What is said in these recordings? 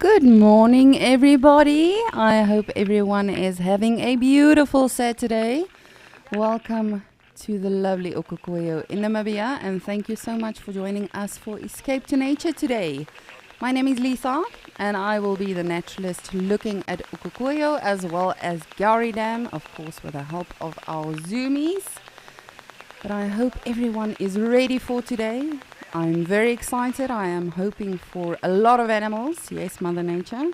Good morning, everybody. I hope everyone is having a beautiful Saturday. Welcome to the lovely Okukoyo in Namibia, and thank you so much for joining us for Escape to Nature today. My name is Lisa, and I will be the naturalist looking at Okukoyo as well as Gowrie Dam, of course with the help of our Zoomies. But I hope everyone is ready for today. I'm very excited. I am hoping for a lot of animals. Yes, Mother Nature.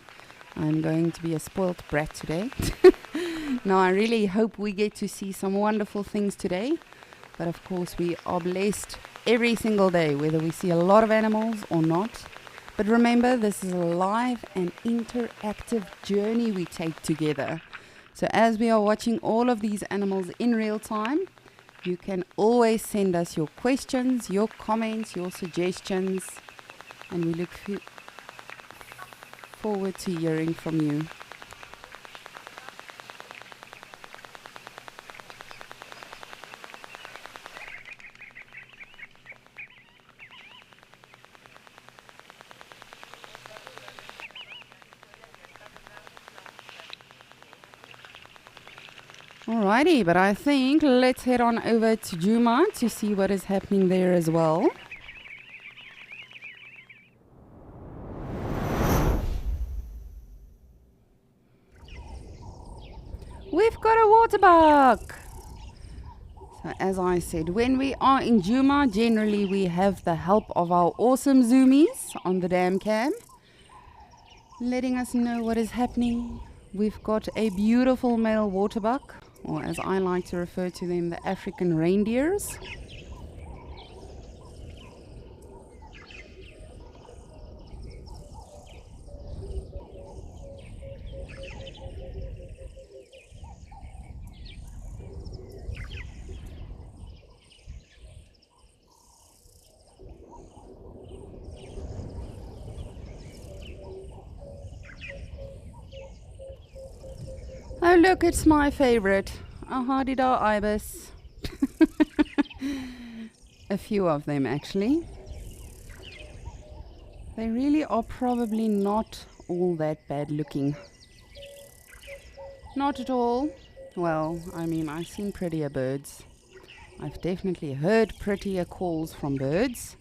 I'm going to be a spoilt brat today. No, I really hope we get to see some wonderful things today. But of course, we are blessed every single day, whether we see a lot of animals or not. But remember, this is a live and interactive journey we take together. So as we are watching all of these animals in real time, you can always send us your questions, your comments, your suggestions, and we look forward to hearing from you. Alrighty, but I think let's head on over to Djuma to see what is happening there as well. We've got a waterbuck! So as I said, when we are in Djuma, generally we have the help of our awesome Zoomies on the dam cam, letting us know what is happening. We've got a beautiful male waterbuck, or as I like to refer to them, the African reindeers. Oh look, it's my favorite, a Hadida ibis. A few of them actually. They really are probably not all that bad looking. Not at all. Well, I mean, I've seen prettier birds. I've definitely heard prettier calls from birds.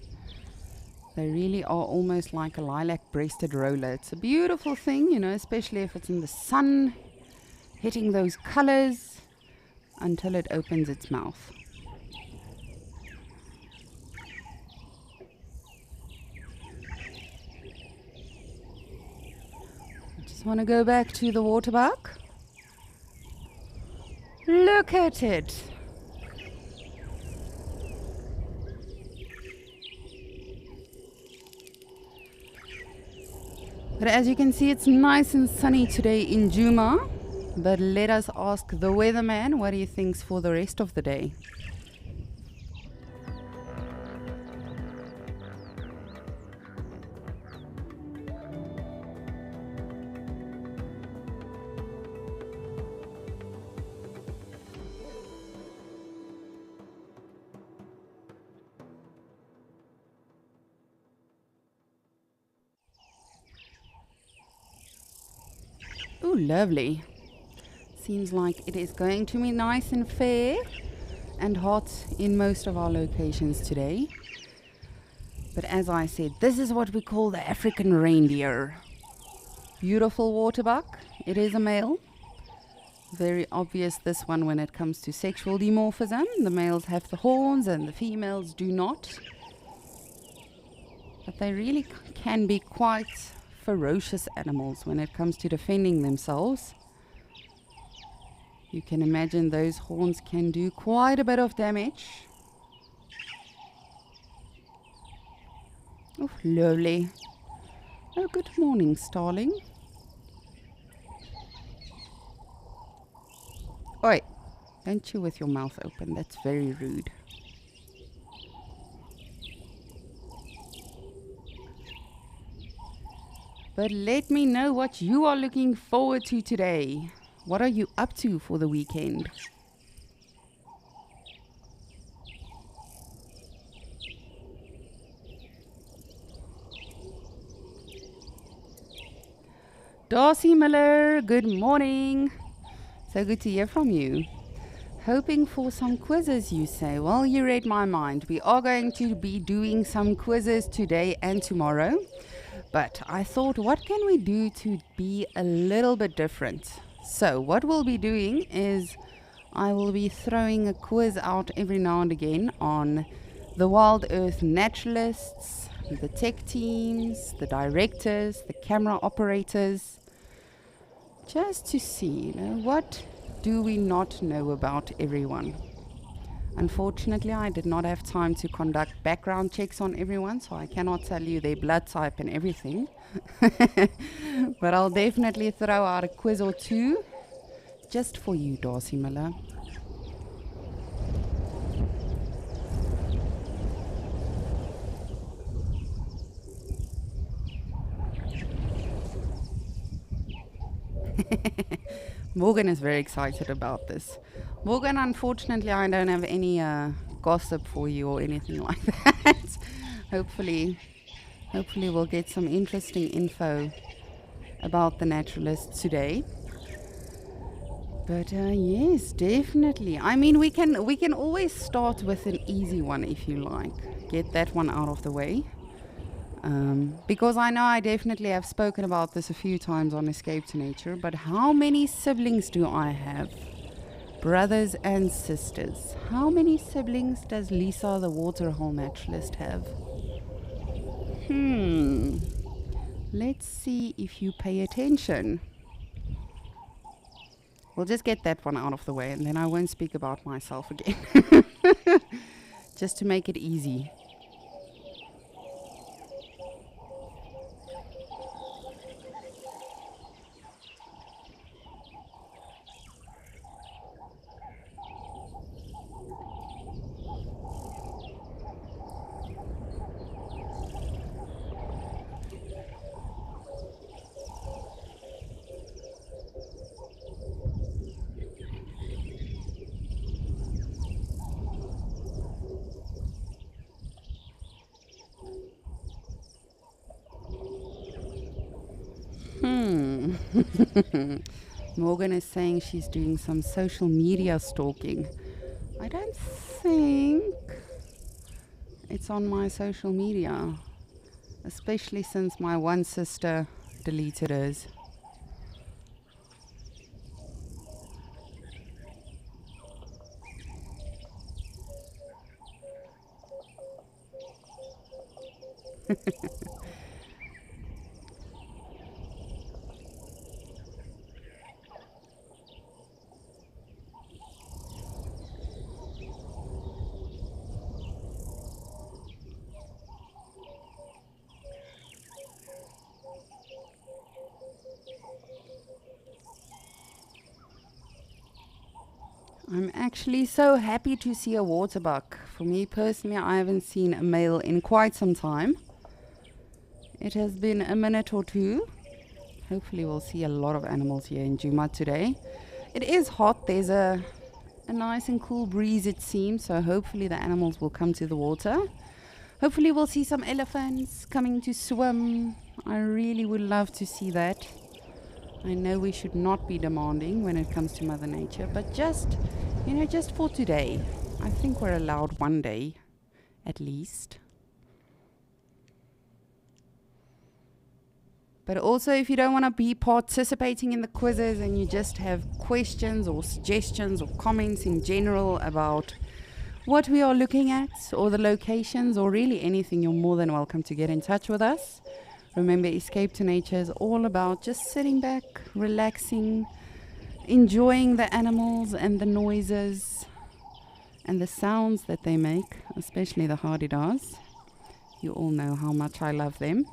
They really are almost like a lilac-breasted roller. It's a beautiful thing, you know, especially if it's in the sun, hitting those colors until it opens its mouth. I just want to go back to the waterbuck. Look at it. But as you can see, it's nice and sunny today in Djuma. But let us ask the weatherman what he thinks for the rest of the day. Oh, lovely. Seems like it is going to be nice and fair and hot in most of our locations today. But as I said, this is what we call the African reindeer. Beautiful waterbuck. It is a male. Very obvious this one when it comes to sexual dimorphism. The males have the horns and the females do not. But they really can be quite ferocious animals when it comes to defending themselves. You can imagine those horns can do quite a bit of damage. Oh, lovely. Oh, good morning, starling. Oi, don't chew with your mouth open. That's very rude. But let me know what you are looking forward to today. What are you up to for the weekend? Darcy Miller, good morning. So good to hear from you. Hoping for some quizzes, you say. Well, you read my mind. We are going to be doing some quizzes today and tomorrow. But I thought, what can we do to be a little bit different? So, what we'll be doing is I will be throwing a quiz out every now and again on the Wild Earth naturalists, the tech teams, the directors, the camera operators, just to see, what do we not know about everyone. Unfortunately, I did not have time to conduct background checks on everyone, so I cannot tell you their blood type and everything. But I'll definitely throw out a quiz or two just for you, Darcy Miller. Morgan is very excited about this. Morgan, unfortunately, I don't have any gossip for you or anything like that. Hopefully we'll get some interesting info about the naturalists today. But yes, definitely. I mean, we can always start with an easy one if you like. Get that one out of the way. Because I know I definitely have spoken about this a few times on Escape to Nature, but how many siblings do I have? Brothers and sisters. How many siblings does Lisa the waterhole naturalist have? Let's see if you pay attention. We'll just get that one out of the way and then I won't speak about myself again. Just to make it easy. Morgan is saying she's doing some social media stalking. I don't think it's on my social media, especially since my one sister deleted hers. I'm actually so happy to see a waterbuck. For me personally, I haven't seen a male in quite some time. It has been a minute or two. Hopefully we'll see a lot of animals here in Djuma today. It is hot. There's a nice and cool breeze, it seems, so hopefully the animals will come to the water. Hopefully we'll see some elephants coming to swim. I really would love to see that. I know we should not be demanding when it comes to Mother Nature, but just for today. I think we're allowed one day, at least. But also, if you don't want to be participating in the quizzes and you just have questions or suggestions or comments in general about what we are looking at or the locations or really anything, you're more than welcome to get in touch with us. Remember, Escape to Nature is all about just sitting back, relaxing, enjoying the animals and the noises and the sounds that they make, especially the hadedas. You all know how much I love them.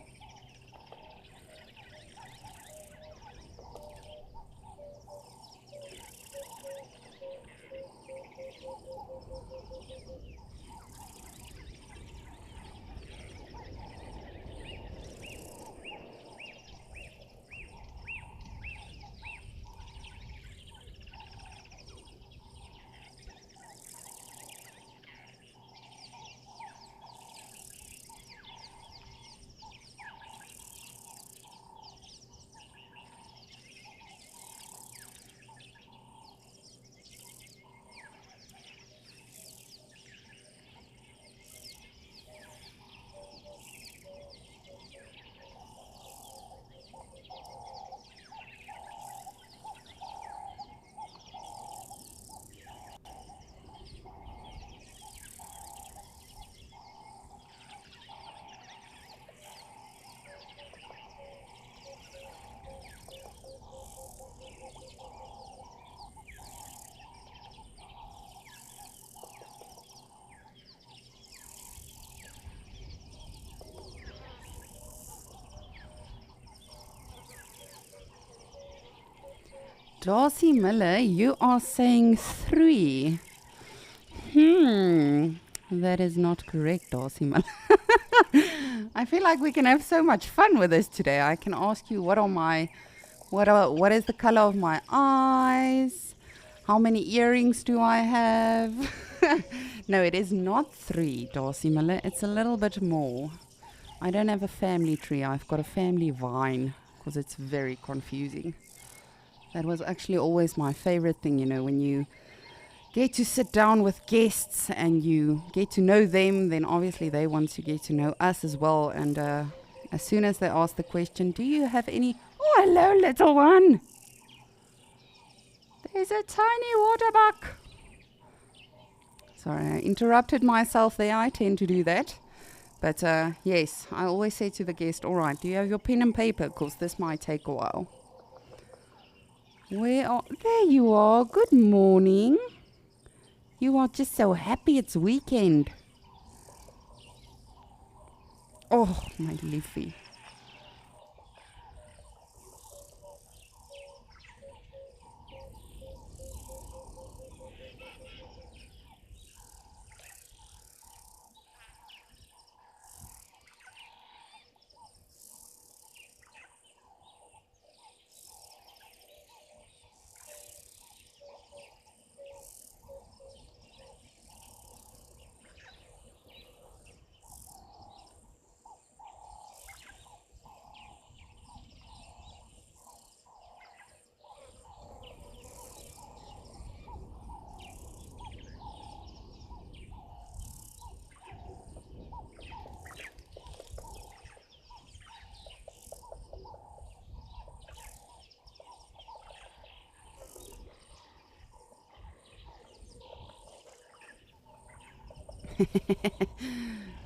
Darcy Miller, you are saying 3. That is not correct, Darcy Miller. I feel like we can have so much fun with this today. I can ask you what is the color of my eyes? How many earrings do I have? No, it is not 3, Darcy Miller. It's a little bit more. I don't have a family tree. I've got a family vine because it's very confusing. That was actually always my favorite thing, when you get to sit down with guests and you get to know them, then obviously they want to get to know us as well. And as soon as they ask the question, do you have any... Oh, hello, little one. There's a tiny water buck. Sorry, I interrupted myself there. I tend to do that. But yes, I always say to the guest, all right, do you have your pen and paper? Because this might take a while. There you are. Good morning. You are just so happy it's weekend. Oh, my leafy.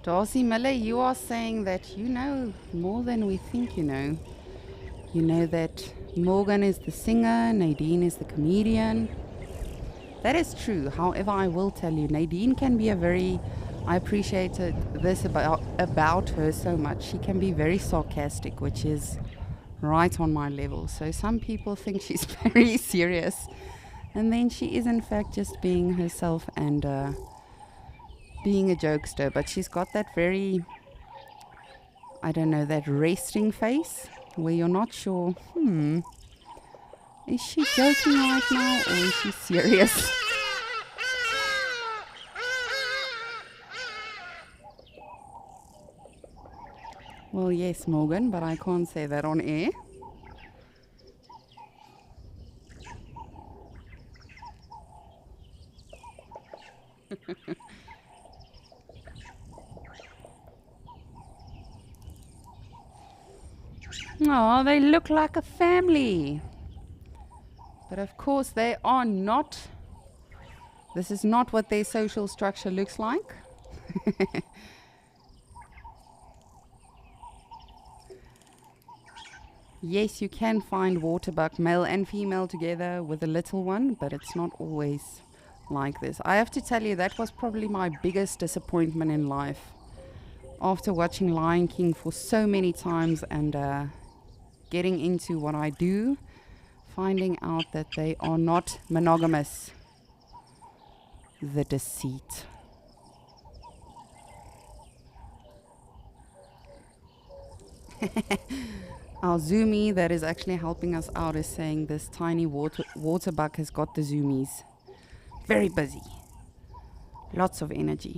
Darcy Miller, you are saying that you know more than we think you know. You know that Morgan is the singer, Nadine is the comedian. That is true. However, I will tell you, Nadine can be I appreciated this about her so much. She can be very sarcastic, which is right on my level. So some people think she's very serious. And then she is in fact just being herself and being a jokester, but she's got that very, I don't know, that resting face where you're not sure, is she joking right now or is she serious? Well, yes, Morgan, but I can't say that on air. Oh, they look like a family. But of course they are not. This is not what their social structure looks like. Yes, you can find waterbuck male and female together with a little one, but it's not always like this. I have to tell you, that was probably my biggest disappointment in life. After watching Lion King for so many times and getting into what I do, finding out that they are not monogamous. The deceit. Our Zoomy that is actually helping us out is saying this tiny waterbuck has got the zoomies. Very busy. Lots of energy.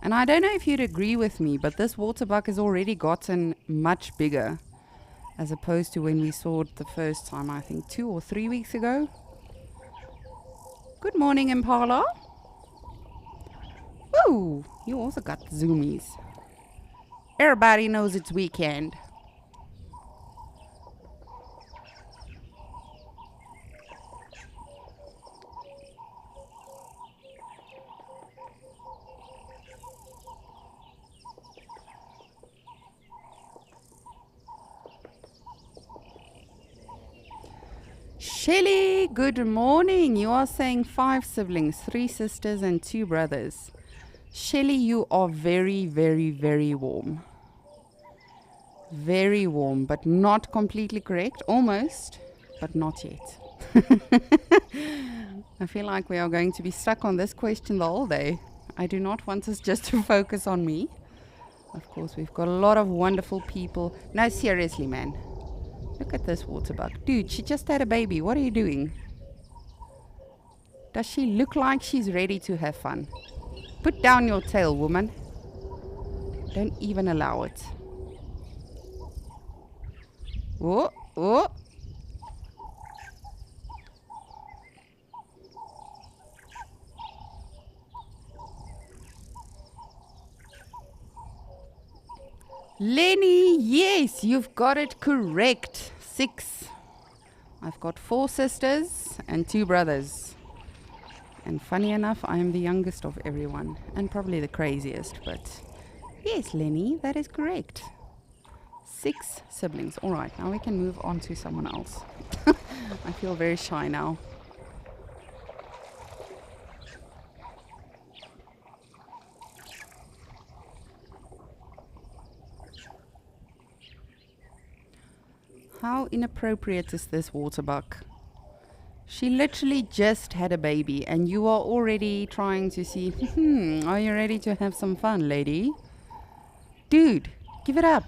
And I don't know if you'd agree with me, but this waterbuck has already gotten much bigger as opposed to when we saw it the first time, I think 2 or 3 weeks ago. Good morning, Impala. Woo! You also got the zoomies. Everybody knows it's weekend. Shelly, good morning. You are saying 5 siblings, 3 sisters and 2 brothers. Shelly, you are very, very, very warm. Very warm, but not completely correct. Almost, but not yet. I feel like we are going to be stuck on this question the whole day. I do not want us just to focus on me. Of course, we've got a lot of wonderful people. No, seriously, man. Look at this water bug. Dude, she just had a baby. What are you doing? Does she look like she's ready to have fun? Put down your tail, woman. Don't even allow it. Oh, oh. Lenny, yes, you've got it correct. 6. I've got 4 sisters and 2 brothers. And funny enough, I am the youngest of everyone. And probably the craziest, but yes, Lenny, that is correct. 6 siblings. All right, now we can move on to someone else. I feel very shy now. How inappropriate is this water bug? She literally just had a baby and you are already trying to see, are you ready to have some fun, lady? Dude, give it up.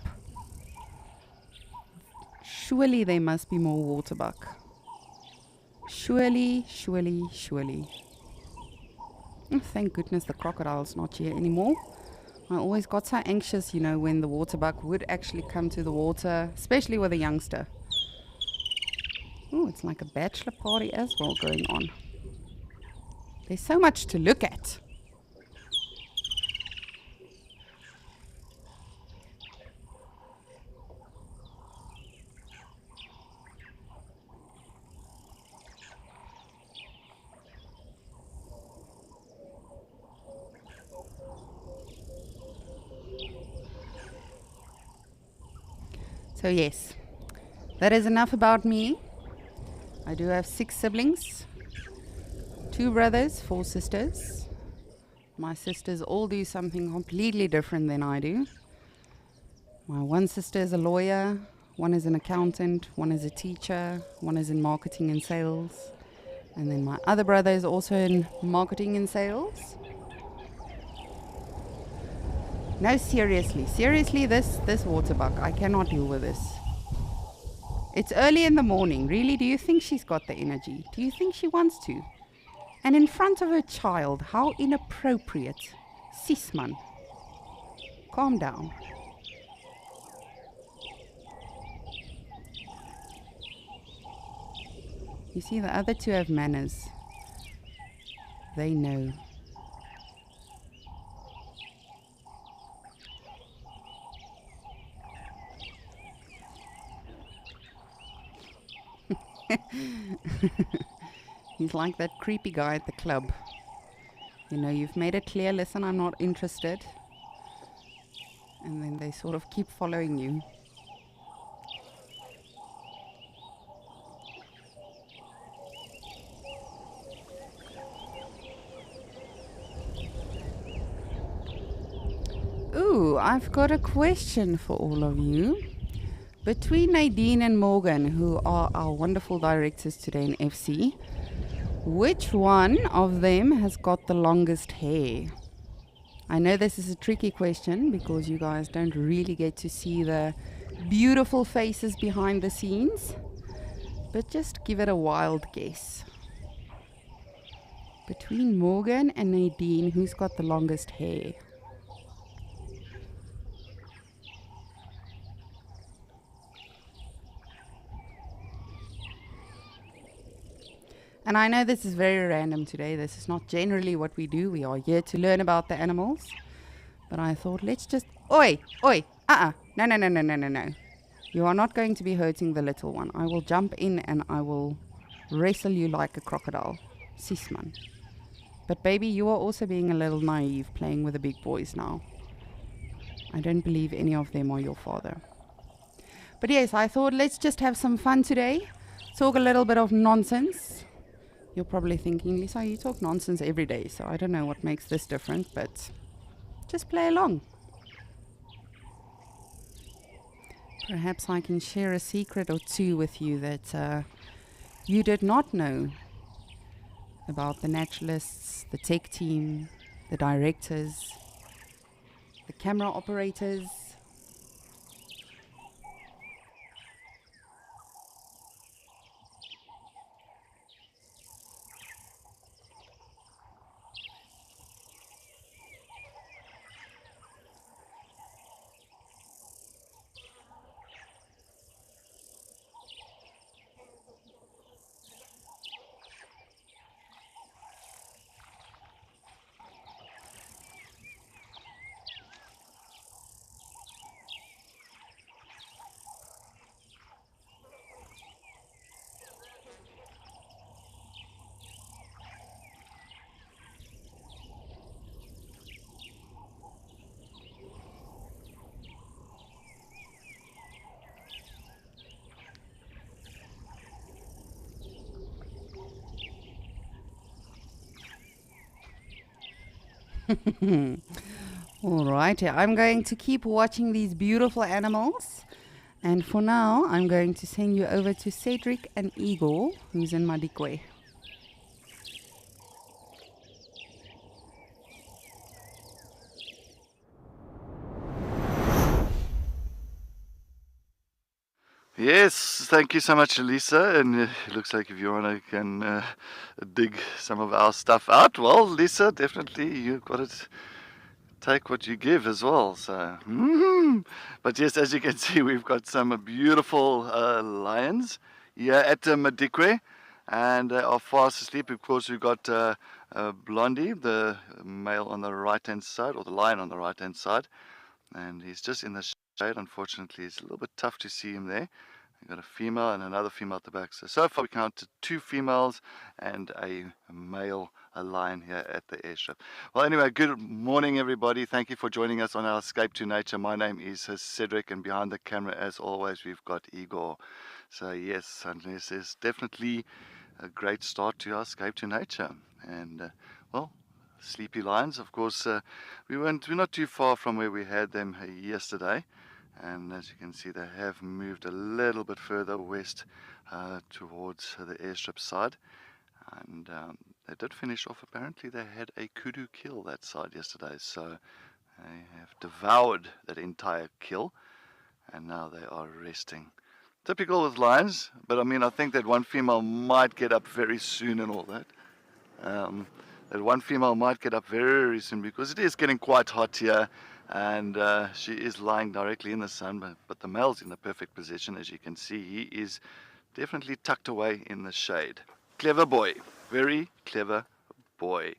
Surely there must be more water bug. Surely, surely, surely. Oh, thank goodness the crocodile's not here anymore. I always got so anxious, when the water bug would actually come to the water, especially with a youngster. Oh, it's like a bachelor party as well going on. There's so much to look at. So yes, that is enough about me. I do have 6 siblings, 2 brothers, 4 sisters. My sisters all do something completely different than I do. My one sister is a lawyer, one is an accountant, one is a teacher, one is in marketing and sales. And then my other brother is also in marketing and sales. No, seriously, this water bug, I cannot deal with this. It's early in the morning. Really, do you think she's got the energy? Do you think she wants to? And in front of her child, how inappropriate. Sis man, calm down. You see, the other 2 have manners. They know. He's like that creepy guy at the club. You've made it clear, listen, I'm not interested. And then they sort of keep following you. Ooh, I've got a question for all of you. Between Nadine and Morgan, who are our wonderful directors today in FC, which one of them has got the longest hair? I know this is a tricky question because you guys don't really get to see the beautiful faces behind the scenes, but just give it a wild guess. Between Morgan and Nadine, who's got the longest hair? And I know this is very random today. This is not generally what we do. We are here to learn about the animals. But I thought, let's just... Oi! No. You are not going to be hurting the little one. I will jump in and I will wrestle you like a crocodile. Sisman. But baby, you are also being a little naive, playing with the big boys now. I don't believe any of them are your father. But yes, I thought, let's just have some fun today. Talk a little bit of nonsense. You're probably thinking, Lisa, you talk nonsense every day, so I don't know what makes this different, but just play along. Perhaps I can share a secret or two with you that you did not know about the naturalists, the tech team, the directors, the camera operators. Alrighty, I'm going to keep watching these beautiful animals. And for now, I'm going to send you over to Cedric and Igor, who's in Madikwe. Yes, thank you so much, Lisa. And it looks like if you want to can dig some of our stuff out, well, Lisa, definitely you've got to take what you give as well. So, but yes, as you can see, we've got some beautiful lions here at Madikwe, and they are fast asleep. Of course, we've got Blondie, the male on the right-hand side, or the lion on the right-hand side, and he's just in the shade. Unfortunately, it's a little bit tough to see him there. We've got a female and another female at the back. So far we counted 2 females and a male, a lion here at the airstrip. Well, anyway, good morning, everybody. Thank you for joining us on our Escape to Nature. My name is Cedric, and behind the camera, as always, we've got Igor. So yes, and this is definitely a great start to our Escape to Nature. And well, sleepy lions, of course, we're not too far from where we had them yesterday. And as you can see, they have moved a little bit further west towards the airstrip side. And they did finish off. Apparently, they had a kudu kill that side yesterday. So they have devoured that entire kill. And now they are resting. Typical with lions. But I mean, I think that one female might get up very soon and all that. That one female might get up very soon because it is getting quite hot here. And she is lying directly in the sun, but the male's in the perfect position. As you can see, he is definitely tucked away in the shade. Clever boy, very clever boy.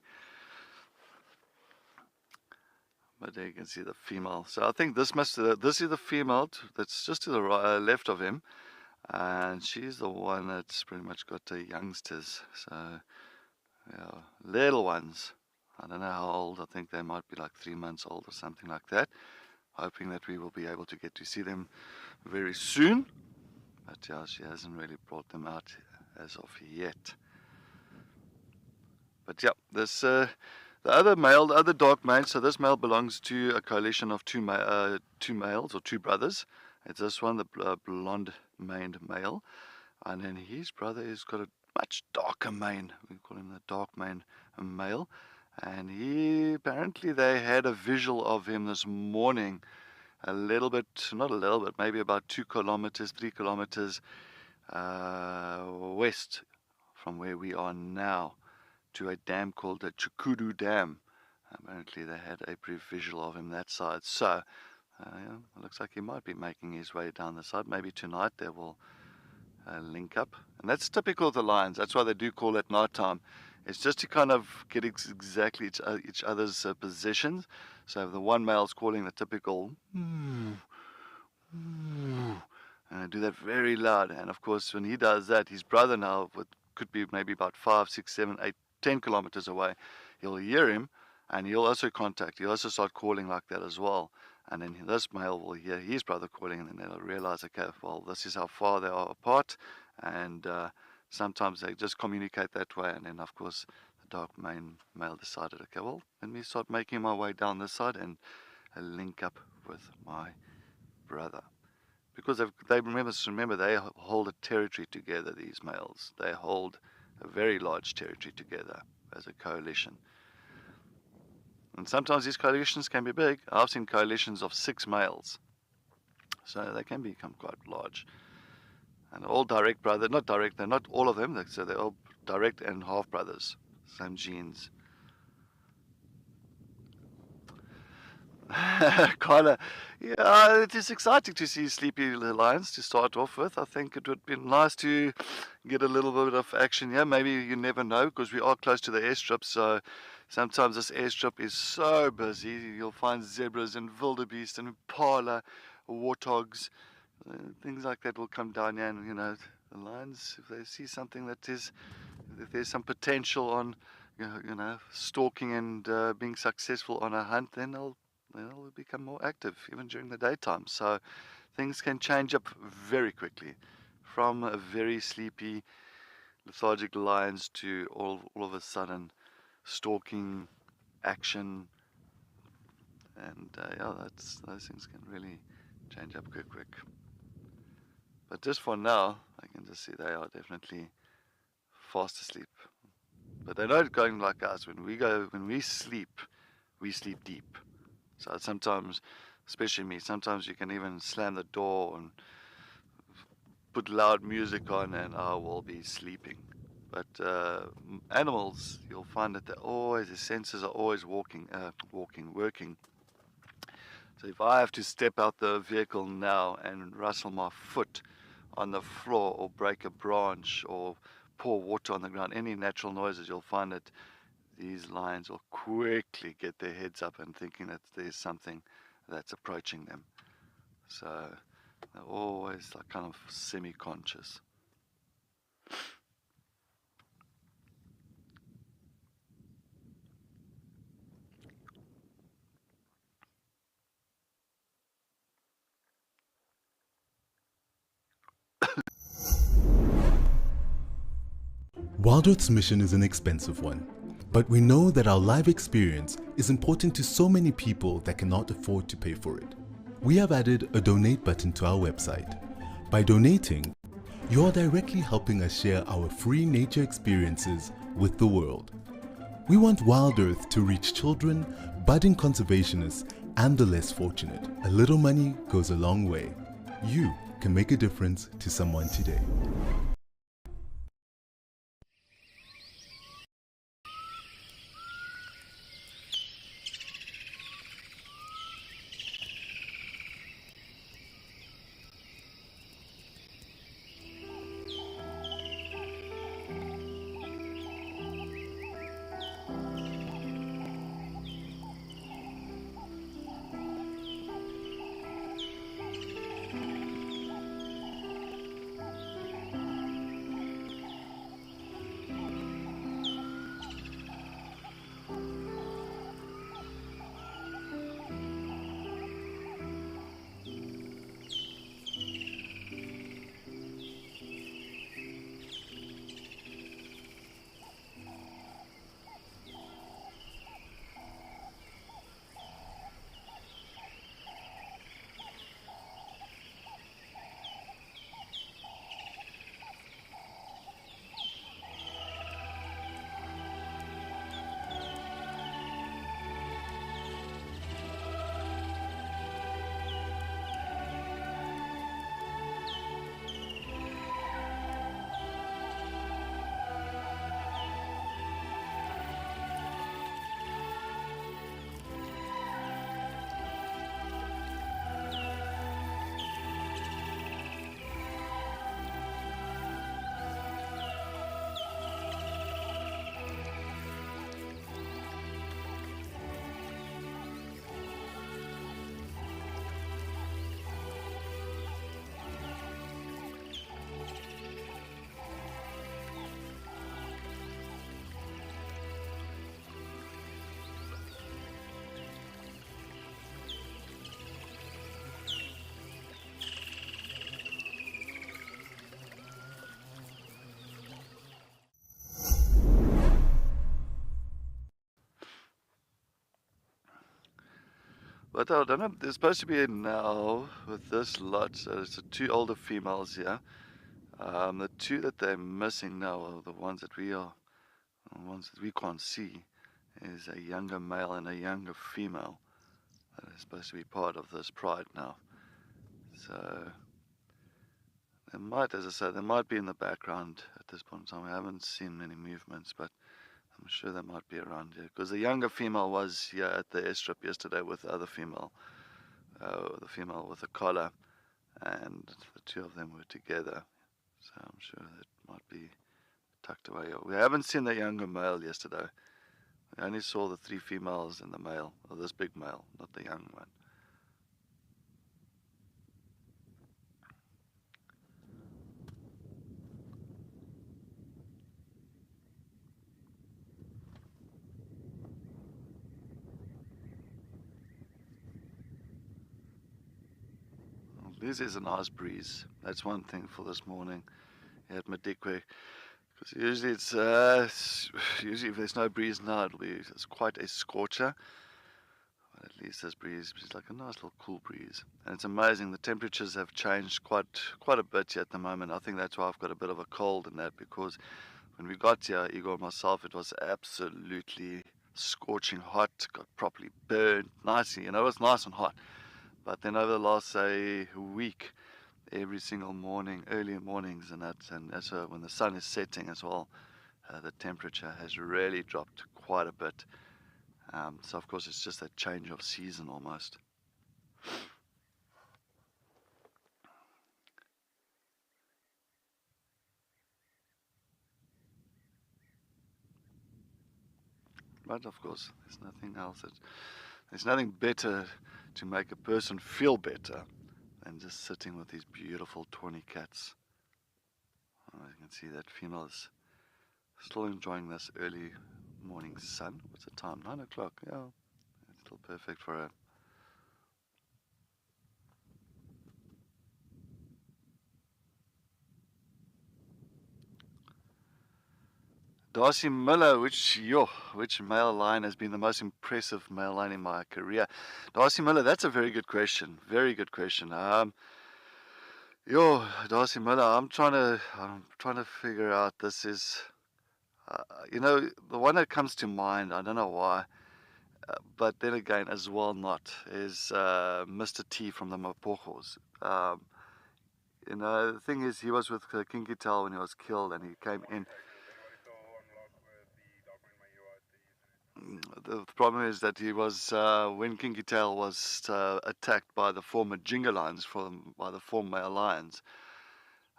But there you can see the female. So I think this is the female that's just to the left of him, and she's the one that's pretty much got the youngsters. So yeah, little ones. I don't know how old. I think they might be like 3 months old or something like that. Hoping that we will be able to get to see them very soon. But yeah, she hasn't really brought them out as of yet. But yeah, this the other male, the other dark male. So this male belongs to a coalition of two males or two brothers. It's this one, the blonde-maned male, and then his brother has got a much darker mane. We call him the dark mane male. And apparently they had a visual of him this morning, a little bit, not a little bit, maybe about 2 kilometers, 3 kilometers west from where we are now, to a dam called the Chukudu Dam. Apparently they had a brief visual of him that side. So yeah, it looks like he might be making his way down the side. Maybe tonight they will link up. And that's typical of the lions. That's why they do call it nighttime. It's just to kind of get exactly each other's positions. So the one male's calling the typical and I do that very loud. And of course, when he does that, his brother now could be maybe about 5, 6, 7, 8, 10 kilometers away. He'll hear him, and he'll also contact. He'll also start calling like that as well. And then this male will hear his brother calling, and then they'll realize, okay, well, this is how far they are apart. And sometimes they just communicate that way. And then, of course, the dark male decided, okay, well, let me start making my way down this side and link up with my brother. because they remember they hold a territory together. These males, they hold a very large territory together as a coalition. And sometimes these coalitions can be big. I've seen coalitions of 6 males, so they can become quite large. And all direct brother, not direct, they're not all of them, so they're all direct and half brothers, same genes. Carla, yeah, it is exciting to see sleepy lions to start off with. I think it would be nice to get a little bit of action here. Maybe you never know, because we are close to the airstrip, so sometimes this airstrip is so busy. You'll find zebras and wildebeest and impala, warthogs, things like that will come down here, and the lions, if they see something that is, if there's some potential on, stalking and being successful on a hunt, then they'll become more active even during the daytime. So things can change up very quickly, from a very sleepy, lethargic lions to all of a sudden stalking action, and those things can really change up quick. But just for now, I can just see they are definitely fast asleep. But they're not going like us. When we sleep deep. So sometimes, especially me, sometimes you can even slam the door and put loud music on and I will be sleeping. But animals, you'll find that the senses are always working. So if I have to step out the vehicle now and rustle my foot on the floor or break a branch or pour water on the ground, any natural noises, you'll find that these lions will quickly get their heads up and thinking that there's something that's approaching them. So they're always like kind of semi-conscious. Wild Earth's mission is an expensive one, but we know that our live experience is important to so many people that cannot afford to pay for it. We have added a donate button to our website. By donating, you are directly helping us share our free nature experiences with the world. We want Wild Earth to reach children, budding conservationists, and the less fortunate. A little money goes a long way. You can make a difference to someone today. But I don't know, there's supposed to be now with this lot, so it's the 2 older females here. The 2 that they're missing now are the ones that we can't see, is a younger male and a younger female that is supposed to be part of this pride now. So they might, as I said, they might be in the background at this point in time. We haven't seen many movements, but I'm sure they might be around here, because the younger female was here at the airstrip yesterday with the other female, the female with the collar, and the 2 of them were together. So I'm sure that might be tucked away. We haven't seen the younger male yesterday. We only saw the 3 females and the male, or this big male, not the young one. This is a nice breeze. That's one thing for this morning here at Madikwe. Because usually usually if there's no breeze now, it's quite a scorcher. But at least this breeze is like a nice little cool breeze. And it's amazing, the temperatures have changed quite a bit here at the moment. I think that's why I've got a bit of a cold in that, because when we got here, Igor and myself, it was absolutely scorching hot, got properly burned, nicely, it was nice and hot. But then over the last, say, week, every single morning, early mornings and that's when the sun is setting as well, the temperature has really dropped quite a bit. So of course it's just that change of season almost. But of course there's nothing else, there's nothing better to make a person feel better than just sitting with these beautiful tawny cats. You can see that female is still enjoying this early morning sun. What's the time? 9 o'clock. Yeah, it's still perfect for her. Darcy Miller, which male lion has been the most impressive male lion in my career? Darcy Miller, that's a very good question. Very good question. Darcy Miller, I'm trying to figure out. This is, the one that comes to mind. I don't know why, but then again, as well not, is Mr. T from the Mapogos. The thing is, he was with Kinky Tail when he was killed, and he came in. The problem is that he was, when Kinky Tail was attacked by the 4 Majinga lions, by the 4 male lions,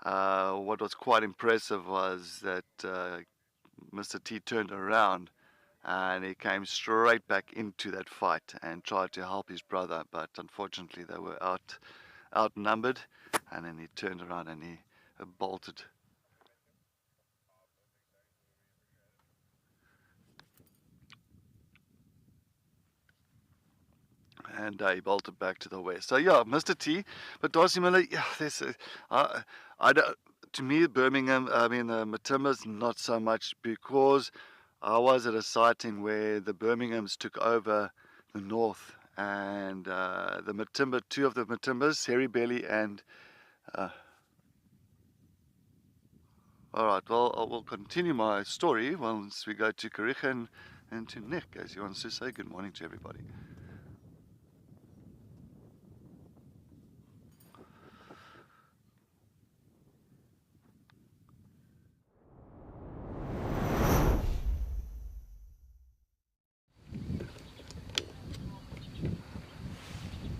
what was quite impressive was that Mr. T turned around and he came straight back into that fight and tried to help his brother, but unfortunately they were outnumbered, and then he turned around and he bolted. And he bolted back to the west. So yeah, Mr. T. But Darcy Miller, to me, Birmingham, Matimba's not so much, because I was at a sighting where the Birminghams took over the north, and the Matimba, 2 of the Matimbas, Hairy Belly and... Alright, well, I will continue my story once we go to Kariega and to Nick, as he wants to say good morning to everybody.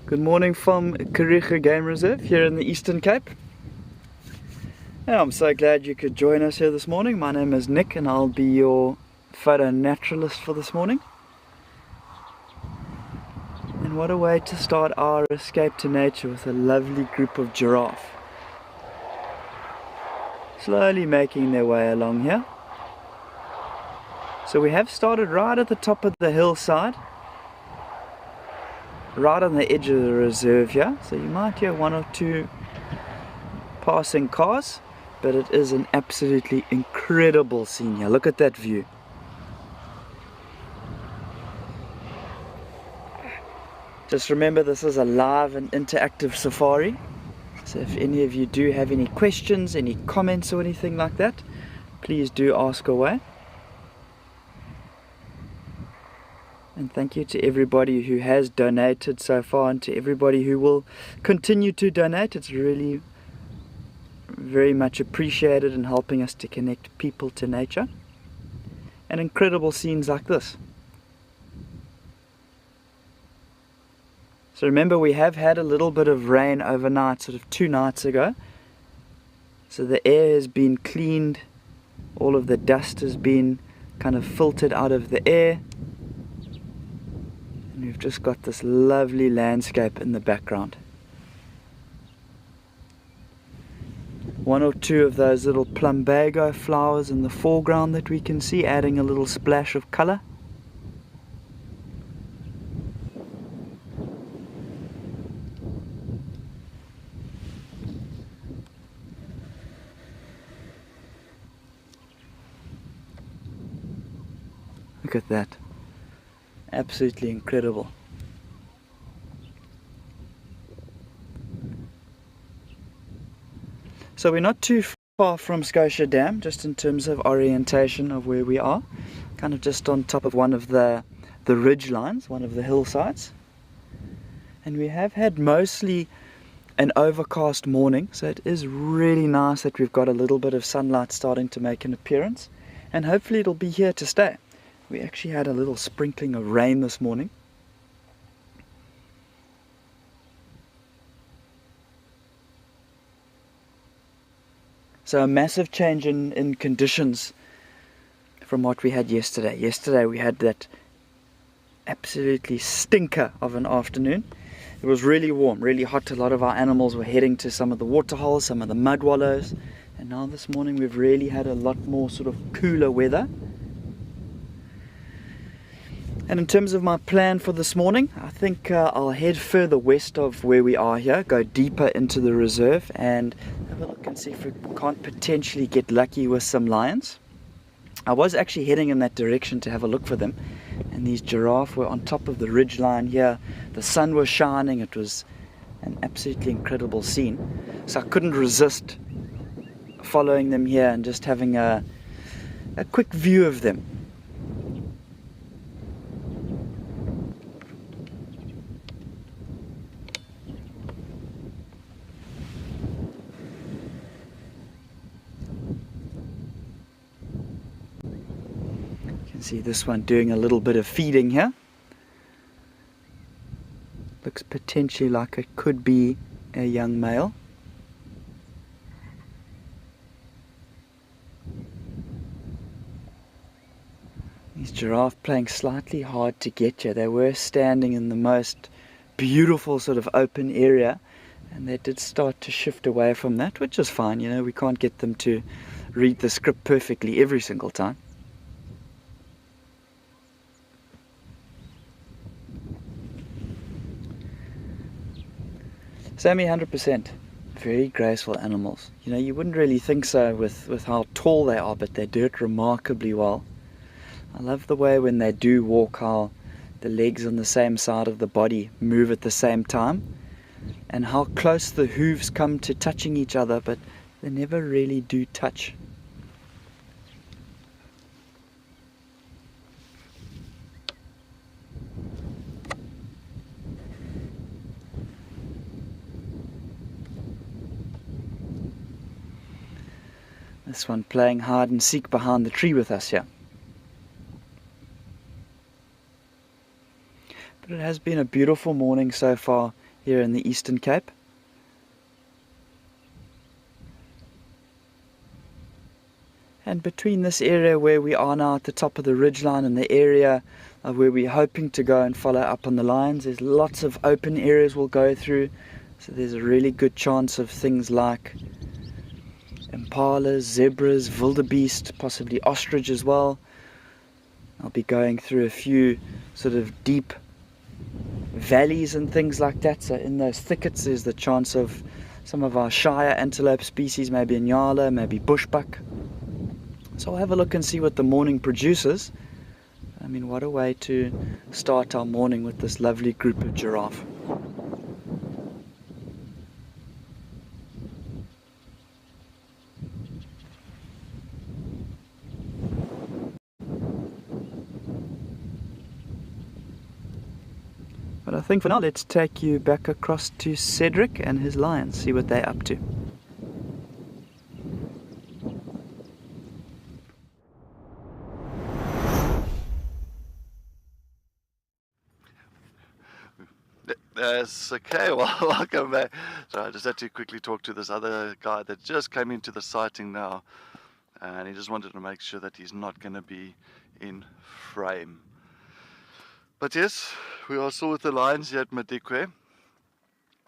Good morning from Kariega Game Reserve here in the Eastern Cape. Yeah, I'm so glad you could join us here this morning. My name is Nick and I'll be your photo naturalist for this morning. And what a way to start our escape to nature with a lovely group of giraffe. Slowly making their way along here. So we have started right at the top of the hillside, right on the edge of the reserve here, so you might hear 1 or 2 passing cars, but it is an absolutely incredible scene here. Look at that view. Just remember, this is a live and interactive safari. So if any of you do have any questions, any comments or anything like that, please do ask away. And thank you to everybody who has donated so far, and to everybody who will continue to donate. It's really very much appreciated in helping us to connect people to nature and incredible scenes like this. So remember, we have had a little bit of rain overnight, sort of 2 nights ago. So the air has been cleaned, all of the dust has been kind of filtered out of the air. And we've just got this lovely landscape in the background. 1 or 2 of those little plumbago flowers in the foreground that we can see, adding a little splash of colour. Look at that. Absolutely incredible. So we're not too far from Scotia Dam, just in terms of orientation of where we are. Kind of just on top of one of the ridge lines, one of the hillsides. And we have had mostly an overcast morning, so it is really nice that we've got a little bit of sunlight starting to make an appearance. And hopefully it'll be here to stay. We actually had a little sprinkling of rain this morning. So a massive change in conditions from what we had yesterday. Yesterday we had that absolutely stinker of an afternoon. It was really warm, really hot. A lot of our animals were heading to some of the waterholes, some of the mud wallows. And now this morning we've really had a lot more sort of cooler weather. And in terms of my plan for this morning, I think I'll head further west of where we are here, go deeper into the reserve and have a look and see if we can't potentially get lucky with some lions. I was actually heading in that direction to have a look for them, and these giraffe were on top of the ridge line here. The sun was shining. It was an absolutely incredible scene. So I couldn't resist following them here and just having a quick view of them. See this one doing a little bit of feeding here. Looks potentially like it could be a young male. These giraffe playing slightly hard to get here. They were standing in the most beautiful sort of open area, and they did start to shift away from that, which is fine. You know, we can't get them to read the script perfectly every single time. Sammy, 100%. Very graceful animals. You know, you wouldn't really think so with how tall they are, but they do it remarkably well. I love the way when they do walk, how the legs on the same side of the body move at the same time, and how close the hooves come to touching each other, but they never really do touch. This one playing hide and seek behind the tree with us here. But it has been a beautiful morning so far here in the Eastern Cape. And between this area where we are now at the top of the ridgeline and the area where we're hoping to go and follow up on the lions, there's lots of open areas we'll go through. So there's a really good chance of things like impalas, zebras, wildebeest, possibly ostrich as well. I'll be going through a few sort of deep valleys and things like that. So in those thickets there's the chance of some of our shire antelope species, maybe a nyala, maybe bushbuck. So I'll have a look and see what the morning produces. I mean, what a way to start our morning with this lovely group of giraffe. But I think for now, let's take you back across to Cedric and his lions, see what they're up to. Yes, okay, well, welcome back. So I just had to quickly talk to this other guy that just came into the sighting now, and he just wanted to make sure that he's not going to be in frame. But yes, we are still with the lions here at Madikwe,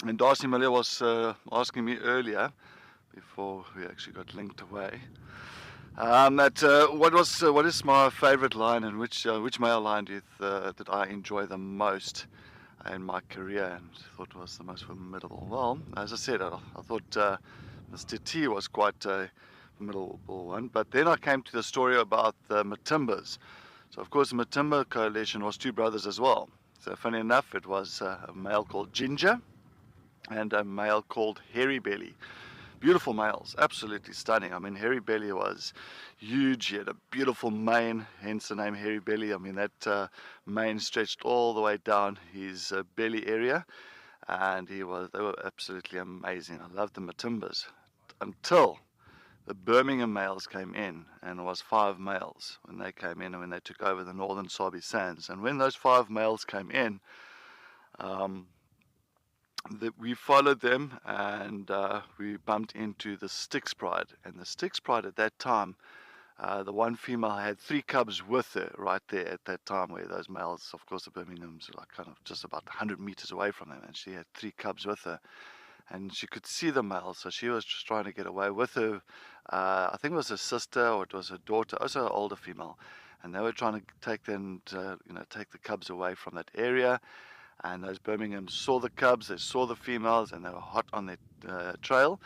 and Darcy Miller was asking me earlier, before we actually got linked away, what is my favorite lion and which male lion that I enjoy the most in my career and thought was the most formidable. Well, as I said, I thought Mr. T was quite a formidable one, but then I came to the story about the Matimbas. So of course the Matimba coalition was two brothers as well. So funny enough, it was a male called Ginger and a male called Hairy Belly. Beautiful males, absolutely stunning. I mean, Hairy Belly was huge. He had a beautiful mane, hence the name Hairy Belly. I mean, that mane stretched all the way down his belly area, and they were absolutely amazing. I loved the Matimbas until the Birmingham males came in, and it was 5 males when they came in and when they took over the Northern Sabi Sands. And when those 5 males came in, we followed them, and we bumped into the Styx Pride. And the Styx Pride at that time, the one female had 3 cubs with her right there at that time, where those males, of course the Birminghams were like kind of just about 100 meters away from them, and she had 3 cubs with her. And she could see the males, so she was just trying to get away with her. I think it was her sister or it was her daughter, also an older female, and they were trying to take them to, take the cubs away from that area. And those Birminghams saw the cubs, they saw the females, and they were hot on their trail.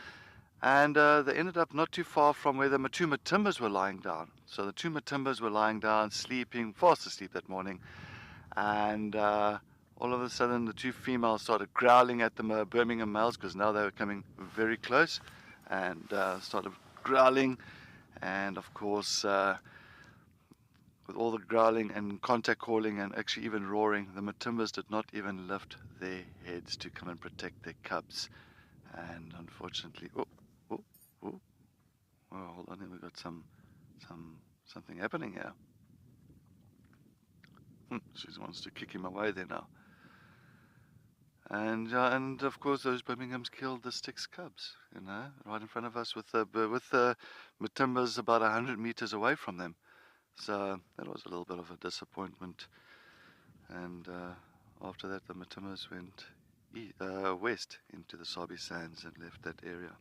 And they ended up not too far from where the 2 Matimbas were lying down. So the 2 Matimbas were lying down, sleeping, fast asleep that morning. And all of a sudden, the 2 females started growling at the Birmingham males, because now they were coming very close, and started growling. And of course, with all the growling and contact calling and actually even roaring, the Matimbas did not even lift their heads to come and protect their cubs. And unfortunately, hold on, we've got something happening here. She wants to kick him away there now. And of course those Birminghams killed the Styx cubs, right in front of us, with the Matimbas about 100 meters away from them. So that was a little bit of a disappointment. And after that, the Matimbas went west into the Sabi Sands and left that area.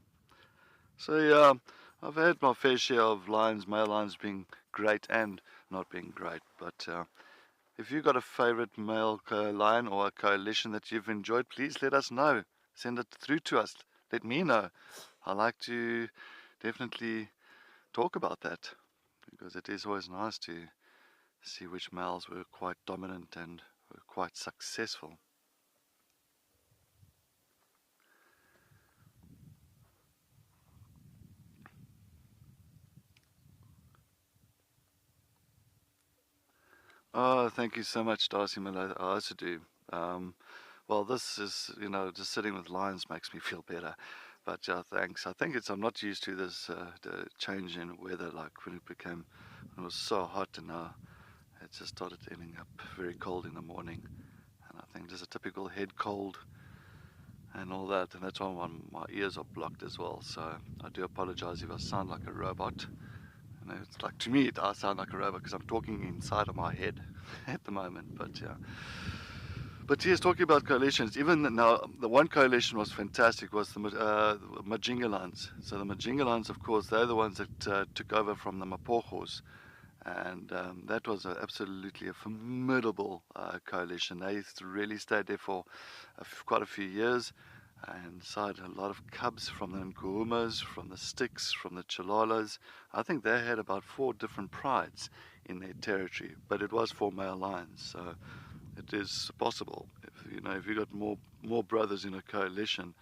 So yeah, I've had my fair share of male lions being great and not being great. But if you've got a favorite male lion or a coalition that you've enjoyed, please let us know. Send it through to us. Let me know. I like to definitely talk about that, because it is always nice to see which males were quite dominant and were quite successful. Oh, thank you so much, Darcy Miller. I also do. Well, this is, just sitting with lions makes me feel better. But yeah, thanks. I think I'm not used to this the change in weather, like when it was so hot, and now it just started ending up very cold in the morning. And I think there's a typical head cold and all that, and that's why my ears are blocked as well. So I do apologize if I sound like a robot. It's like, to me, I sound like a robot because I'm talking inside of my head at the moment. But yeah. But yes, talking about coalitions, even now, the one coalition was fantastic, was the Majingalans. So the Majingalans, of course, they're the ones that took over from the Mapogos. And that was absolutely a formidable coalition. They really stayed there for quite a few years, and sighted a lot of cubs from the Nkuhumas, from the Styx, from the Chilalas. I think they had about 4 different prides in their territory. But it was 4 male lions, so it is possible. If you've got more brothers in a coalition,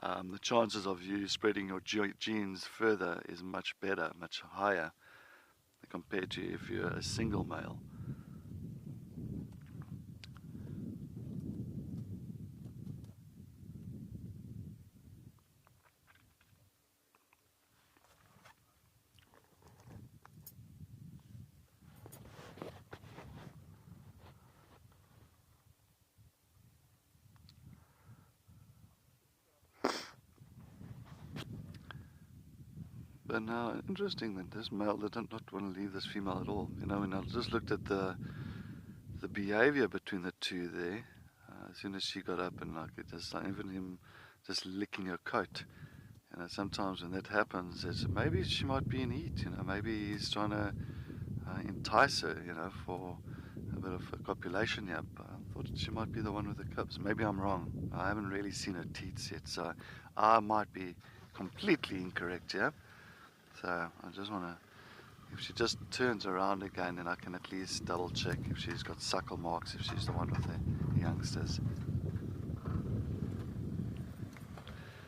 the chances of you spreading your genes further is much better, much higher compared to if you're a single male. But now, interesting that this male did not want to leave this female at all. When I just looked at the behavior between the two there, as soon as she got up and even him just licking her coat. Sometimes when that happens, maybe she might be in heat. Maybe he's trying to entice her. For a bit of a copulation here. But I thought she might be the one with the cubs. Maybe I'm wrong. I haven't really seen her teats yet, so I might be completely incorrect here. So I just want to, if she just turns around again, then I can at least double check if she's got suckle marks, if she's the one with the youngsters.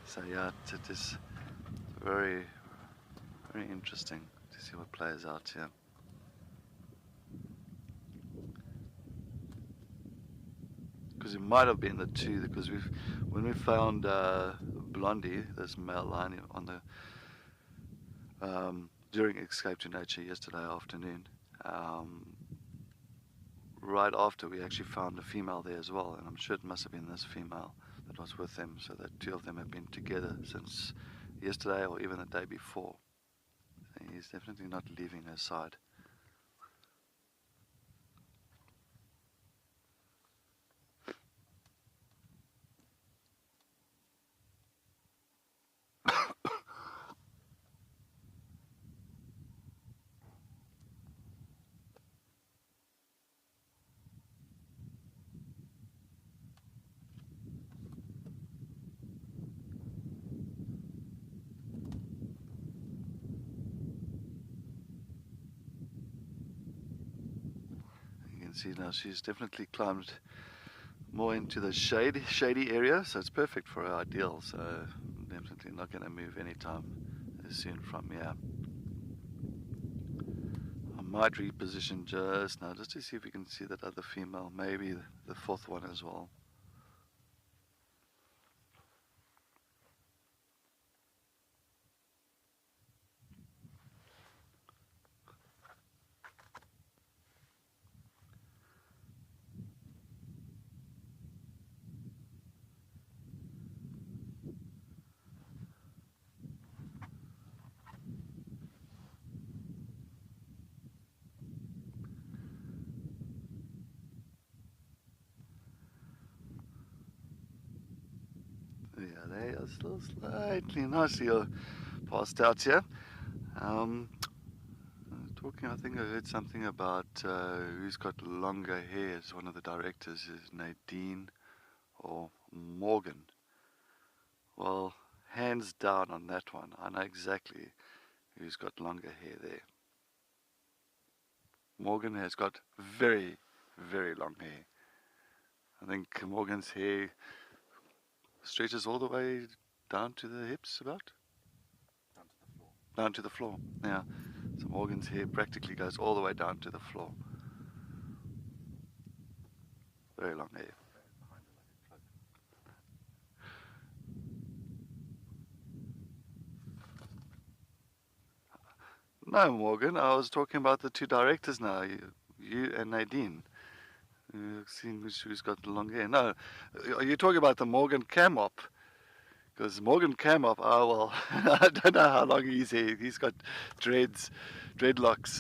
So yeah, it is very, very interesting to see what plays out here. Because it might have been the two, because when we found Blondie, this male lion, on the during Escape to Nature yesterday afternoon, right after we actually found a female there as well, and I'm sure it must have been this female that was with them, so that two of them have been together since yesterday or even the day before. So he's definitely not leaving her side. See now, she's definitely climbed more into the shady area, so it's perfect for her, ideal. So definitely not going to move anytime soon from here. I might reposition just now, just to see if we can see that other female, maybe the fourth one as well. Yeah, they are still slightly nicely passed out here. I think I heard something about who's got longer hair as one of the directors is Nadine or Morgan. Well, hands down on that one, I know exactly who's got longer hair there. Morgan has got very, very long hair. I think Morgan's hair stretches all the way down to the hips, about? Down to the floor, yeah. So Morgan's hair practically goes all the way down to the floor. Very long hair. No, Morgan, I was talking about the two directors now, you and Nadine. Seeing who's got the long hair. No, are you talking about the Morgan Kamop? Because Morgan Kamop, oh well, I don't know how long he's hair. He's got dreadlocks.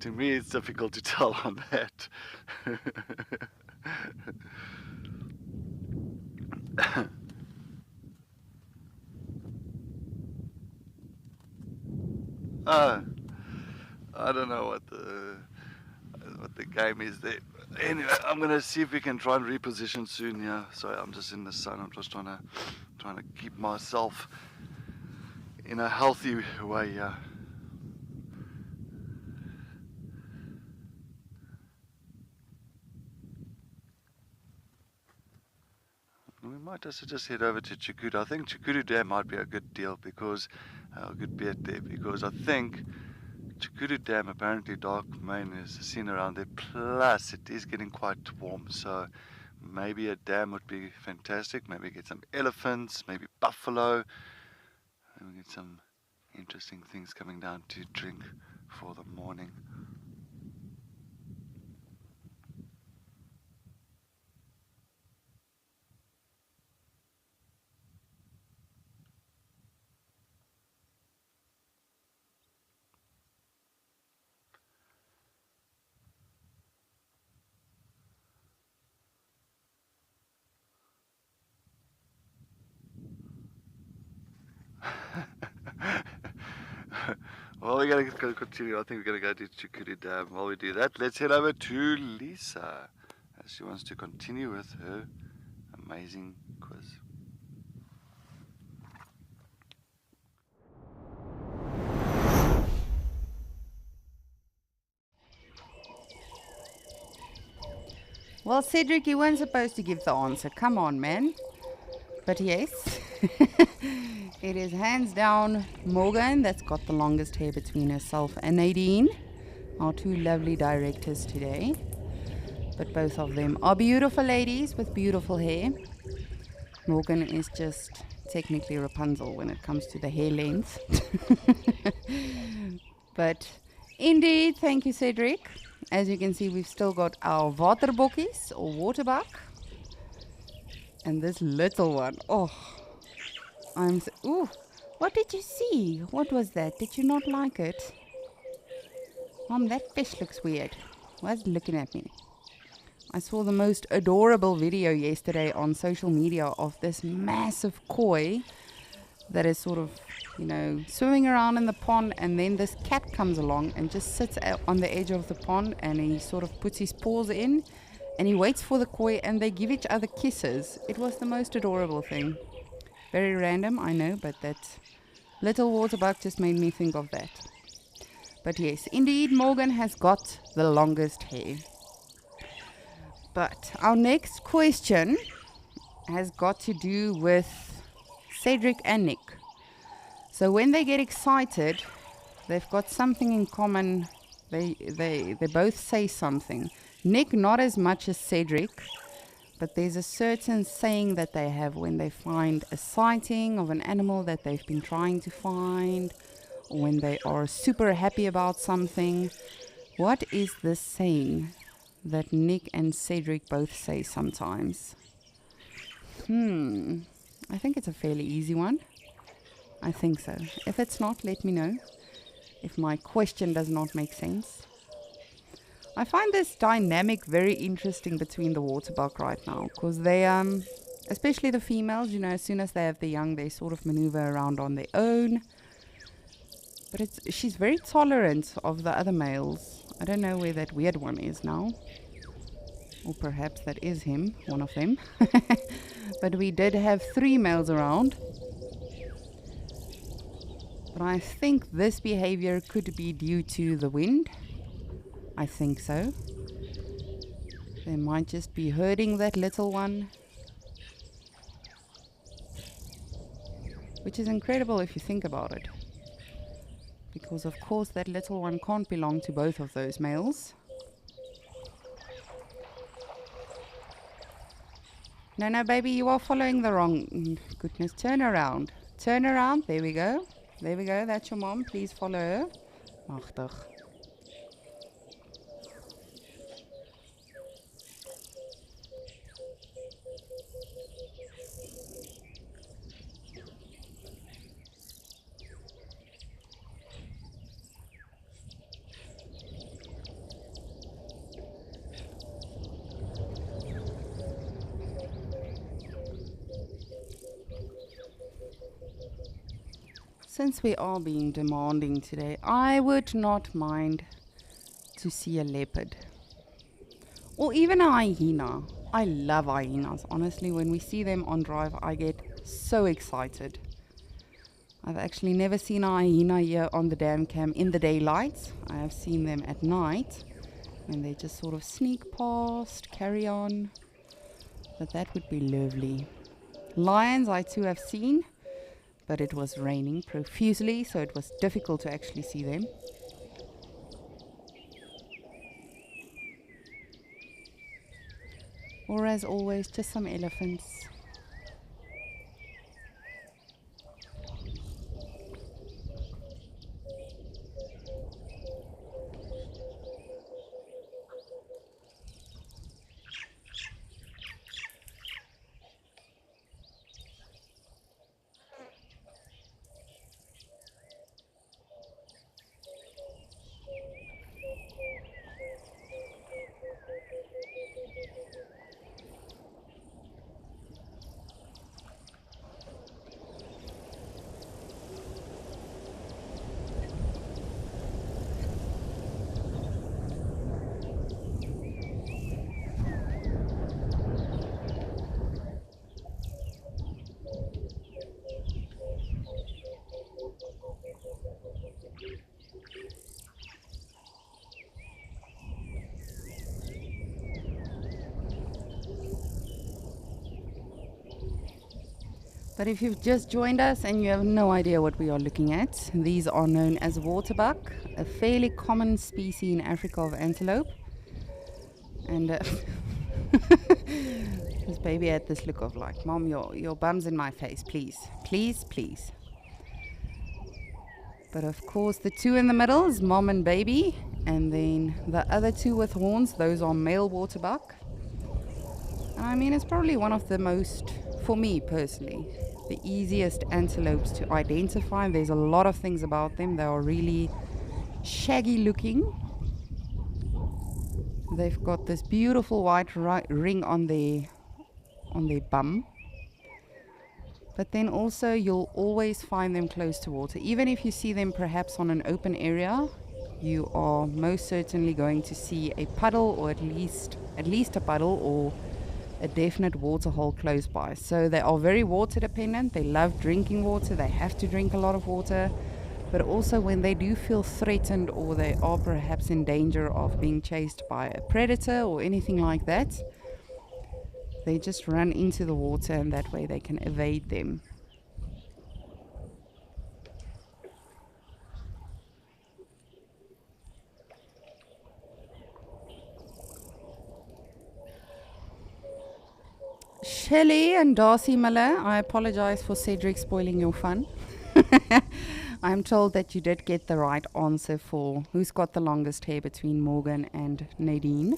To me, it's difficult to tell on that. I don't know what the game is there. Anyway, I'm gonna see if we can try and reposition soon. Yeah, sorry, I'm just in the sun. I'm just trying to keep myself in a healthy way. Yeah. We might also just head over to Chikudu. I think Chikudu Dam might be a good deal because, a good bet there, because I think Chikudu Dam, apparently dark main is seen around there, plus it is getting quite warm, so maybe a dam would be fantastic. Maybe get some elephants, maybe buffalo, and we get some interesting things coming down to drink for the morning. Well, we're going to continue. I think we're going to go to Chikudu Dam. While we do that, let's head over to Lisa as she wants to continue with her amazing quiz. Well, Cedric, you weren't supposed to give the answer. Come on, man. But yes, it is hands down Morgan that's got the longest hair between herself and Nadine, our two lovely directors today. But both of them are beautiful ladies with beautiful hair. Morgan is just technically Rapunzel when it comes to the hair length. But indeed, thank you, Cedric. As you can see, we've still got our waterbokkies or waterbuck. And this little one, oh, ooh, what did you see? What was that? Did you not like it? Mom, that fish looks weird. Why is it looking at me? I saw the most adorable video yesterday on social media of this massive koi that is sort of, swimming around in the pond, and then this cat comes along and just sits on the edge of the pond, and he sort of puts his paws in and he waits for the koi, and they give each other kisses. It was the most adorable thing. Very random, I know, but that little waterbuck just made me think of that. But yes, indeed, Morgan has got the longest hair. But our next question has got to do with Cedric and Nick. So when they get excited, they've got something in common. They both say something. Nick not as much as Cedric, but there's a certain saying that they have when they find a sighting of an animal that they've been trying to find, or when they are super happy about something. What is this saying that Nick and Cedric both say sometimes? I think it's a fairly easy one. I think so. If it's not, let me know. If my question does not make sense. I find this dynamic very interesting between the waterbuck right now, because they, especially the females, as soon as they have the young, they sort of maneuver around on their own. But she's very tolerant of the other males. I don't know where that weird one is now. Or perhaps that is him, one of them. But we did have 3 males around. But I think this behavior could be due to the wind. I think so. They might just be herding that little one. Which is incredible if you think about it. Because of course that little one can't belong to both of those males. No, baby, you are following the wrong... Goodness, turn around. Turn around. There we go. There we go. That's your mom. Please follow her. Machtig. Since we are being demanding today, I would not mind to see a leopard. Or even a hyena. I love hyenas. Honestly, when we see them on drive, I get so excited. I've actually never seen a hyena here on the dam cam in the daylight. I have seen them at night, when they just sort of sneak past, carry on. But that would be lovely. Lions I too have seen, but it was raining profusely, so it was difficult to actually see them. Or as always, just some elephants. But if you've just joined us and you have no idea what we are looking at, these are known as waterbuck, a fairly common species in Africa of antelope. And this baby had this look of like, Mom, your bum's in my face, please, please, please. But of course the two in the middle is mom and baby, and then the other two with horns, those are male waterbuck. And I mean, it's probably one of the most, for me personally, the easiest antelopes to identify. There's a lot of things about them. They are really shaggy looking. They've got this beautiful white ring on their bum. But then also you'll always find them close to water. Even if you see them perhaps on an open area, you are most certainly going to see a puddle, or at least a puddle, or a definite water hole close by. So they are very water dependent. They love drinking water. They have to drink a lot of water. But also when they do feel threatened, or they are perhaps in danger of being chased by a predator or anything like that, they just run into the water, and that way they can evade them. Shelley and Darcy Miller, I apologize for Cedric spoiling your fun. I'm told that you did get the right answer for who's got the longest hair between Morgan and Nadine.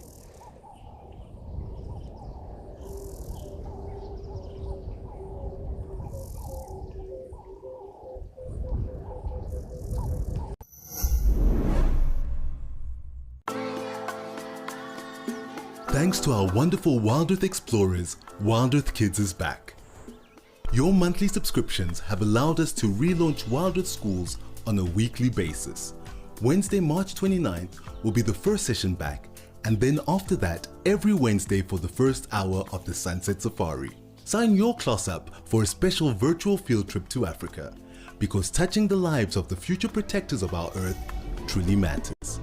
Thanks to our wonderful Wild Earth explorers, Wild Earth Kids is back. Your monthly subscriptions have allowed us to relaunch Wild Earth Schools on a weekly basis. Wednesday, March 29th will be the first session back, and then after that, every Wednesday for the first hour of the Sunset Safari. Sign your class up for a special virtual field trip to Africa, because touching the lives of the future protectors of our Earth truly matters.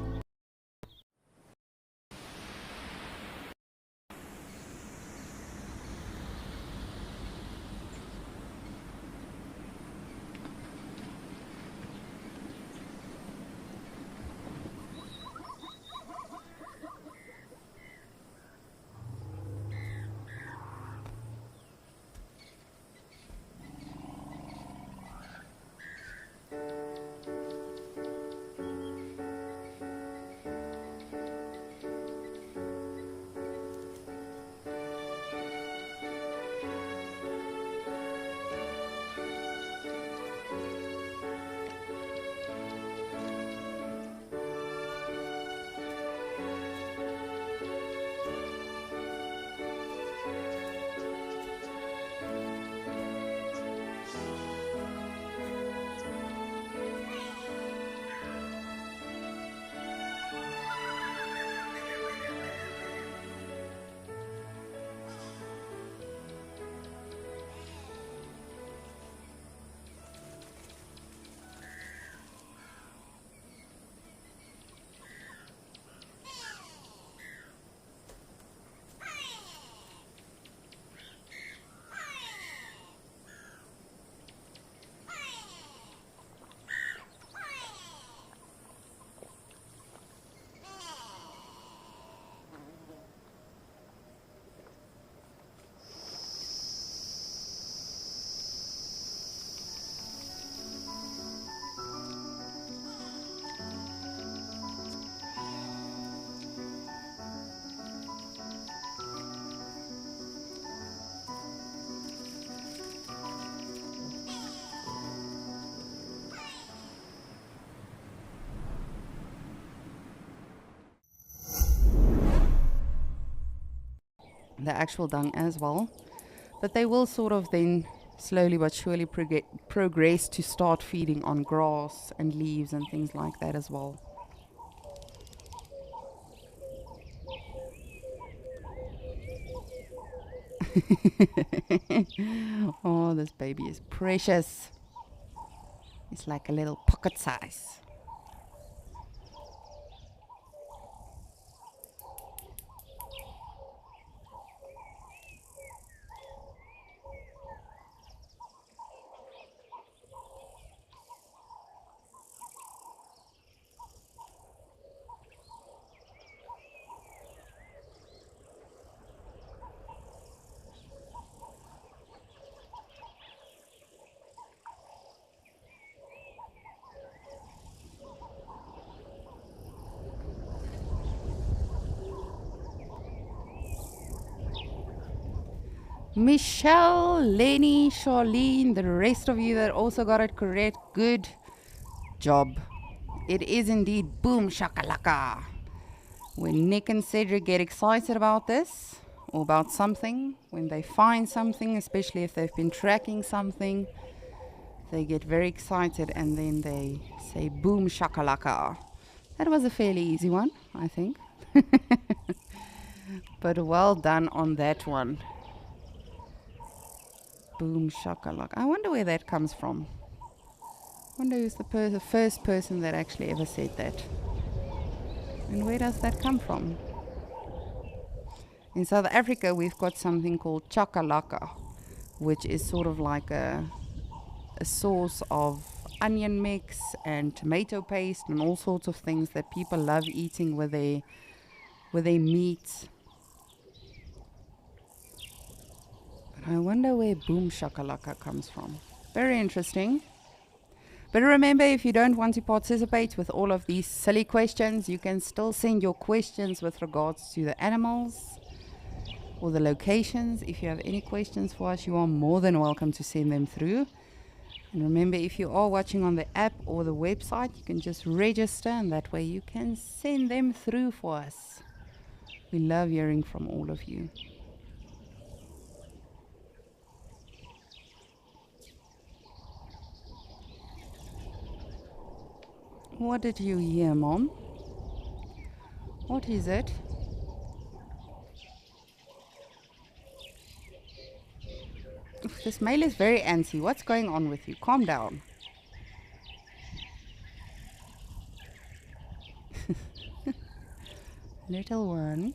the actual dung as well. But they will sort of then slowly but surely progress to start feeding on grass and leaves and things like that as well. Oh, this baby is precious. It's like a little pocket size. Michelle, Lenny, Charlene, the rest of you that also got it correct, good job. It is indeed boom shakalaka. When Nick and Cedric get excited about this or about something, when they find something, especially if they've been tracking something, they get very excited and then they say boom shakalaka. That was a fairly easy one, I think. But well done on that one. Boom shakalaka. I wonder where that comes from. I wonder who's the first person that actually ever said that. And where does that come from? In South Africa, we've got something called chakalaka, which is sort of like a sauce of onion mix and tomato paste and all sorts of things that people love eating with their meat. But I wonder where boom shakalaka comes from. Very interesting. But remember, if you don't want to participate with all of these silly questions, you can still send your questions with regards to the animals or the locations. If you have any questions for us, you are more than welcome to send them through. And remember, if you are watching on the app or the website, you can just register and that way you can send them through for us. We love hearing from all of you. What did you hear, Mom? What is it? Oof, this male is very antsy. What's going on with you? Calm down. Little one.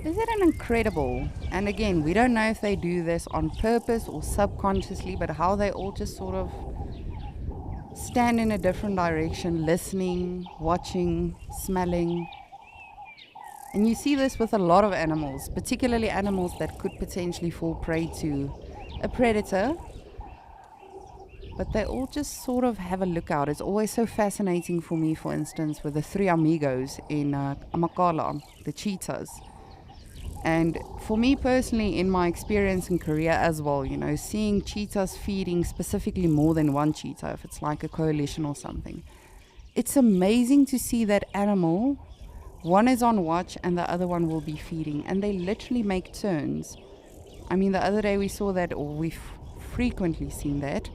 Isn't it incredible? And again, we don't know if they do this on purpose or subconsciously, but how they all just sort of stand in a different direction, listening, watching, smelling. And you see this with a lot of animals, particularly animals that could potentially fall prey to a predator. But they all just sort of have a lookout. It's always so fascinating for me, for instance, with the three amigos in Amakala, the cheetahs. And for me personally, in my experience in Korea as well, you know, seeing cheetahs feeding specifically more than one cheetah, if it's like a coalition or something, it's amazing to see that animal. One is on watch and the other one will be feeding, and they literally make turns. I mean, the other day we saw that, or we've frequently seen that,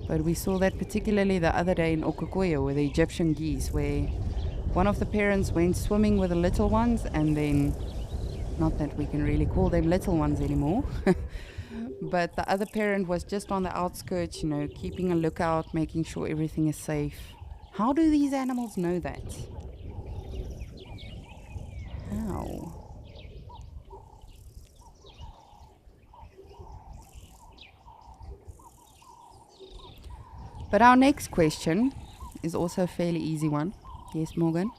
but we saw that particularly the other day in Okokoyo with the Egyptian geese, where one of the parents went swimming with the little ones, and then, not that we can really call them little ones anymore, but the other parent was just on the outskirts, you know, keeping a lookout, making sure everything is safe. How do these animals know that? How? But our next question is also a fairly easy one. Yes, Morgan?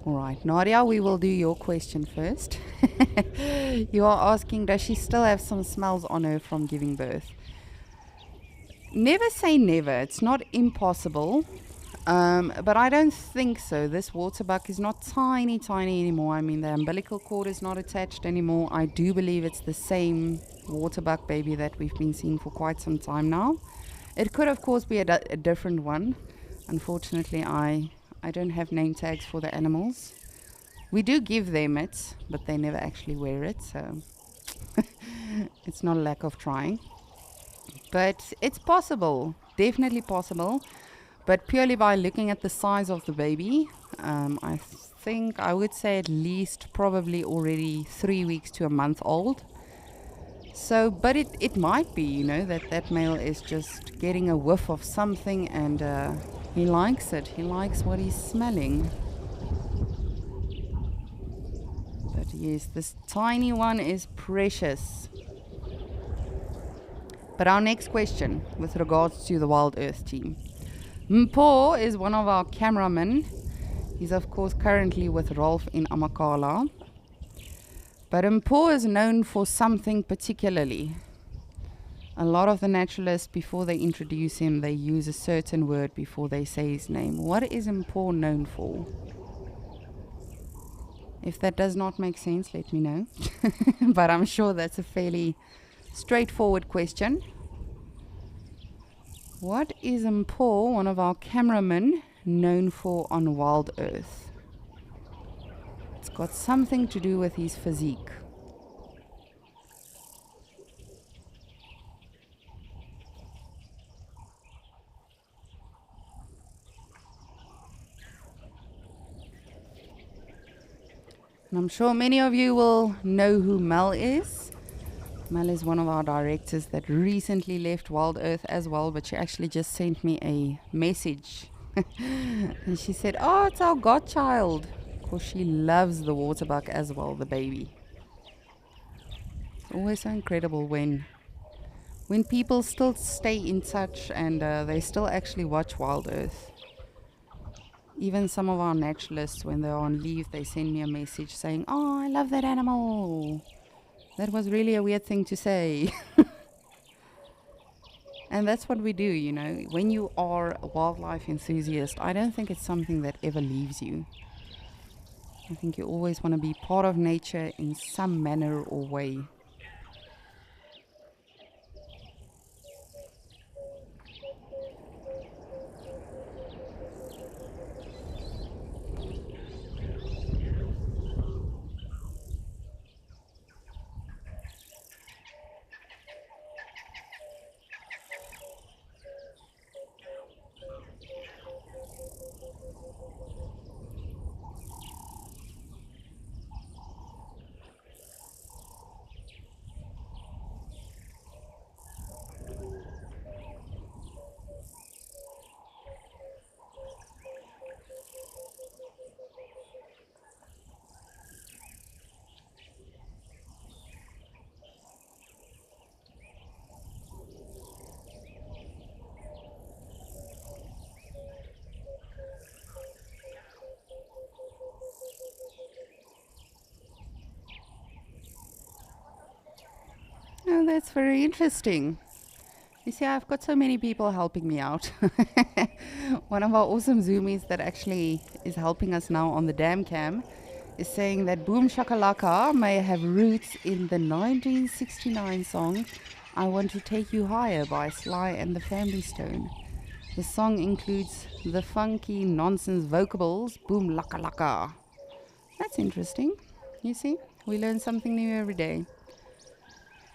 All right, Nadia, we will do your question first. You are asking, does she still have some smells on her from giving birth? Never say never. It's not impossible, but I don't think so. This waterbuck is not tiny anymore. I mean, the umbilical cord is not attached anymore. I do believe it's the same waterbuck baby that we've been seeing for quite some time now. It could, of course, be a different one. Unfortunately, I don't have name tags for the animals. We do give them it, but they never actually wear it, so it's not a lack of trying. But it's possible, definitely possible, but purely by looking at the size of the baby. I think I would say at least probably already 3 weeks to a month old. So, but it might be, you know, that male is just getting a whiff of something and he likes it. He likes what he's smelling. But yes, this tiny one is precious. But our next question with regards to the Wild Earth team. Mpho is one of our cameramen. He's of course currently with Rolf in Amakhala. But Mpho is known for something particularly. A lot of the naturalists, before they introduce him, they use a certain word before they say his name. What is Mpho known for? If that does not make sense, let me know. But I'm sure that's a fairly straightforward question. What is Mpho, one of our cameramen, known for on Wild Earth? It's got something to do with his physique. And I'm sure many of you will know who Mel is. Mel is one of our directors that recently left Wild Earth as well, but she actually just sent me a message. And she said, oh, it's our godchild. Of course, she loves the waterbuck as well, the baby. It's always so incredible when people still stay in touch and they still actually watch Wild Earth. Even some of our naturalists, when they're on leave, they send me a message saying, oh, I love that animal. That was really a weird thing to say. And that's what we do, you know. When you are a wildlife enthusiast, I don't think it's something that ever leaves you. I think you always want to be part of nature in some manner or way. Oh, that's very interesting. You see, I've got so many people helping me out. One of our awesome Zoomies that actually is helping us now on the dam cam is saying that Boom Shakalaka may have roots in the 1969 song I Want to Take You Higher by Sly and the Family Stone. The song includes the funky nonsense vocables, Boom Laka Laka. That's interesting. You see, we learn something new every day.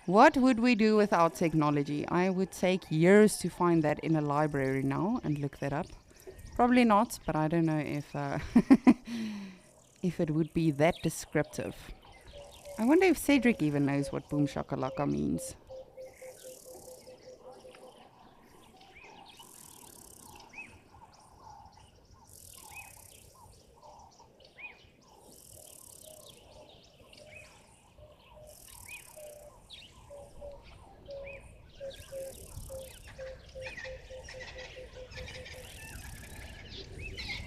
What would we do without technology? I would take years to find that in a library now and look that up. Probably not, but I don't know if if it would be that descriptive. I wonder if Cedric even knows what Boom Shakalaka means.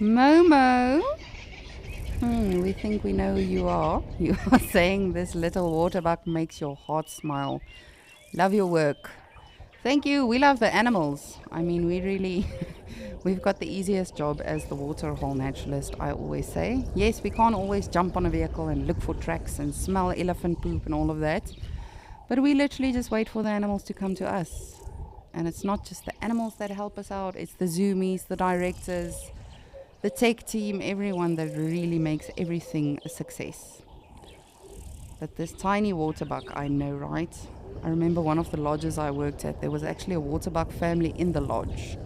Momo, We think we know who you are. You are saying this little water buck makes your heart smile. Love your work. Thank you. We love the animals. I mean, we really, we've got the easiest job as the waterhole naturalist, I always say. Yes, we can't always jump on a vehicle and look for tracks and smell elephant poop and all of that. But we literally just wait for the animals to come to us. And it's not just the animals that help us out, it's the zoomies, the directors, the tech team, everyone that really makes everything a success. But this tiny waterbuck, I know, right? I remember one of the lodges I worked at, there was actually a waterbuck family in the lodge.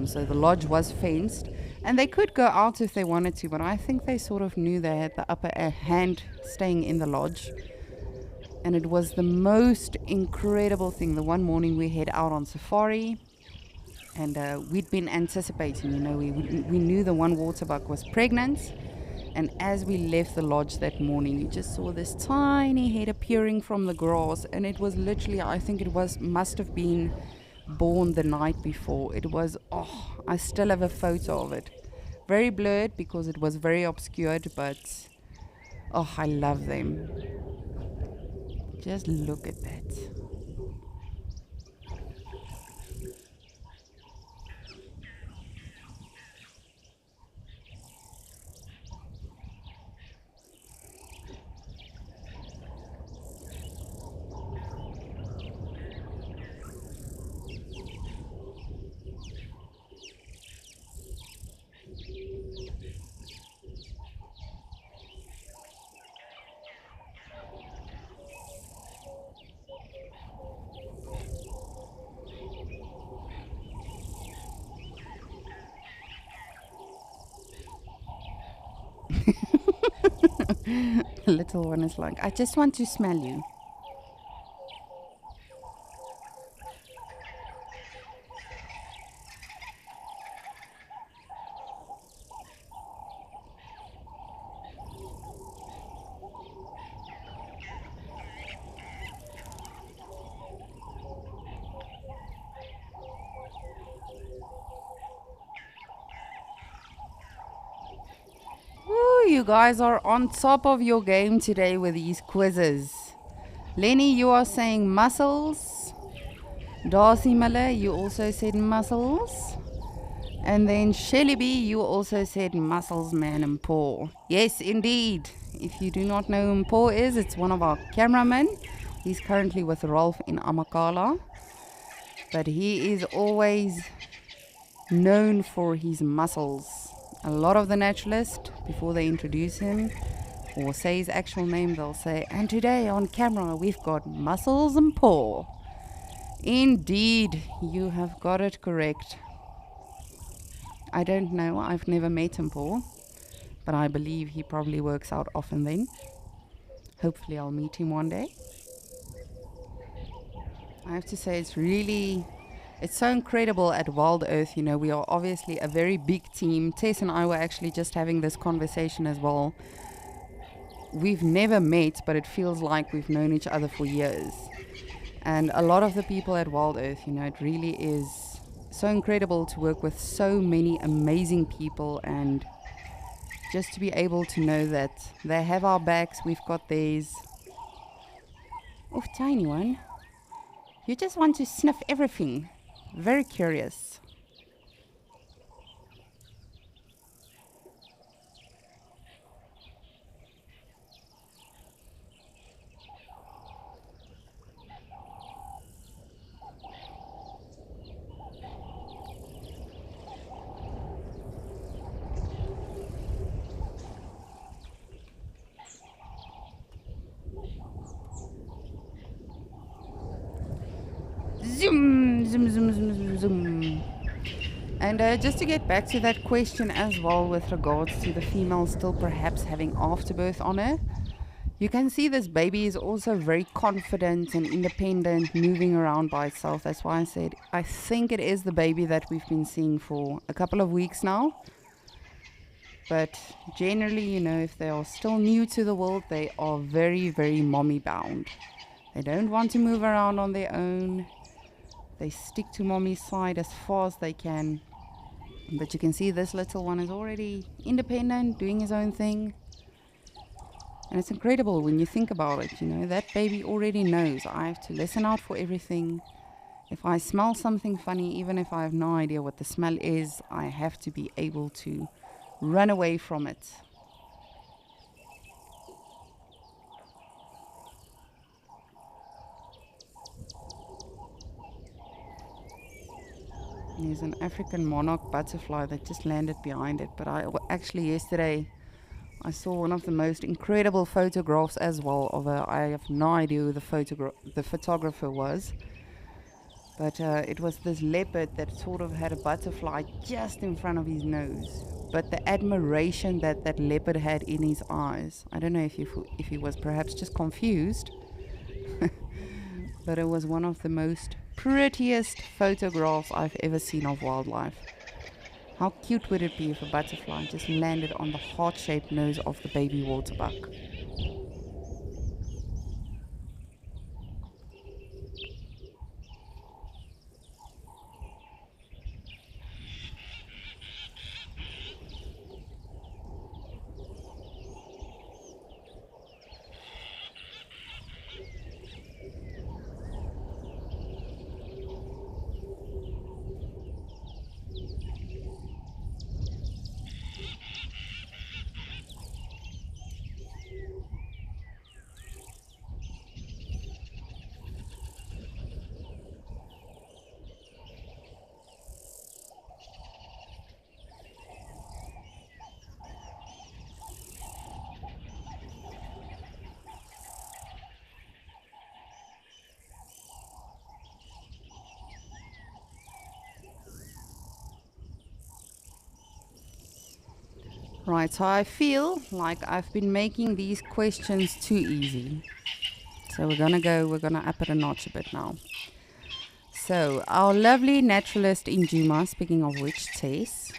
So the lodge was fenced, and they could go out if they wanted to, but I think they sort of knew they had the upper hand staying in the lodge. And it was the most incredible thing. The one morning we head out on safari, and we'd been anticipating, you know, we knew the one waterbuck was pregnant. And as we left the lodge that morning, you just saw this tiny head appearing from the grass, and it was literally, I think it must have been born the night before. It was, I still have a photo of it. Very blurred because it was very obscured, but I love them. Just look at that. The little one is like, I just want to smell you. You guys are on top of your game today with these quizzes. Lenny, you are saying mussels. Darcy Miller, you also said mussels. And then Shelly B, you also said mussels, man, and Paul. Yes, indeed. If you do not know who Paul is, it's one of our cameramen. He's currently with Rolf in Amakala. But he is always known for his mussels. A lot of the naturalists, before they introduce him or say his actual name, they'll say, and today on camera we've got Mussels and Paul. Indeed, you have got it correct. I don't know, I've never met him, Paul, but I believe he probably works out often then. Hopefully I'll meet him one day. I have to say it's so incredible at Wild Earth. You know, we are obviously a very big team. Tess and I were actually just having this conversation as well. We've never met, but it feels like we've known each other for years. And a lot of the people at Wild Earth, you know, it really is so incredible to work with so many amazing people, and just to be able to know that they have our backs, we've got theirs. Oh, tiny one. You just want to sniff everything. Very curious. Zoom, zoom, zoom, zoom, zoom, zoom. And just to get back to that question as well with regards to the female still perhaps having afterbirth on her, you can see this baby is also very confident and independent, moving around by itself. That's why I said I think it is the baby that we've been seeing for a couple of weeks now. But generally, you know, if they are still new to the world, they are very, very mommy bound. They don't want to move around on their own. They stick to mommy's side as far as they can. But you can see this little one is already independent, doing his own thing. And it's incredible when you think about it, you know, that baby already knows I have to listen out for everything. If I smell something funny, even if I have no idea what the smell is, I have to be able to run away from it. There's an African monarch butterfly that just landed behind it, but actually yesterday I saw one of the most incredible photographs as well of I have no idea who the photographer was, but it was this leopard that sort of had a butterfly just in front of his nose. But the admiration that that leopard had in his eyes, I don't know if he was perhaps just confused, but it was one of the most prettiest photographs I've ever seen of wildlife. How cute would it be if a butterfly just landed on the heart-shaped nose of the baby waterbuck? Right, so I feel like I've been making these questions too easy. So we're gonna up it a notch a bit now. So our lovely naturalist in Djuma, speaking of which, Tess,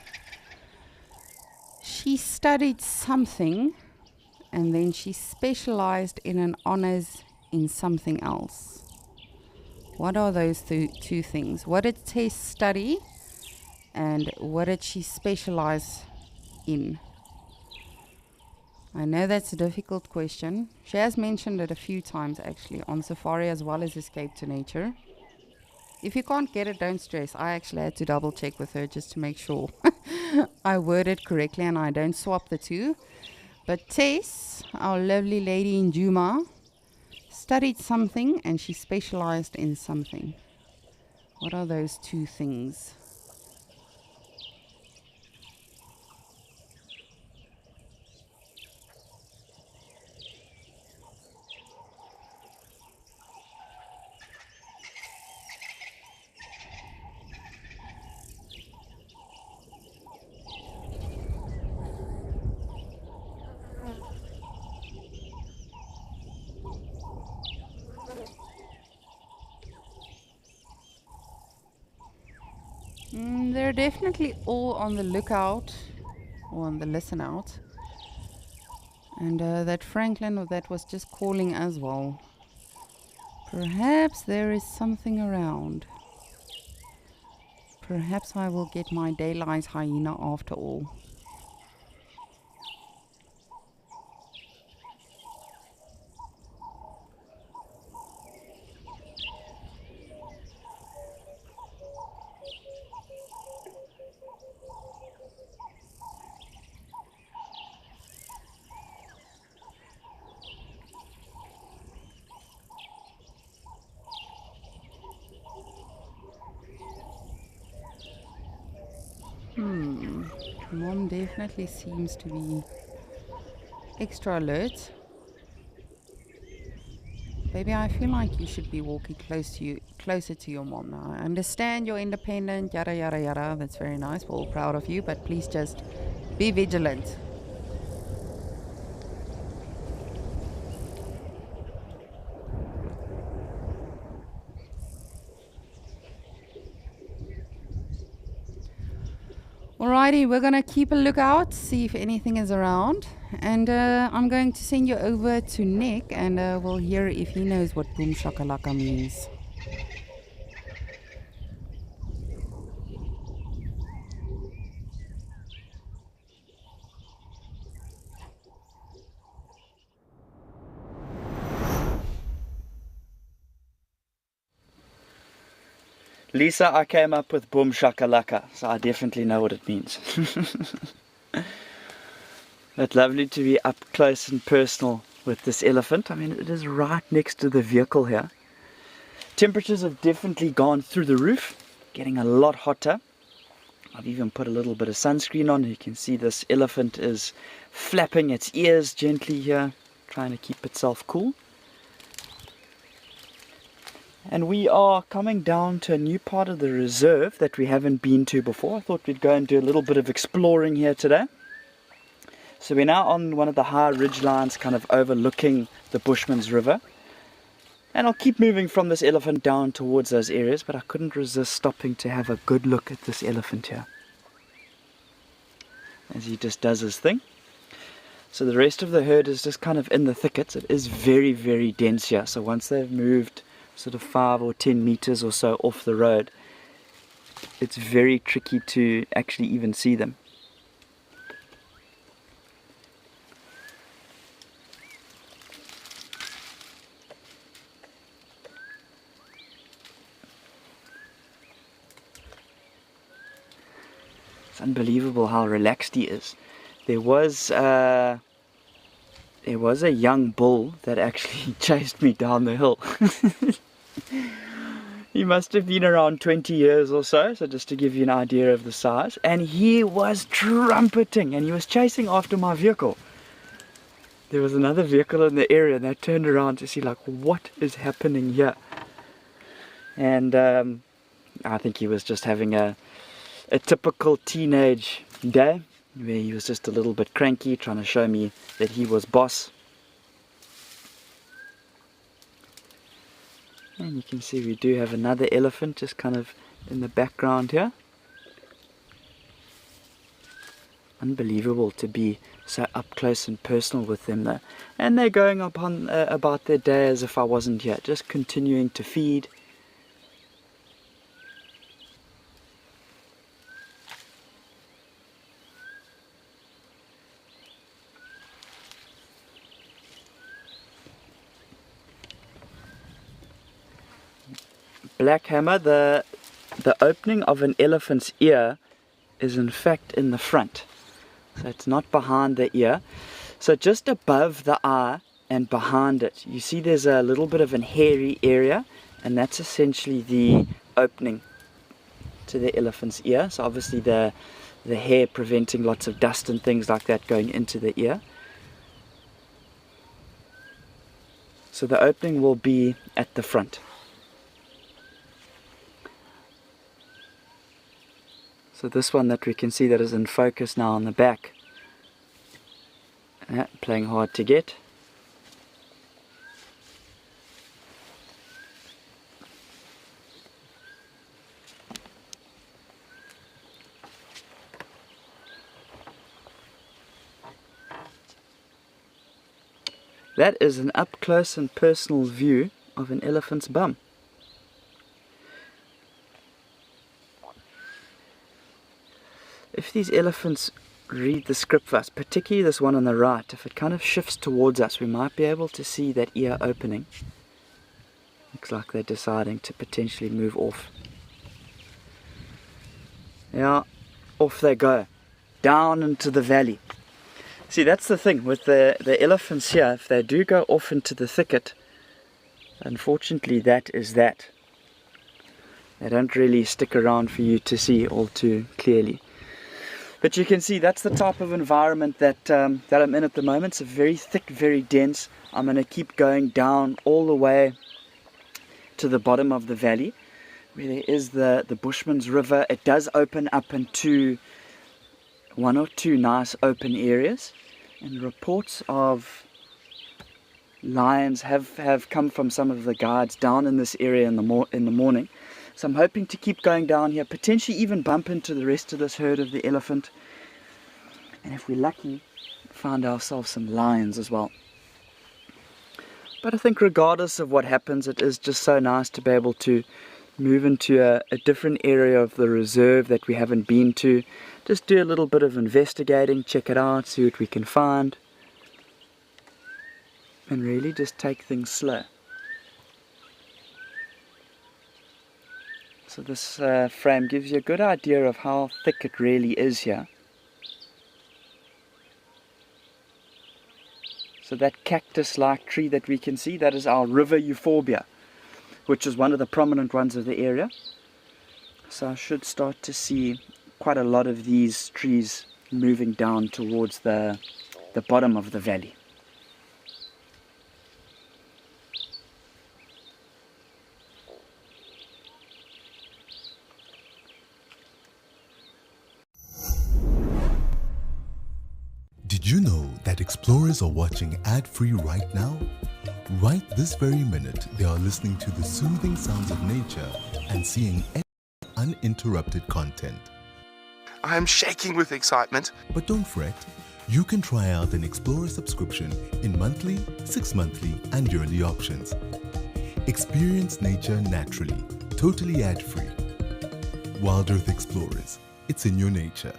she studied something and then she specialized in an honors in something else. What are those two things? What did Tess study and what did she specialize in? I know that's a difficult question. She has mentioned it a few times actually on Safari as well as Escape to Nature. If you can't get it, don't stress. I actually had to double check with her just to make sure I worded correctly and I don't swap the two. But Tess, our lovely lady in Djuma, studied something and she specialized in something. What are those two things? They're definitely all on the lookout or on the listen out. And that Franklin that was just calling as well. Perhaps there is something around. Perhaps I will get my daylight hyena after all. Mom definitely seems to be extra alert. Baby, I feel like you should be walking closer to your mom now. I understand you're independent, yada yada yada. That's very nice. We're all proud of you, but please just be vigilant. Alrighty, we're gonna keep a lookout, see if anything is around, and I'm going to send you over to Nick, and we'll hear if he knows what boom shakalaka means. Lisa, I came up with boom shakalaka, so I definitely know what it means. But lovely to be up close and personal with this elephant. I mean, it is right next to the vehicle here. Temperatures have definitely gone through the roof, getting a lot hotter. I've even put a little bit of sunscreen on. You can see this elephant is flapping its ears gently here, trying to keep itself cool. And we are coming down to a new part of the reserve that we haven't been to before. I thought we'd go and do a little bit of exploring here today. So we're now on one of the high ridge lines kind of overlooking the Bushman's River. And I'll keep moving from this elephant down towards those areas, but I couldn't resist stopping to have a good look at this elephant here, as he just does his thing. So the rest of the herd is just kind of in the thickets. It is very, very dense here. So once they've moved sort of 5 or 10 meters or so off the road, it's very tricky to actually even see them. It's unbelievable how relaxed he is. There was a young bull that actually chased me down the hill. He must have been around 20 years or so, so just to give you an idea of the size. And he was trumpeting, and he was chasing after my vehicle. There was another vehicle in the area, and they turned around to see, like, what is happening here? And I think he was just having a typical teenage day, where he was just a little bit cranky, trying to show me that he was boss. And you can see we do have another elephant just kind of in the background here. Unbelievable to be so up close and personal with them though. And they're going upon about their day as if I wasn't here, just continuing to feed. Black hammer, the opening of an elephant's ear is in fact in the front. So it's not behind the ear. So just above the eye and behind it, you see there's a little bit of a hairy area, and that's essentially the opening to the elephant's ear. So obviously the hair preventing lots of dust and things like that going into the ear. So the opening will be at the front. So this one that we can see that is in focus now on the back, playing hard to get. That is an up close and personal view of an elephant's bum. If these elephants read the script for us, particularly this one on the right, if it kind of shifts towards us, we might be able to see that ear opening. Looks like they're deciding to potentially move off. Yeah, off they go, down into the valley. See, that's the thing with the elephants here. If they do go off into the thicket, unfortunately that is that. They don't really stick around for you to see all too clearly. But you can see that's the type of environment that I'm in at the moment. It's very thick, very dense. I'm going to keep going down all the way to the bottom of the valley, where there is the Bushman's River. It does open up into 1 or 2 nice open areas. And reports of lions have come from some of the guides down in this area in the morning. So I'm hoping to keep going down here, potentially even bump into the rest of this herd of the elephant. And if we're lucky, find ourselves some lions as well. But I think regardless of what happens, it is just so nice to be able to move into a different area of the reserve that we haven't been to. Just do a little bit of investigating, check it out, see what we can find. And really just take things slow. So this frame gives you a good idea of how thick it really is here. So that cactus-like tree that we can see, that is our river euphorbia, which is one of the prominent ones of the area. So I should start to see quite a lot of these trees moving down towards the bottom of the valley. Did you know that explorers are watching ad-free right now? Right this very minute, they are listening to the soothing sounds of nature and seeing uninterrupted content. I am shaking with excitement. But don't fret, you can try out an Explorer subscription in monthly, 6-monthly and yearly options. Experience nature naturally, totally ad-free. Wild Earth Explorers, it's in your nature.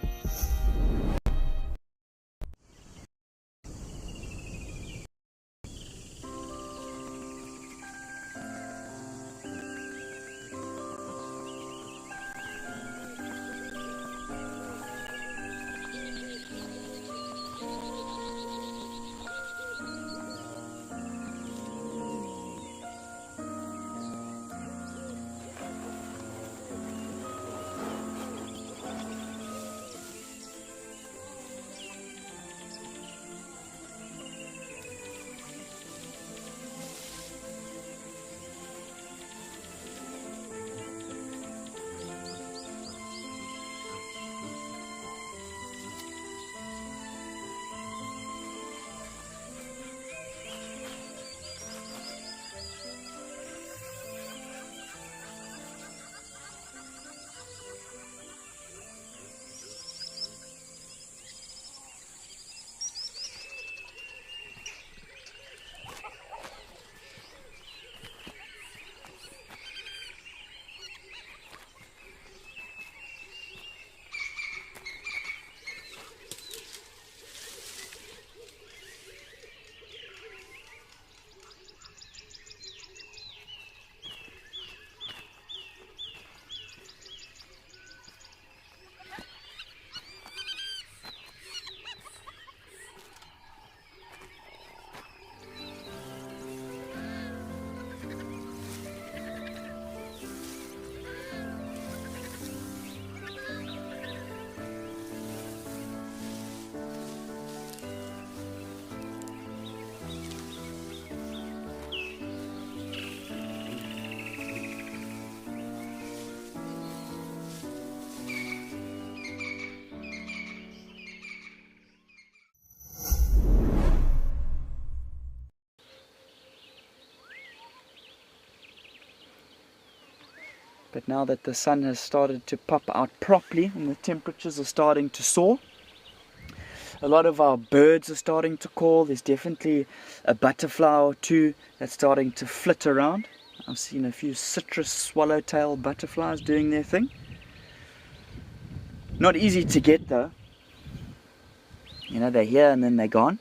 But now that the sun has started to pop out properly and the temperatures are starting to soar, a lot of our birds are starting to call. There's definitely a butterfly or two that's starting to flit around. I've seen a few citrus swallowtail butterflies doing their thing. Not easy to get though. You know, they're here and then they're gone.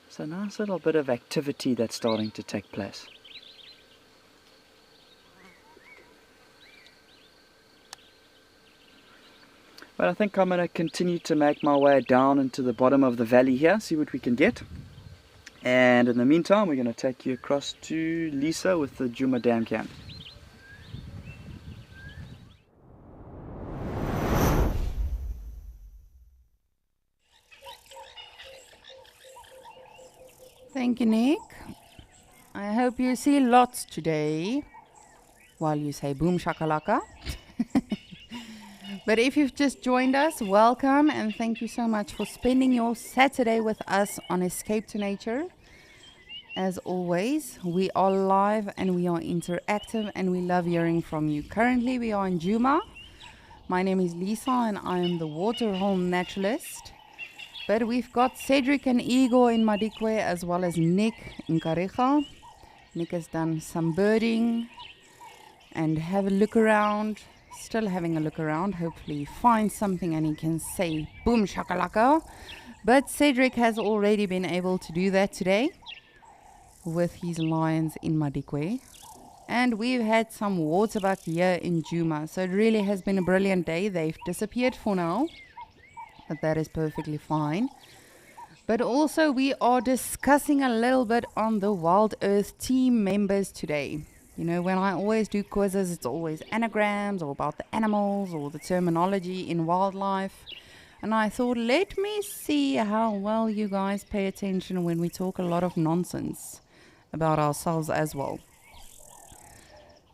So nice little bit of activity that's starting to take place. But I think I'm going to continue to make my way down into the bottom of the valley here, see what we can get. And in the meantime, we're going to take you across to Lisa with the Djuma Dam Camp. Thank you, Nick. I hope you see lots today while you say boom shakalaka. But if you've just joined us, welcome and thank you so much for spending your Saturday with us on Escape to Nature. As always, we are live and we are interactive and we love hearing from you. Currently, we are in Djuma. My name is Lisa and I am the waterhole naturalist. But we've got Cedric and Igor in Madikwe as well as Nick in Kariga. Nick has done some birding and have a look around. Still having a look around, hopefully find something and he can say boom shakalaka. But Cedric has already been able to do that today with his lions in Madikwe. And we've had some waterbuck here in Juma. So it really has been a brilliant day. They've disappeared for now, but that is perfectly fine. But also we are discussing a little bit on the Wild Earth team members today. You know, when I always do quizzes, it's always anagrams or about the animals or the terminology in wildlife. And I thought, let me see how well you guys pay attention when we talk a lot of nonsense about ourselves as well.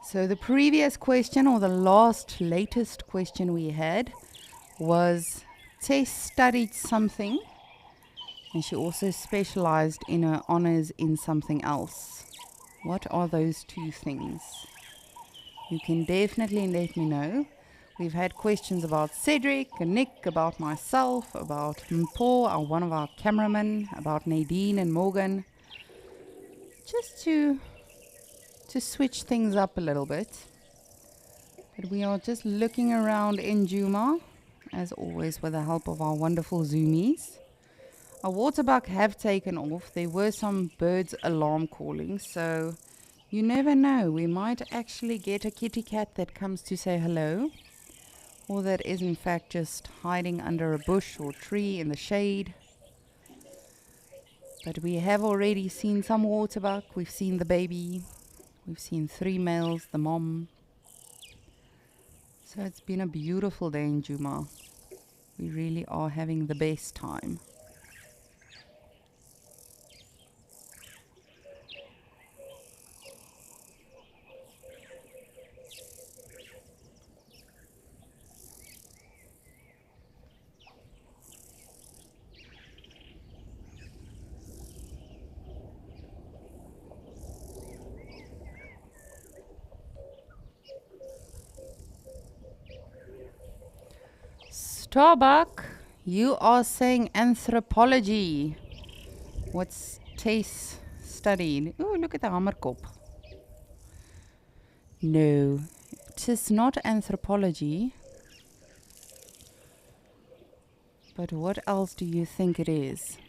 So the previous question, or the latest question we had, was Tess studied something, and she also specialized in her honors in something else. What are those two things? You can definitely let me know. We've had questions about Cedric and Nick, about myself, about Mpho, one of our cameramen, about Nadine and Morgan. Just to switch things up a little bit. But we are just looking around in Juma, as always with the help of our wonderful Zoomies. Our waterbuck have taken off. There were some birds alarm calling, so you never know. We might actually get a kitty cat that comes to say hello, or that is in fact just hiding under a bush or tree in the shade. But we have already seen some waterbuck. We've seen the baby. We've seen 3 males, the mom. So it's been a beautiful day in Juma. We really are having the best time. Starbuck, you are saying anthropology. What's Tess studied? Oh, look at the hammerkop. No, it is not anthropology. But what else do you think it is?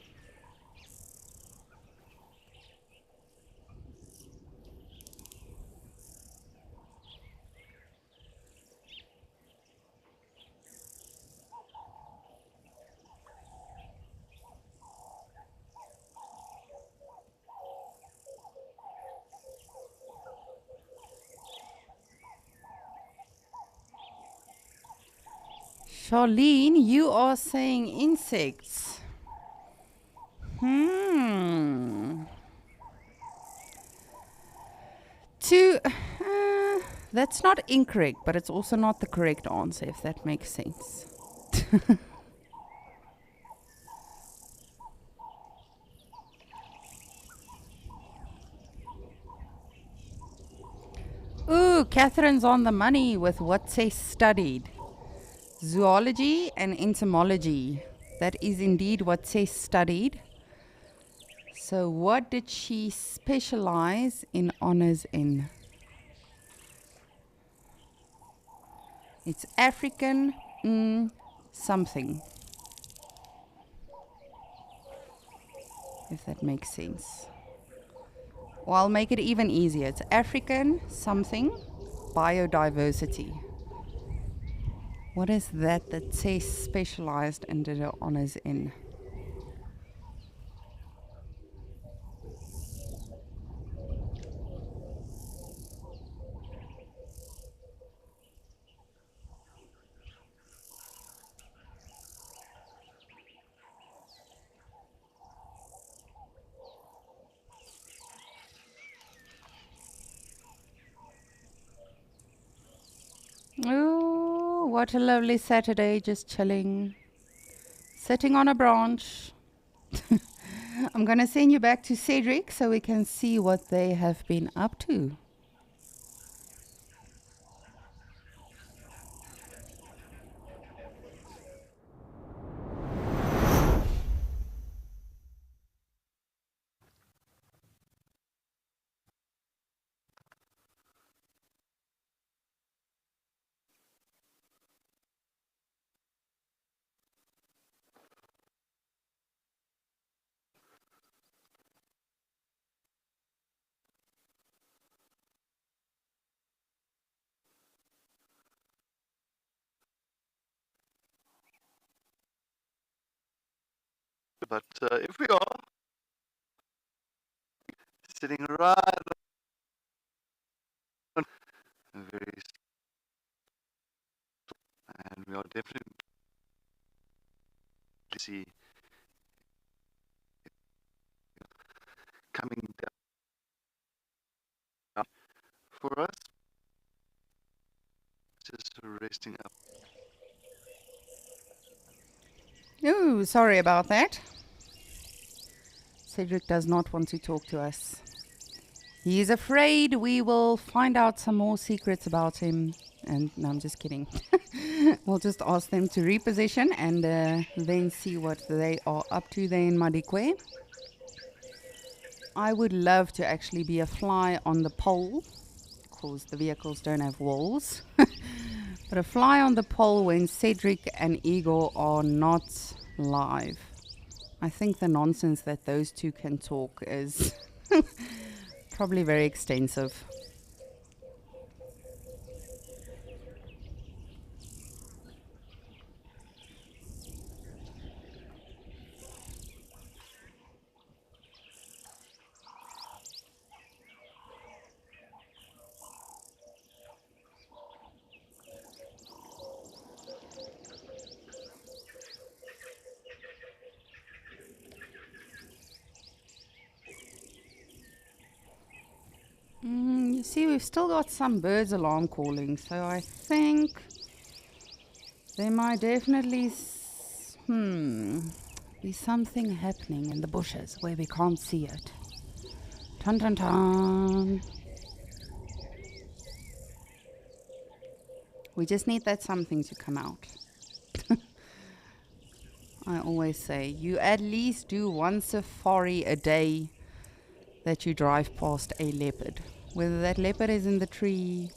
Charlene, you are saying insects. That's not incorrect, but it's also not the correct answer, if that makes sense. Ooh, Catherine's on the money with what Tess studied. Zoology and entomology. That is indeed what Tess studied. So what did she specialize in honors in? It's African something. If that makes sense. Or I'll make it even easier. It's African something biodiversity. What is that Tess specialized and did her honors in? Oh, what a lovely Saturday, just chilling, sitting on a branch. I'm going to send you back to Cedric so we can see what they have been up to. But if we are sitting right on very, and we are definitely see coming down for us, just resting up. Oh, sorry about that. Cedric does not want to talk to us. He is afraid we will find out some more secrets about him. And no, I'm just kidding. We'll just ask them to reposition and then see what they are up to there in Madikwe. I would love to actually be a fly on the pole, because the vehicles don't have walls. But a fly on the pole when Cedric and Igor are not live. I think the nonsense that those two can talk is probably very extensive. You see, we've still got some birds alarm calling, so I think there might definitely be something happening in the bushes where we can't see it. Dun dun dun. We just need that something to come out. I always say, you at least do one safari a day that you drive past a leopard. Whether that leopard is in the tree,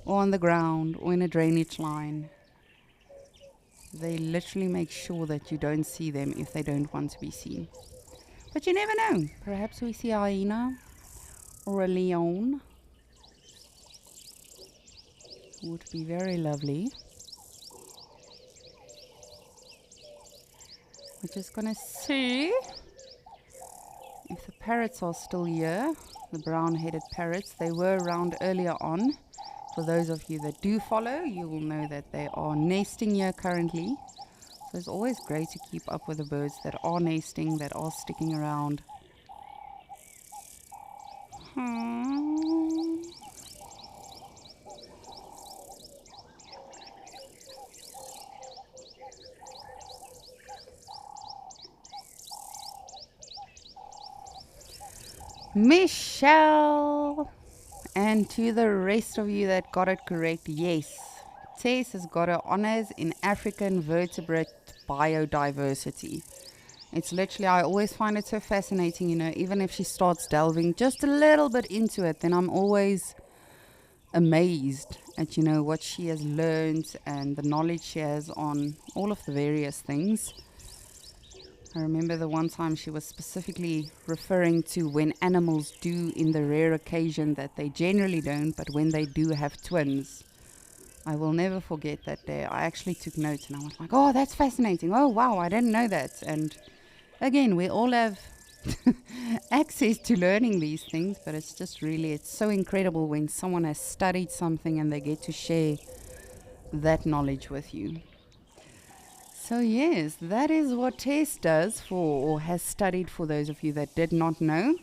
or on the ground, or in a drainage line. They literally make sure that you don't see them if they don't want to be seen. But you never know. Perhaps we see a hyena or a leon. Would be very lovely. We're just gonna see if the parrots are still here. The brown-headed parrots. They were around earlier on. For those of you that do follow, you will know that they are nesting here currently. So it's always great to keep up with the birds that are nesting, that are sticking around. Michelle! And to the rest of you that got it correct, yes. Tess has got her honors in African vertebrate biodiversity. It's literally, I always find it so fascinating, you know, even if she starts delving just a little bit into it, then I'm always amazed at, you know, what she has learned and the knowledge she has on all of the various things. I remember the one time she was specifically referring to when animals do, in the rare occasion that they generally don't, but when they do have twins. I will never forget that day. I actually took notes and I was like, oh, that's fascinating. Oh, wow, I didn't know that. And again, we all have access to learning these things, but it's just really, it's so incredible when someone has studied something and they get to share that knowledge with you. So yes, that is what Tess does for, or has studied, for those of you that did not know.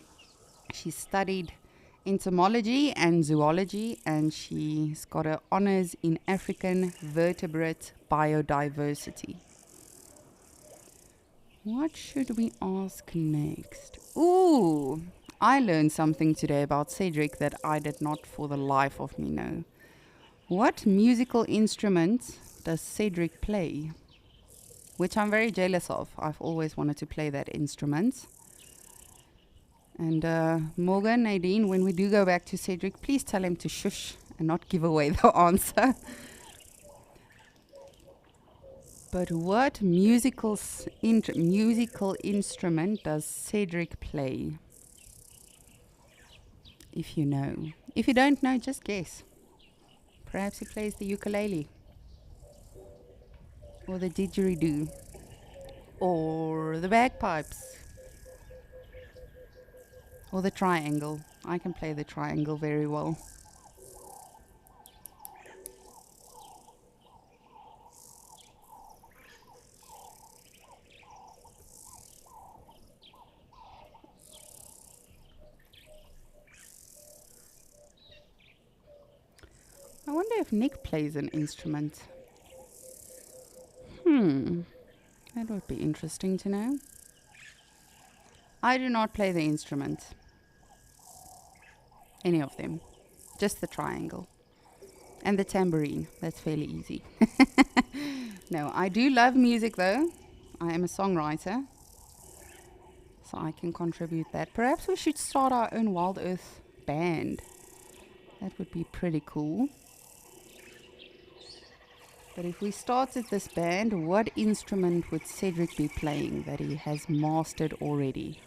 She studied entomology and zoology, and she's got her honors in African vertebrate biodiversity. What should we ask next? Ooh, I learned something today about Cedric that I did not for the life of me know. What musical instrument does Cedric play? Which I'm very jealous of. I've always wanted to play that instrument. And Morgan, Nadine, when we do go back to Cedric, please tell him to shush and not give away the answer. But what musical instrument does Cedric play? If you know. If you don't know, just guess. Perhaps he plays the ukulele. Or the didgeridoo. or the bagpipes, or the triangle. I can play the triangle very well. I wonder if Nick plays an instrument. That would be interesting to know. I do not play the instrument. Any of them. Just the triangle. And the tambourine. That's fairly easy. No, I do love music though. I am a songwriter. So I can contribute that. Perhaps we should start our own Wild Earth band. That would be pretty cool. But if we started this band, what instrument would Cedric be playing that he has mastered already?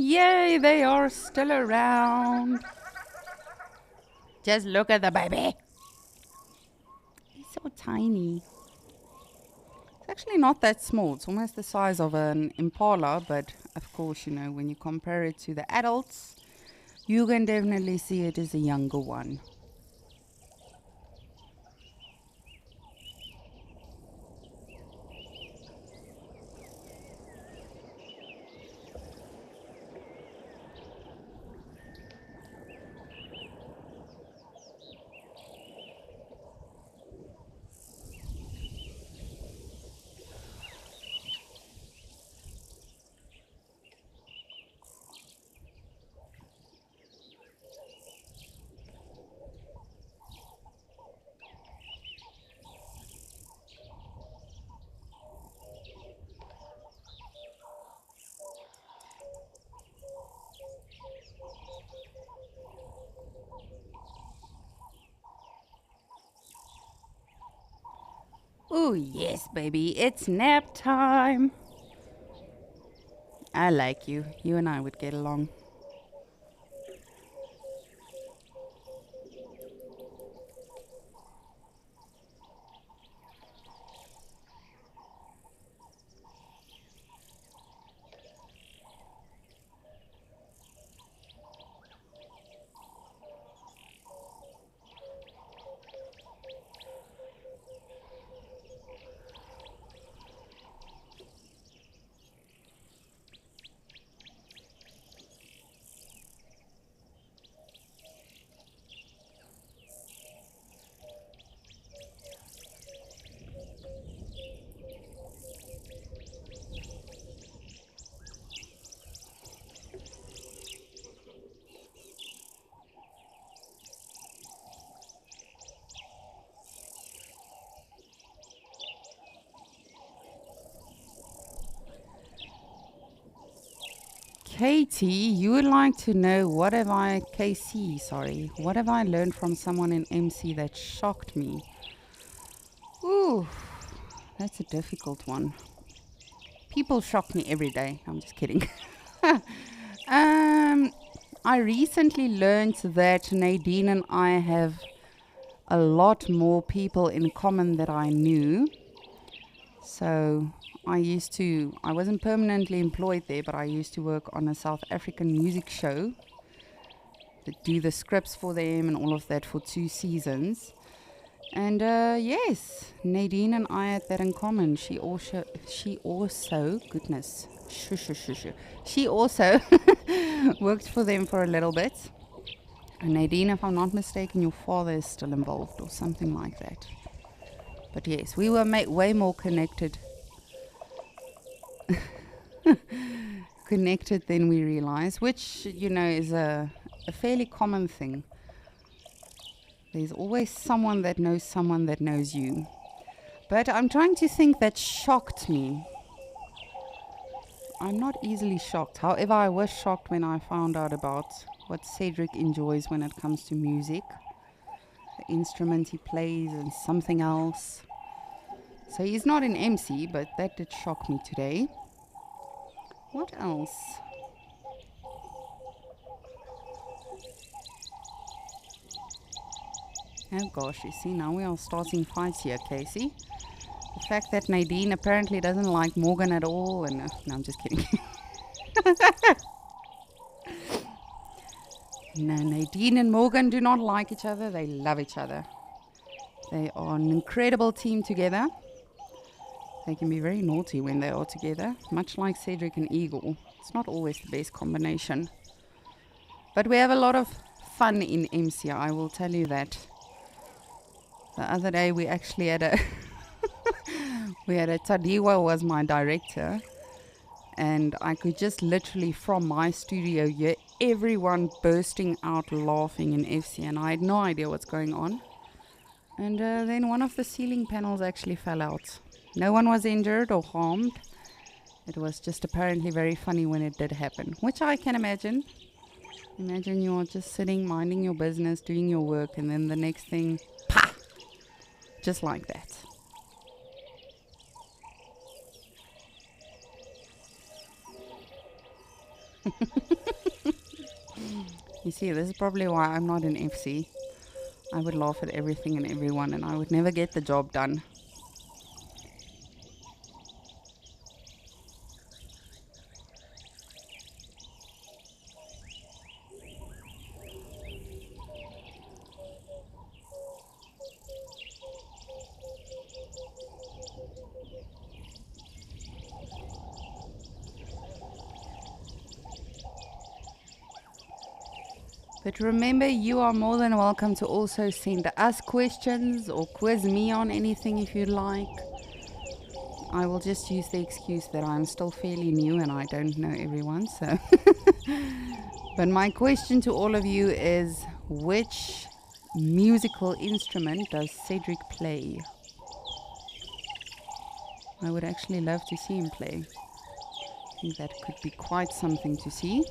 Yay, they are still around. Just look at the baby. He's so tiny. It's actually not that small. It's almost the size of an impala, but of course, you know, when you compare it to the adults, you can definitely see it as a younger one. Oh, yes, baby, it's nap time. I like you. You and I would get along. Katie, you would like to know what have I learned from someone in MC that shocked me? Ooh, that's a difficult one. People shock me every day. I'm just kidding. I recently learned that Nadine and I have a lot more people in common that I knew. So I wasn't permanently employed there, but I used to work on a South African music show, to do the scripts for them and all of that for 2 seasons. And yes, Nadine and I had that in common. She also, goodness, she also worked for them for a little bit. And Nadine, if I'm not mistaken, your father is still involved or something like that. But yes, we were way more connected than we realize, which, you know, is a fairly common thing. There's always someone that knows you. But I'm trying to think that shocked me. I'm not easily shocked. However, I was shocked when I found out about what Cedric enjoys when it comes to music. The instrument he plays and something else. So he's not an MC, but that did shock me today. What else? Oh gosh, you see, now we are starting fights here, Casey. The fact that Nadine apparently doesn't like Morgan at all, and no, I'm just kidding. No, Nadine and Morgan do not like each other, they love each other. They are an incredible team together. They can be very naughty when they are together, much like Cedric and Eagle. It's not always the best combination. But we have a lot of fun in MCI, I will tell you that. The other day we actually had a Tadiwa was my director, and I could just literally from my studio hear everyone bursting out laughing in FC, and I had no idea what's going on. And then one of the ceiling panels actually fell out. No one was injured or harmed. It was just apparently very funny when it did happen, which I can imagine. Imagine you're just sitting, minding your business, doing your work, and then the next thing, pah! Just like that. You see, this is probably why I'm not in FC. I would laugh at everything and everyone, and I would never get the job done. But remember, you are more than welcome to also send us questions or quiz me on anything if you'd like. I will just use the excuse that I'm still fairly new and I don't know everyone, so. But my question to all of you is, which musical instrument does Cedric play? I would actually love to see him play. I think that could be quite something to see.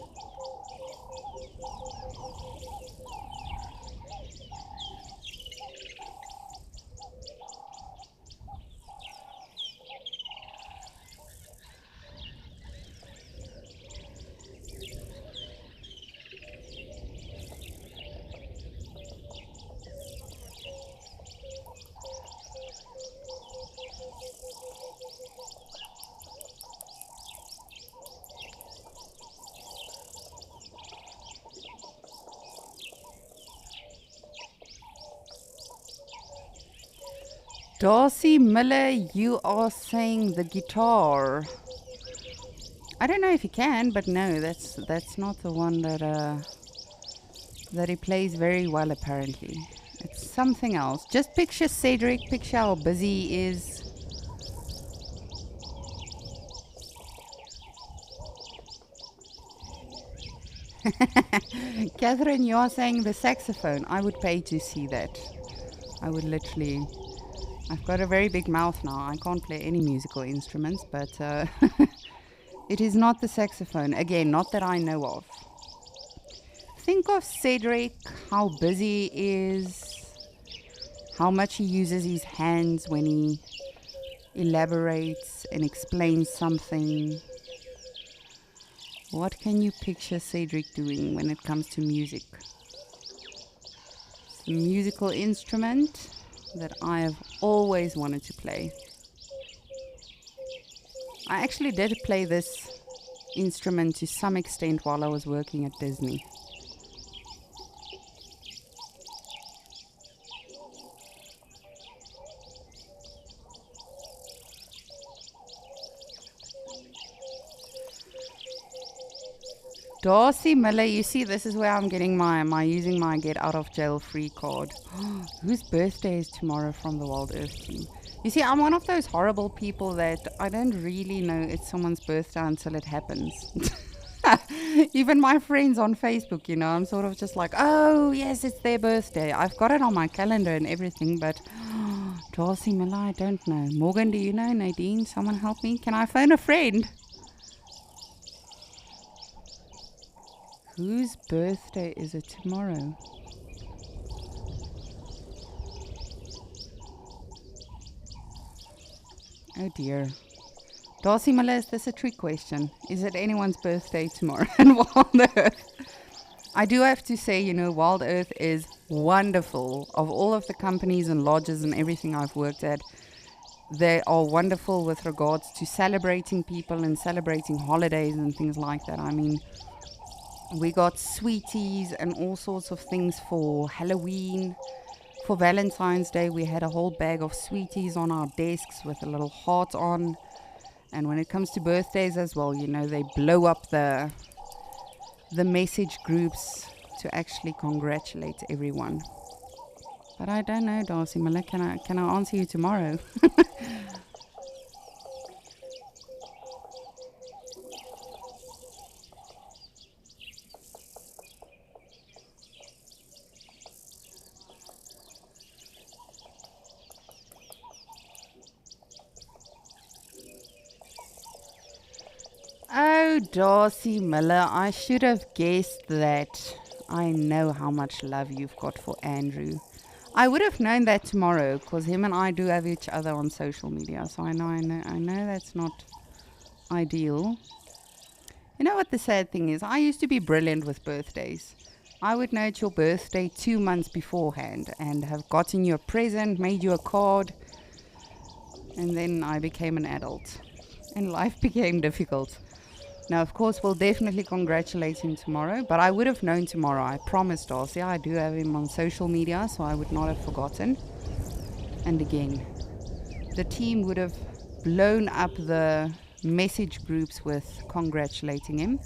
Darcy Miller, you are saying the guitar. I don't know if he can, but no, that's not the one that he plays very well apparently. It's something else. Just picture Cedric, picture how busy he is. Catherine, you are saying the saxophone. I would pay to see that. I would literally... I've got a very big mouth now. I can't play any musical instruments, but it is not the saxophone. Again, not that I know of. Think of Cedric, how busy he is, how much he uses his hands when he elaborates and explains something. What can you picture Cedric doing when it comes to music? It's a musical instrument that I have always wanted to play. I actually did play this instrument to some extent while I was working at Disney. Darcy Miller, you see, this is where I'm getting my using my get out of jail free card. Whose birthday is tomorrow from the Wild Earth team? You see, I'm one of those horrible people that I don't really know it's someone's birthday until it happens. Even my friends on Facebook, I'm sort of just like, oh, yes, it's their birthday. I've got it on my calendar and everything, but Darcy Miller, I don't know. Morgan, do you know? Nadine, someone help me? Can I phone a friend? Whose birthday is it tomorrow? Oh dear. Darcy Miller, is this a trick question? Is it anyone's birthday tomorrow in Wild Earth? I do have to say, Wild Earth is wonderful. Of all of the companies and lodges and everything I've worked at, they are wonderful with regards to celebrating people and celebrating holidays and things like that. I mean, we got sweeties and all sorts of things for Halloween. For Valentine's Day, we had a whole bag of sweeties on our desks with a little heart on. And when it comes to birthdays as well, they blow up the message groups to actually congratulate everyone. But I don't know, Darcy Miller, can I answer you tomorrow? Oh, Darcy Miller, I should have guessed that. I know how much love you've got for Andrew. I would have known that tomorrow, because him and I do have each other on social media, so I know that's not ideal. You know what the sad thing is? I used to be brilliant with birthdays. I would know it's your birthday 2 months beforehand and have gotten you a present, made you a card, and then I became an adult and life became difficult. Now, of course, we'll definitely congratulate him tomorrow, but I would have known tomorrow. I promise, Darcy. I do have him on social media, so I would not have forgotten. And again, the team would have blown up the message groups with congratulating him.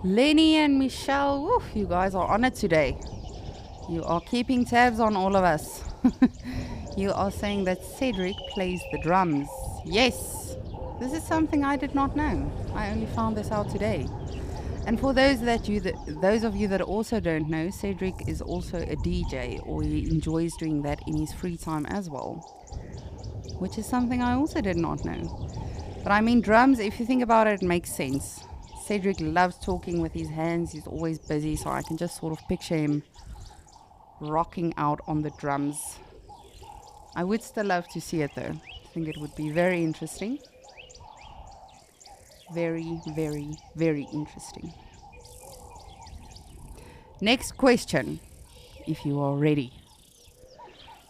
Lenny and Michelle, woof, you guys are on it today. You are keeping tabs on all of us. You are saying that Cedric plays the drums. Yes, this is something I did not know. I only found this out today. And for those of you that also don't know, Cedric is also a DJ, or he enjoys doing that in his free time as well, which is something I also did not know. But I mean, drums, if you think about it, it makes sense. Cedric loves talking with his hands. He's always busy, so I can just sort of picture him rocking out on the drums. I would still love to see it though. I think it would be very interesting. Very, very, very interesting. Next question, if you are ready.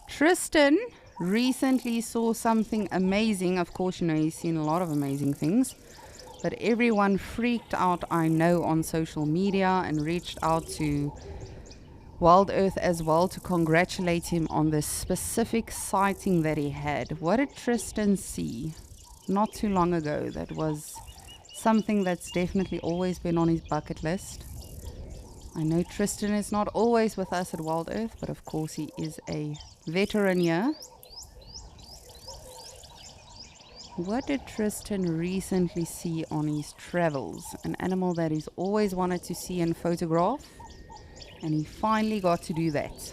Tristan recently saw something amazing. Of course, he's seen a lot of amazing things. But everyone freaked out, I know, on social media and reached out to Wild Earth as well to congratulate him on this specific sighting that he had. What did Tristan see not too long ago that was something that's definitely always been on his bucket list? I know Tristan is not always with us at Wild Earth, but of course he is a veteran here. What did Tristan recently see on his travels? An animal that he's always wanted to see and photograph, and he finally got to do that.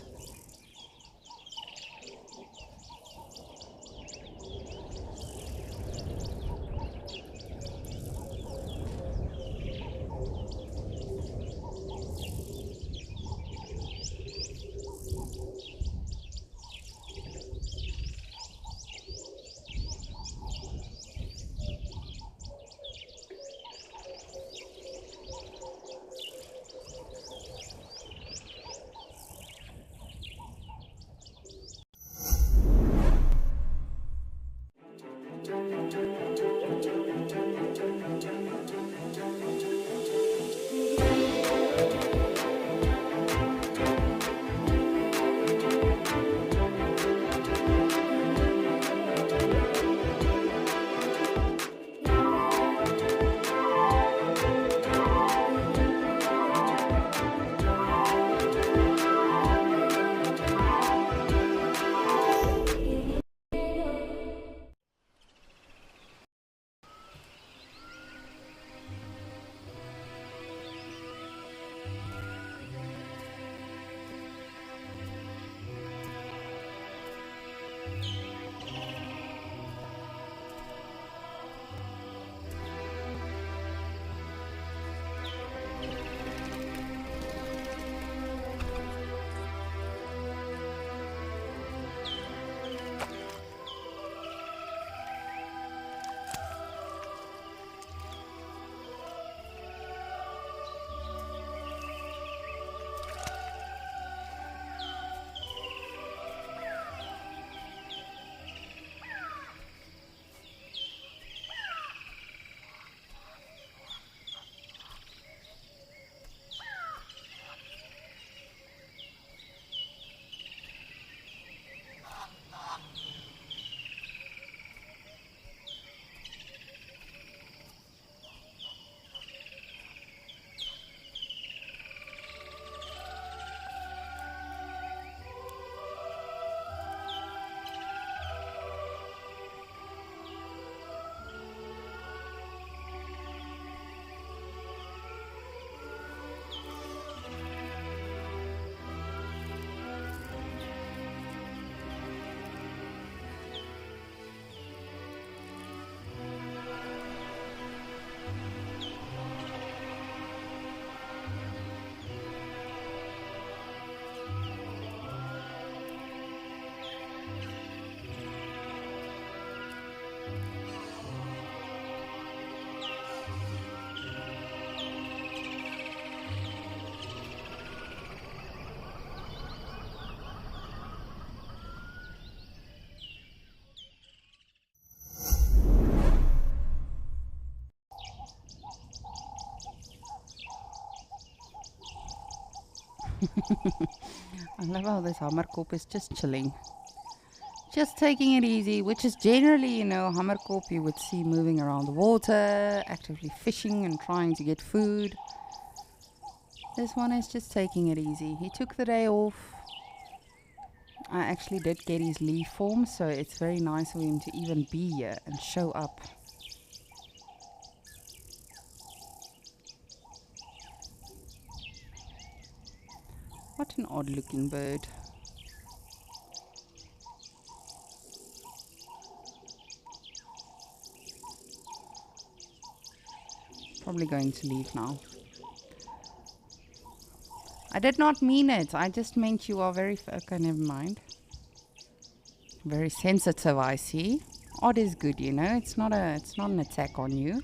I love how this Hammerkop is just chilling. Just taking it easy, which is generally, Hammerkop you would see moving around the water, actively fishing and trying to get food. This one is just taking it easy. He took the day off. I actually did get his leave form, so it's very nice of him to even be here and show up. What an odd looking bird. Probably going to leave now. I did not mean it. I just meant you are very... Okay, never mind. Very sensitive, I see. Odd is good, It's not an attack on you.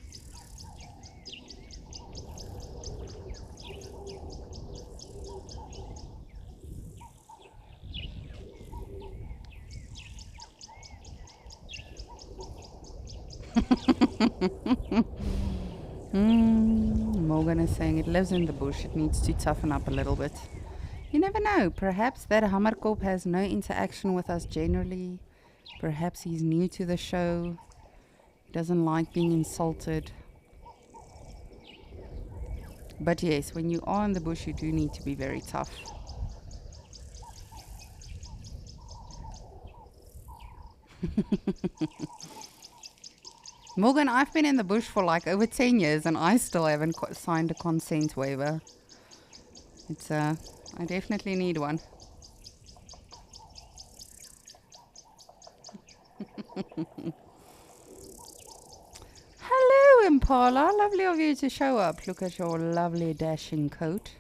Morgan is saying it lives in the bush. It needs to toughen up a little bit. You never know. Perhaps that Hammerkop has no interaction with us generally. Perhaps he's new to the show. He doesn't like being insulted. But yes, when you are in the bush, you do need to be very tough. Morgan, I've been in the bush for like over 10 years and I still haven't signed a consent waiver. It's I definitely need one. Hello, Impala. Lovely of you to show up. Look at your lovely dashing coat.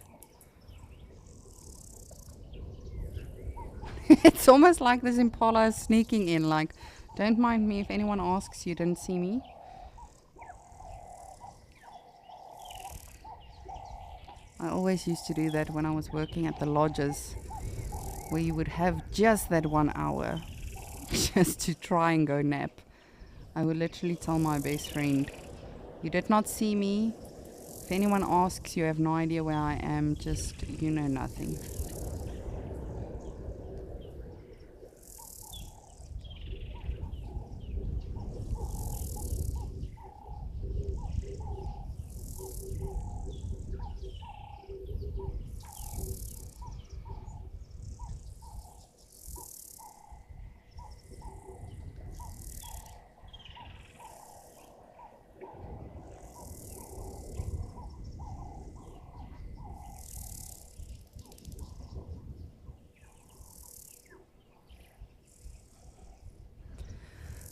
It's almost like this Impala is sneaking in, like, don't mind me if anyone asks you didn't see me. I always used to do that when I was working at the lodges, where you would have just that 1 hour just to try and go nap. I would literally tell my best friend, you did not see me. If anyone asks, you have no idea where I am, just, you know nothing.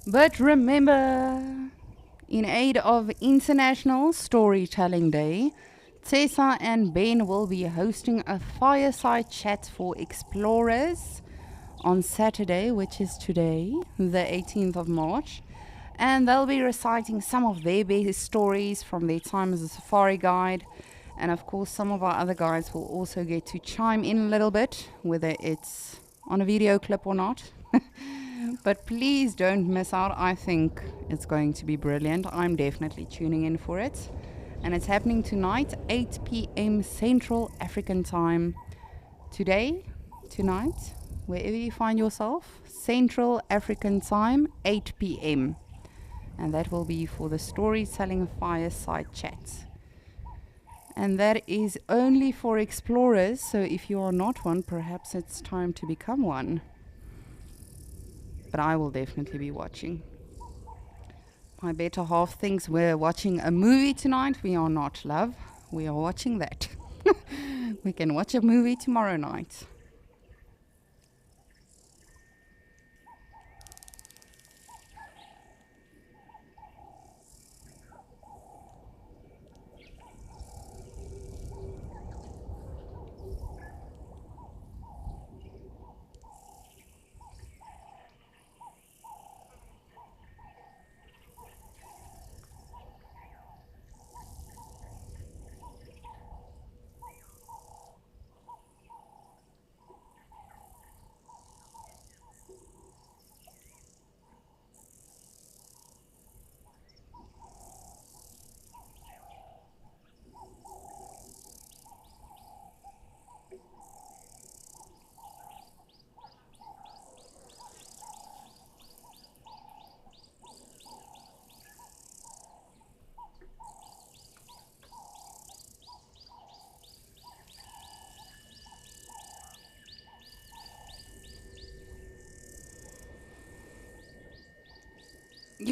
But remember, in aid of International Storytelling Day, Tessa and Ben will be hosting a fireside chat for explorers on Saturday, which is today, the 18th of March. And they'll be reciting some of their best stories from their time as a safari guide. And of course, some of our other guides will also get to chime in a little bit, whether it's on a video clip or not. But please don't miss out. I think it's going to be brilliant. I'm definitely tuning in for it. And it's happening tonight, 8 p.m. Central African time. Today, tonight, wherever you find yourself, Central African time, 8 p.m. And that will be for the Storytelling Fireside Chat. And that is only for explorers, so if you are not one, perhaps it's time to become one. But I will definitely be watching. My better half thinks we're watching a movie tonight. We are not, love. We are watching that. We can watch a movie tomorrow night.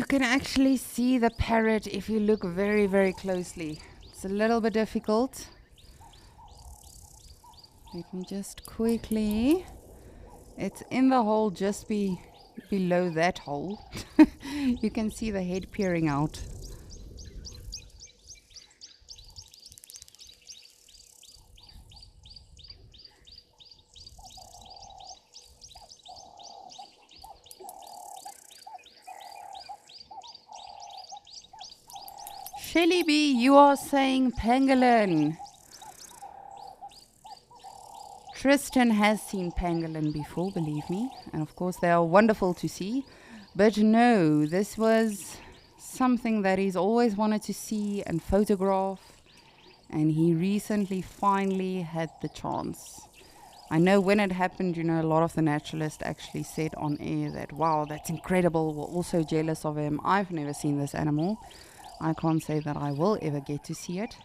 can actually see the parrot if you look very, very closely. It's a little bit difficult. Let me just quickly... It's in the hole just below that hole. You can see the head peering out. Shelly B, you are saying pangolin. Tristan has seen pangolin before, believe me. And of course they are wonderful to see. But no, this was something that he's always wanted to see and photograph. And he recently finally had the chance. I know when it happened, you know, a lot of the naturalists actually said on air that, wow, that's incredible. We're also jealous of him. I've never seen this animal. I can't say that I will ever get to see it.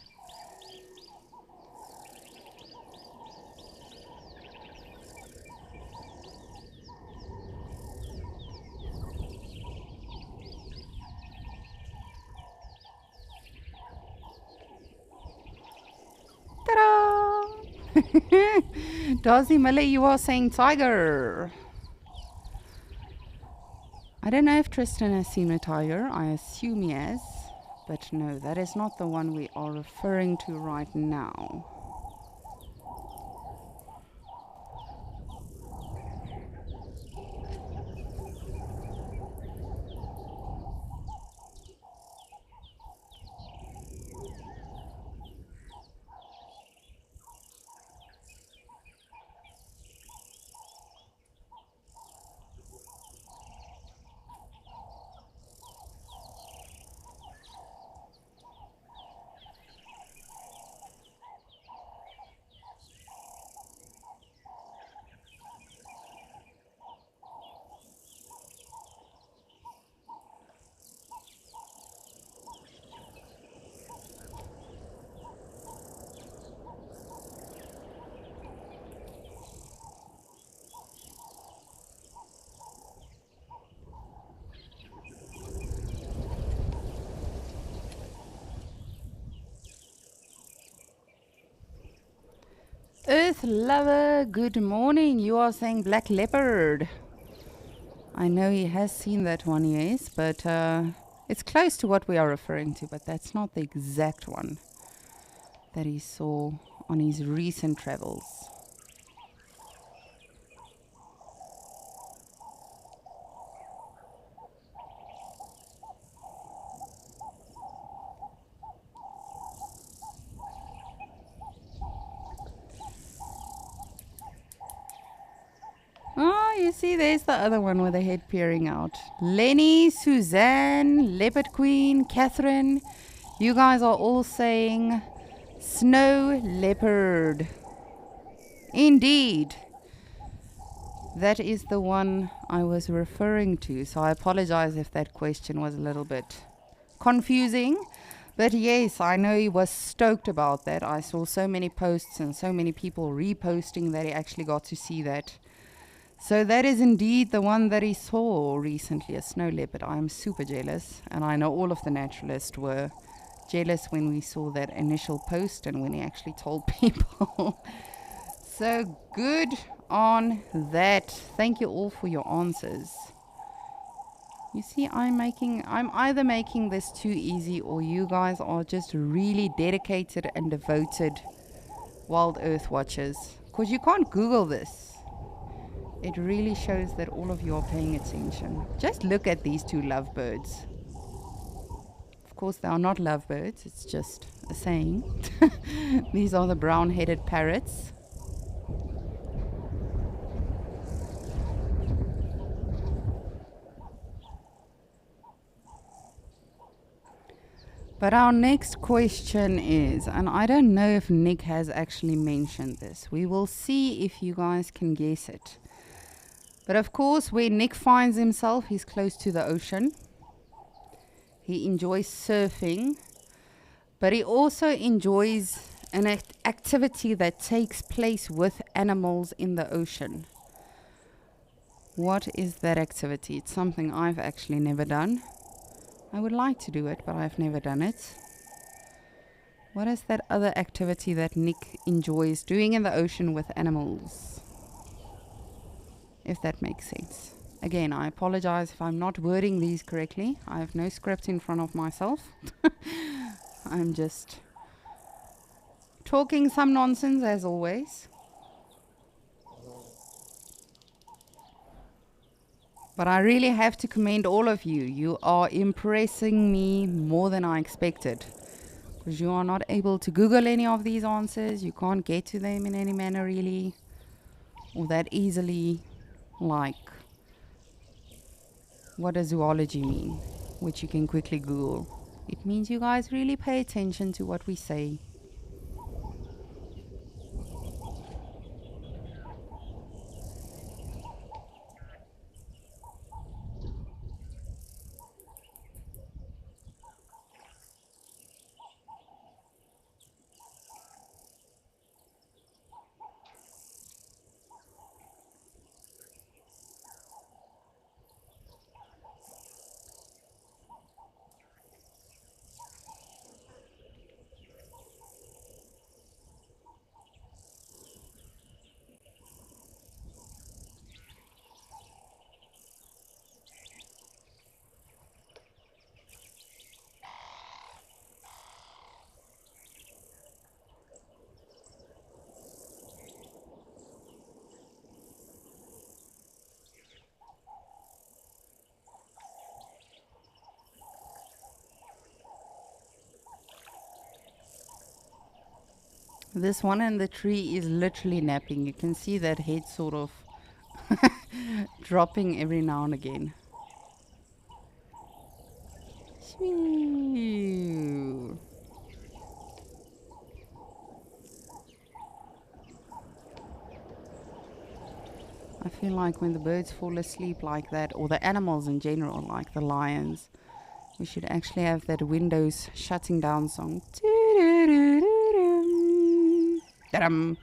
Ta-da! Darcy Miller, you are saying tiger. I don't know if Tristan has seen a tiger. I assume he has. But no, that is not the one we are referring to right now. Earth lover, good morning. You are saying black leopard. I know he has seen that one, yes, but it's close to what we are referring to, but that's not the exact one that he saw on his recent travels. Oh, you see, there's the other one with the head peering out. Lenny, Suzanne, Leopard Queen, Catherine. You guys are all saying snow leopard. Indeed. That is the one I was referring to. So I apologize if that question was a little bit confusing. But yes, I know he was stoked about that. I saw so many posts and so many people reposting that he actually got to see that. So that is indeed the one that he saw recently, a snow leopard. I am super jealous, and I know all of the naturalists were jealous when we saw that initial post and when he actually told people. So good on that. Thank you all for your answers. You see, I'm either making this too easy, or you guys are just really dedicated and devoted Wild Earth watchers. Because you can't Google this. It really shows that all of you are paying attention. Just look at these two lovebirds. Of course, they are not lovebirds. It's just a saying. These are the brown-headed parrots. But our next question is, and I don't know if Nick has actually mentioned this. We will see if you guys can guess it. But of course, where Nick finds himself, he's close to the ocean. He enjoys surfing, but he also enjoys an activity that takes place with animals in the ocean. What is that activity? It's something I've actually never done. I would like to do it, but I've never done it. What is that other activity that Nick enjoys doing in the ocean with animals? If that makes sense. Again, I apologize if I'm not wording these correctly. I have no script in front of myself. I'm just talking some nonsense as always. But I really have to commend all of you. You are impressing me more than I expected. Because you are not able to Google any of these answers. You can't get to them in any manner really. Or that easily. Like, what does zoology mean? Which you can quickly Google. It means you guys really pay attention to what we say. This one in the tree is literally napping. You can see that head sort of dropping every now and again. Shoo. I feel like when the birds fall asleep like that, or the animals in general, like the lions, we should actually have that windows shutting down song. Ta-dum.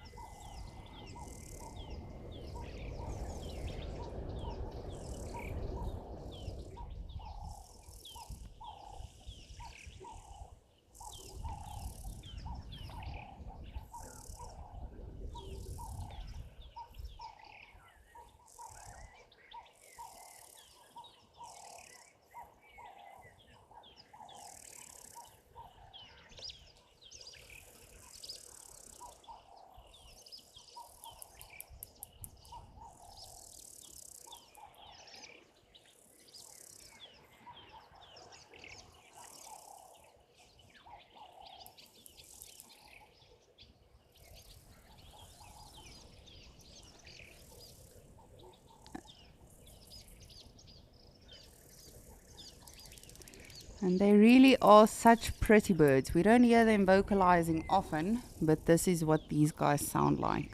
And they really are such pretty birds. We don't hear them vocalizing often, but this is what these guys sound like.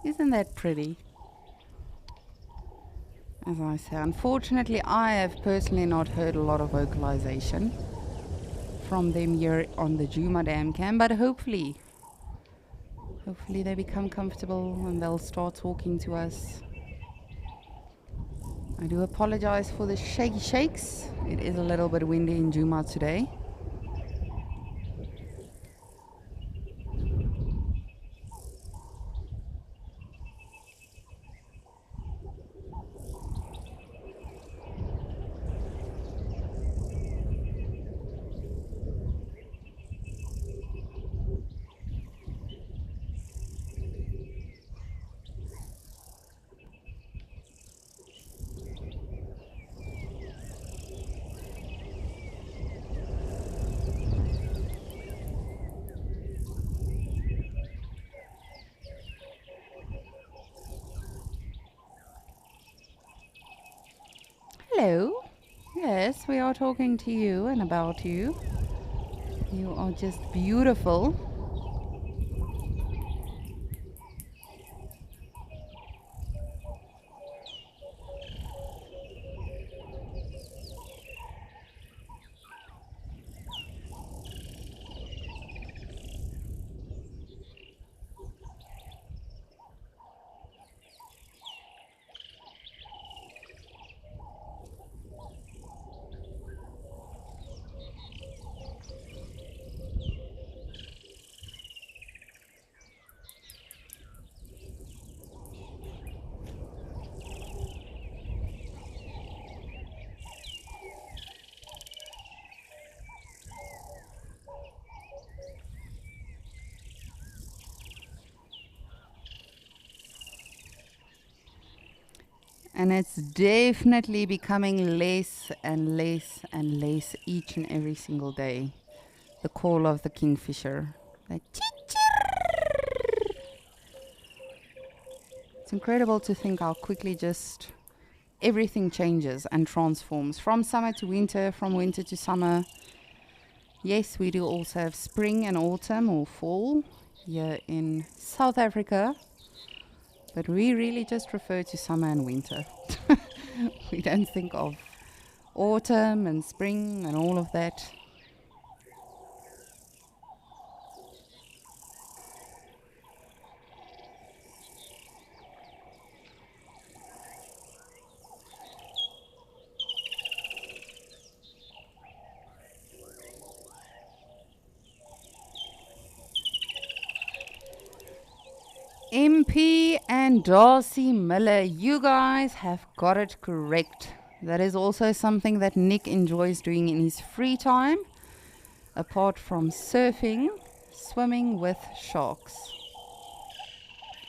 Isn't that pretty? As I say, unfortunately, I have personally not heard a lot of vocalization from them here on the Djuma Dam Cam, but hopefully they become comfortable and they'll start talking to us. I do apologize for the shaky shakes. It is a little bit windy in Djuma today. Hello. Yes, we are talking to you and about you. You are just beautiful. And it's definitely becoming less and less and less each and every single day. The call of the kingfisher. Like, it's incredible to think how quickly just everything changes and transforms from summer to winter, from winter to summer. Yes, we do also have spring and autumn or fall here in South Africa, but we really just refer to summer and winter. We don't think of autumn and spring and all of that. MP and Darcy Miller, you guys have got it correct. That is also something that Nick enjoys doing in his free time, apart from surfing, swimming with sharks.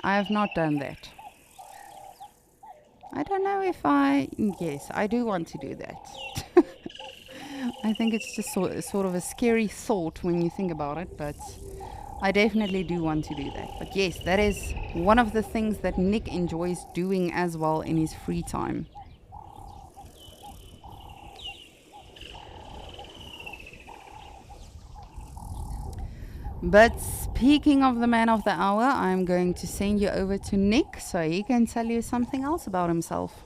I have not done that. I don't know if yes, I do want to do that. I think it's just sort of a scary thought when you think about it, but I definitely do want to do that. But yes, that is one of the things that Nick enjoys doing as well in his free time. But speaking of the man of the hour, I'm going to send you over to Nick so he can tell you something else about himself.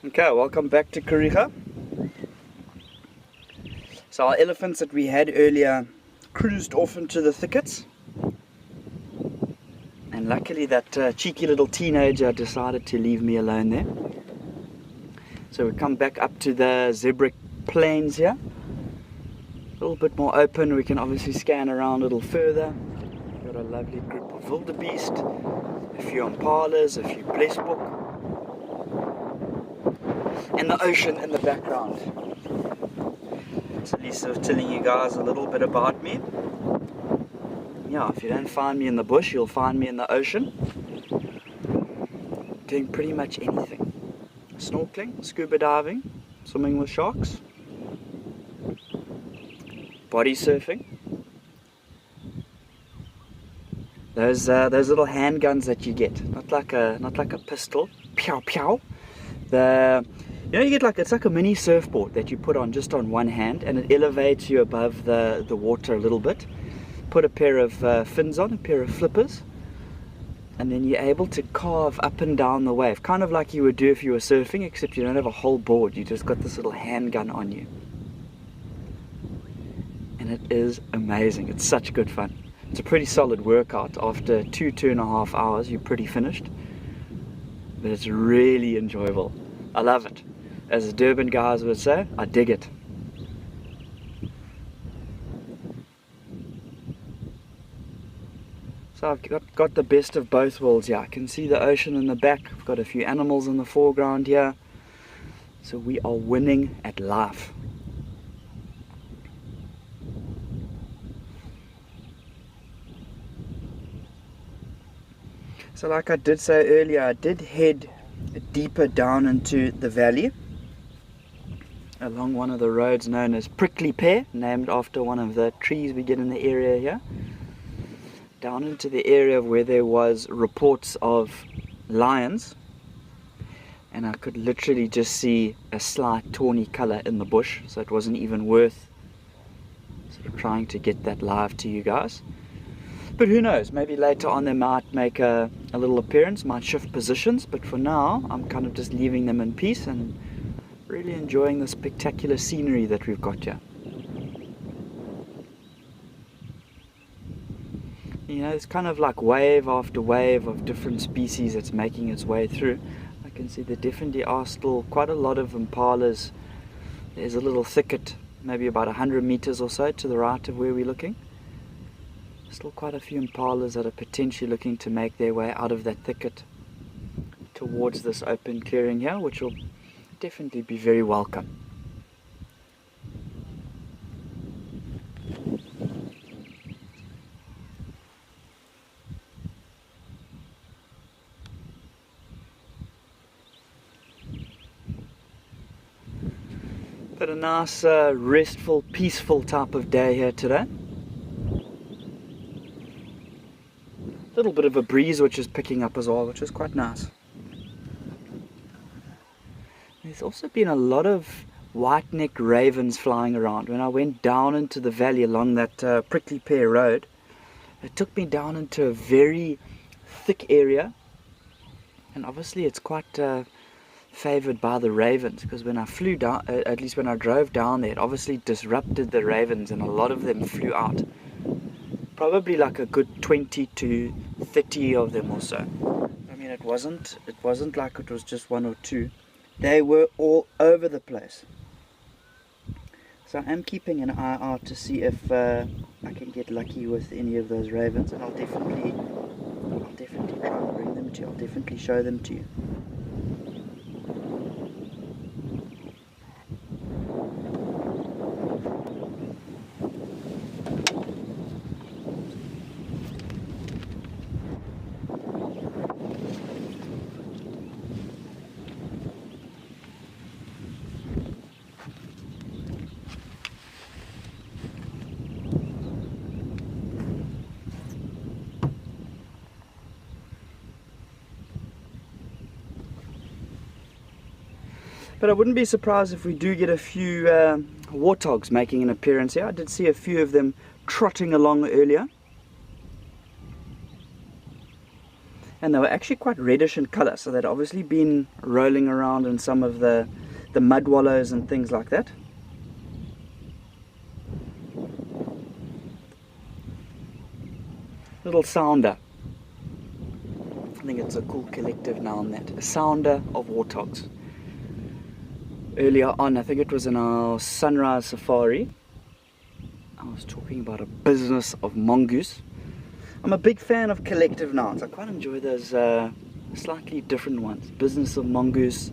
Okay, welcome back to Kariga. So our elephants that we had earlier cruised off into the thickets, and luckily that cheeky little teenager decided to leave me alone there. So we come back up to the zebra plains here, a little bit more open. We can obviously scan around a little further. We've got a lovely group of wildebeest, a few impalas, a few blesbok, and the ocean in the background. So Lisa was telling you guys a little bit about me. Yeah, if you don't find me in the bush, you'll find me in the ocean, doing pretty much anything. Snorkeling, scuba diving, swimming with sharks, body surfing. Those little handguns that you get, not like a pistol, pew pew. You get it's like a mini surfboard that you put on just on one hand, and it elevates you above the water a little bit. Put a pair of fins on, a pair of flippers, and then you're able to carve up and down the wave, kind of like you would do if you were surfing, except you don't have a whole board, you just got this little handgun on you. And it is amazing, it's such good fun. It's a pretty solid workout. After 2.5 hours, you're pretty finished. But it's really enjoyable. I love it. As the Durban guys would say, I dig it. So I've got the best of both worlds here. I can see the ocean in the back. I've got a few animals in the foreground here. So we are winning at life. So like I did say earlier, I did head deeper down into the valley along one of the roads known as Prickly Pear, named after one of the trees we get in the area here, down into the area where there was reports of lions, and I could literally just see a slight tawny color in the bush, so it wasn't even worth sort of trying to get that live to you guys. But who knows, maybe later on they might make a little appearance, might shift positions, but for now I'm kind of just leaving them in peace and really enjoying the spectacular scenery that we've got here. You know, it's kind of like wave after wave of different species that's making its way through. I can see there definitely are still quite a lot of impalas. There's a little thicket, maybe about 100 meters or so to the right of where we're looking. Still quite a few impalas that are potentially looking to make their way out of that thicket. towards this open clearing here, which will definitely be very welcome. But a nice, restful, peaceful type of day here today. A little bit of a breeze which is picking up as well, which is quite nice. There's also been a lot of white-necked ravens flying around. When I went down into the valley along that Prickly Pear Road, it took me down into a very thick area, and obviously it's quite favoured by the ravens, because when I flew down, at least when I drove down there, it obviously disrupted the ravens and a lot of them flew out. Probably like a good 20 to 30 of them or so. I mean, it wasn't like it was just one or two. They were all over the place. So I am keeping an eye out to see if I can get lucky with any of those ravens, and I'll definitely try and bring them to you. I'll definitely show them to you. But I wouldn't be surprised if we do get a few warthogs making an appearance here. I did see a few of them trotting along earlier. And they were actually quite reddish in colour, so they'd obviously been rolling around in some of the mud wallows and things like that. Little sounder. I think it's a cool collective noun, that. A sounder of warthogs. Earlier on, I think it was in our sunrise safari, I was talking about a business of mongoose. I'm a big fan of collective nouns. I quite enjoy those slightly different ones. Business of mongoose.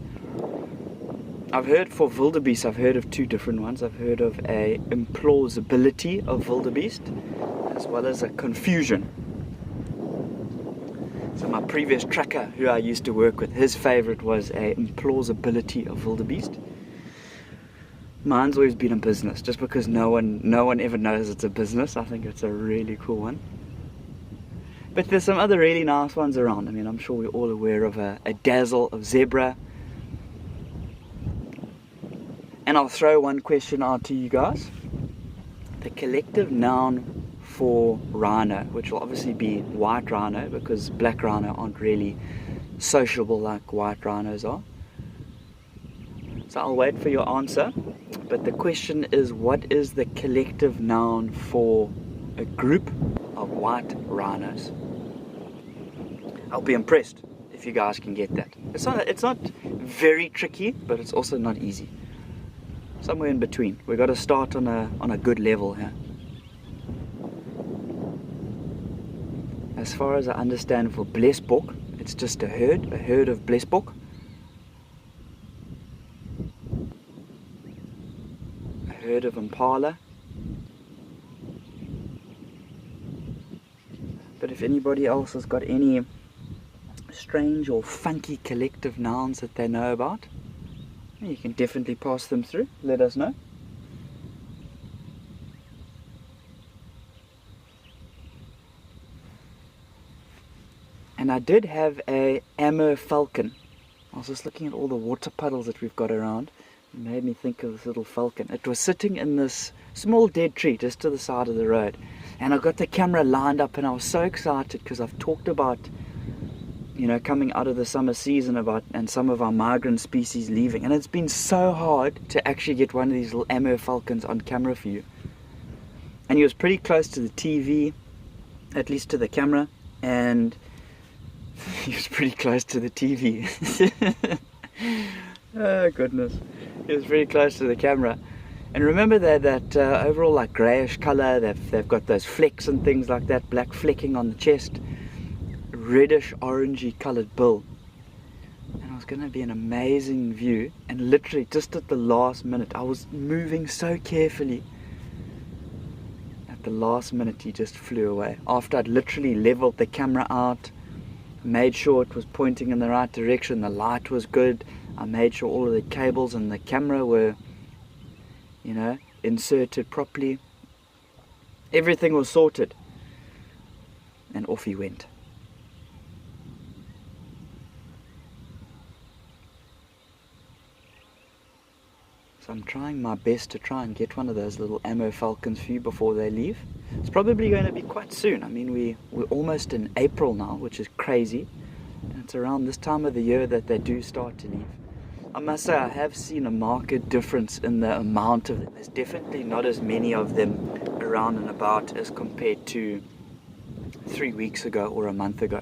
I've heard for wildebeest, I've heard of two different ones. I've heard of a implausibility of wildebeest, as well as a confusion. So my previous tracker, who I used to work with, his favourite was a implausibility of wildebeest. Mine's always been a business, just because no one ever knows it's a business. I think it's a really cool one. But there's some other really nice ones around. I mean, I'm sure we're all aware of a dazzle of zebra. And I'll throw one question out to you guys. The collective noun for rhino, which will obviously be white rhino, because black rhino aren't really sociable like white rhinos are. So I'll wait for your answer. But the question is, what is the collective noun for a group of white rhinos? I'll be impressed if you guys can get that. It's not very tricky, but it's also not easy. Somewhere in between. We've got to start on a good level here. As far as I understand, for blesbok, it's just a herd of blesbok. A herd of impala. But if anybody else has got any strange or funky collective nouns that they know about, you can definitely pass them through. Let us know. And I did have a Amur falcon. I was just looking at all the water puddles that we've got around. It made me think of this little falcon. It was sitting in this small dead tree just to the side of the road. And I got the camera lined up and I was so excited because I've talked about, you know, coming out of the summer season and some of our migrant species leaving. And it's been so hard to actually get one of these little Amur falcons on camera for you. And he was pretty close to the TV, at least to the camera, and he was pretty close to the TV. Oh goodness, he was pretty close to the camera. And remember that overall like greyish colour, they've got those flecks and things like that, black flecking on the chest, reddish orangey coloured bill. going to be an amazing view, and literally just at the last minute, I was moving so carefully. At the last minute he just flew away. After I'd literally leveled the camera out, made sure it was pointing in the right direction, the light was good, I made sure all of the cables and the camera were, you know, inserted properly. Everything was sorted. And off he went. So I'm trying my best to try and get one of those little ammo falcons for you before they leave. It's probably going to be quite soon. I mean, we're almost in April now, which is crazy. And it's around this time of the year that they do start to leave. I must say I have seen a marked difference in the amount of them. There's definitely not as many of them around and about as compared to 3 weeks ago or a month ago.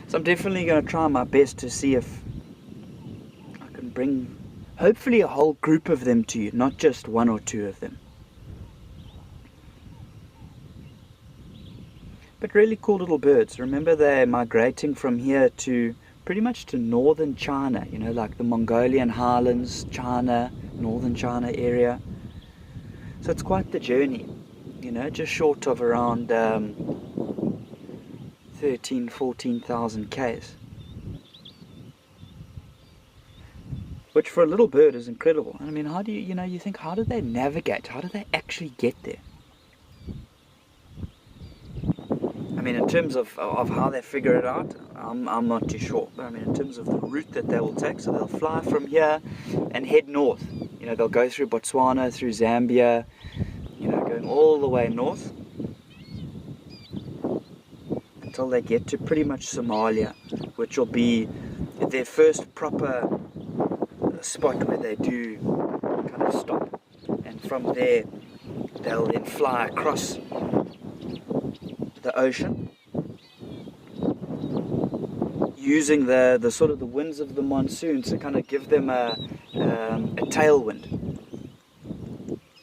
So I'm definitely going to try my best to see if I can bring hopefully a whole group of them to you, not just one or two of them. But really cool little birds. Remember, they're migrating from here to pretty much to northern China, you know, like the Mongolian highlands, China, northern China area. So it's quite the journey, you know, just short of around 14,000 Ks. Which for a little bird is incredible. I mean, how do you, you think, how do they navigate? How do they actually get there? I mean, in terms of how they figure it out, I'm not too sure. But I mean, in terms of the route that they will take, so they'll fly from here and head north. You know, they'll go through Botswana, through Zambia, you know, going all the way north until they get to pretty much Somalia, which will be their first proper spot where they do kind of stop. And from there, they'll then fly across the ocean using the sort of the winds of the monsoon to kind of give them a tailwind,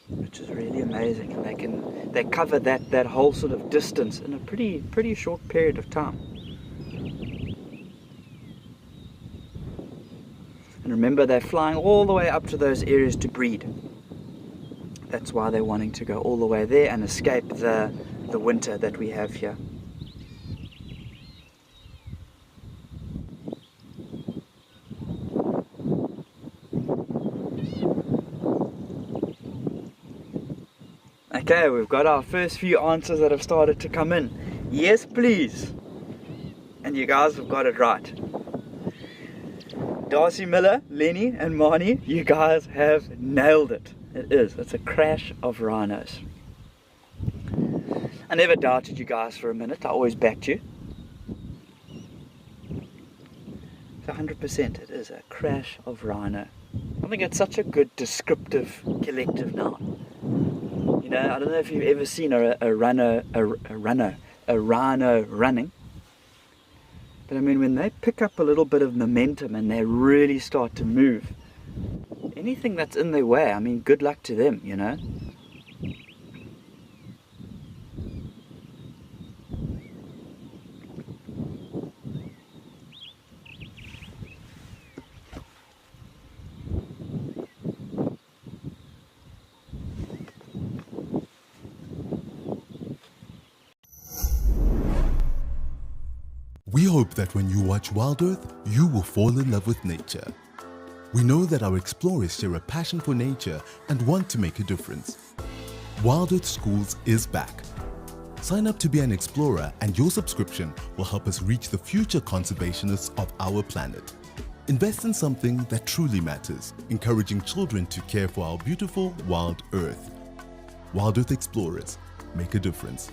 which is really amazing. And they cover that whole sort of distance in a pretty short period of time. And remember, they're flying all the way up to those areas to breed. That's why they're wanting to go all the way there and escape the winter that we have here. Okay, we've got our first few answers that have started to come in. Yes, please. And you guys have got it right. Darcy Miller, Lenny and Marnie, you guys have nailed it. It's a crash of rhinos. I never doubted you guys for a minute. I always backed you. It's 100%. It is a crash of rhino. I think it's such a good descriptive collective noun. You know, I don't know if you've ever seen a rhino running. But I mean, when they pick up a little bit of momentum and they really start to move, anything that's in their way, I mean, good luck to them, you know. We hope that when you watch Wild Earth, you will fall in love with nature. We know that our explorers share a passion for nature and want to make a difference. Wild Earth Schools is back. Sign up to be an explorer, and your subscription will help us reach the future conservationists of our planet. Invest in something that truly matters, encouraging children to care for our beautiful wild earth. Wild Earth Explorers, make a difference.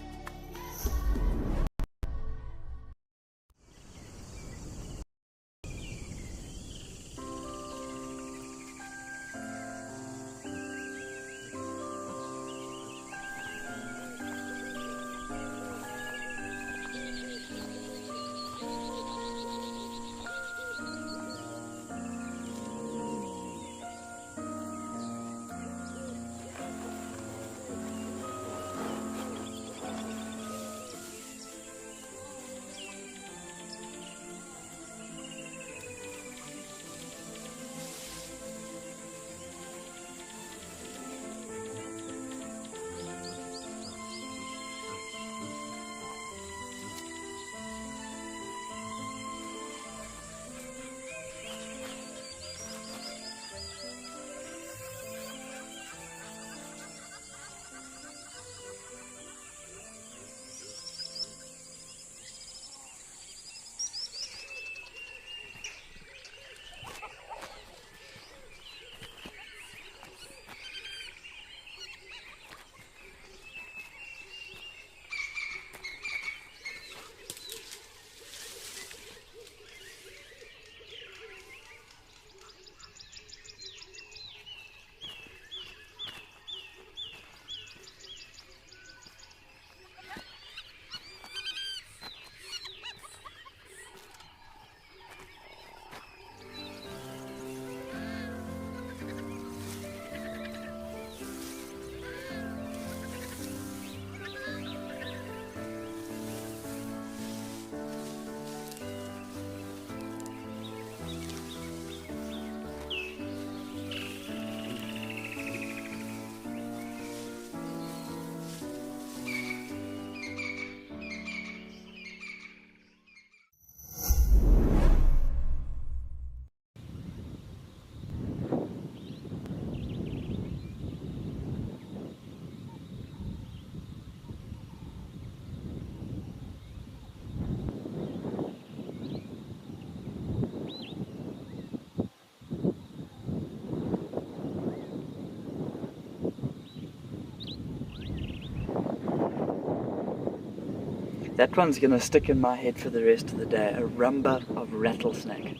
That one's going to stick in my head for the rest of the day. A rumba of rattlesnake.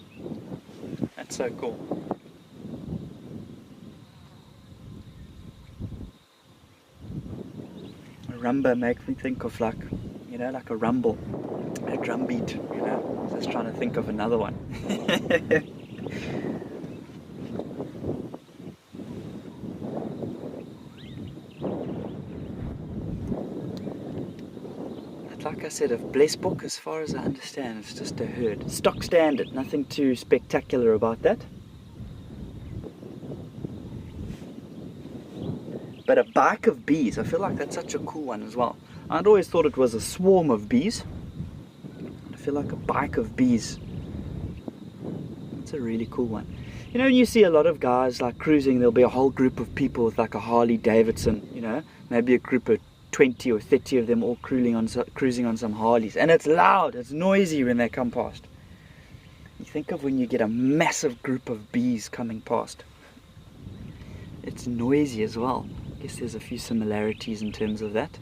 That's so cool. A rumba makes me think of like a rumble. A drum beat, Just trying to think of another one. Like I said, of Blesbok, as far as I understand, it's just a herd. Stock standard, nothing too spectacular about that. But a bike of bees, I feel like that's such a cool one as well. I'd always thought it was a swarm of bees. I feel like a bike of bees. That's a really cool one. You see a lot of guys like cruising, there'll be a whole group of people with like a Harley Davidson, maybe a group of 20 or 30 of them all cruising on some Harleys, and it's loud, it's noisy when they come past. You think of when you get a massive group of bees coming past. It's noisy as well. I guess there's a few similarities in terms of that.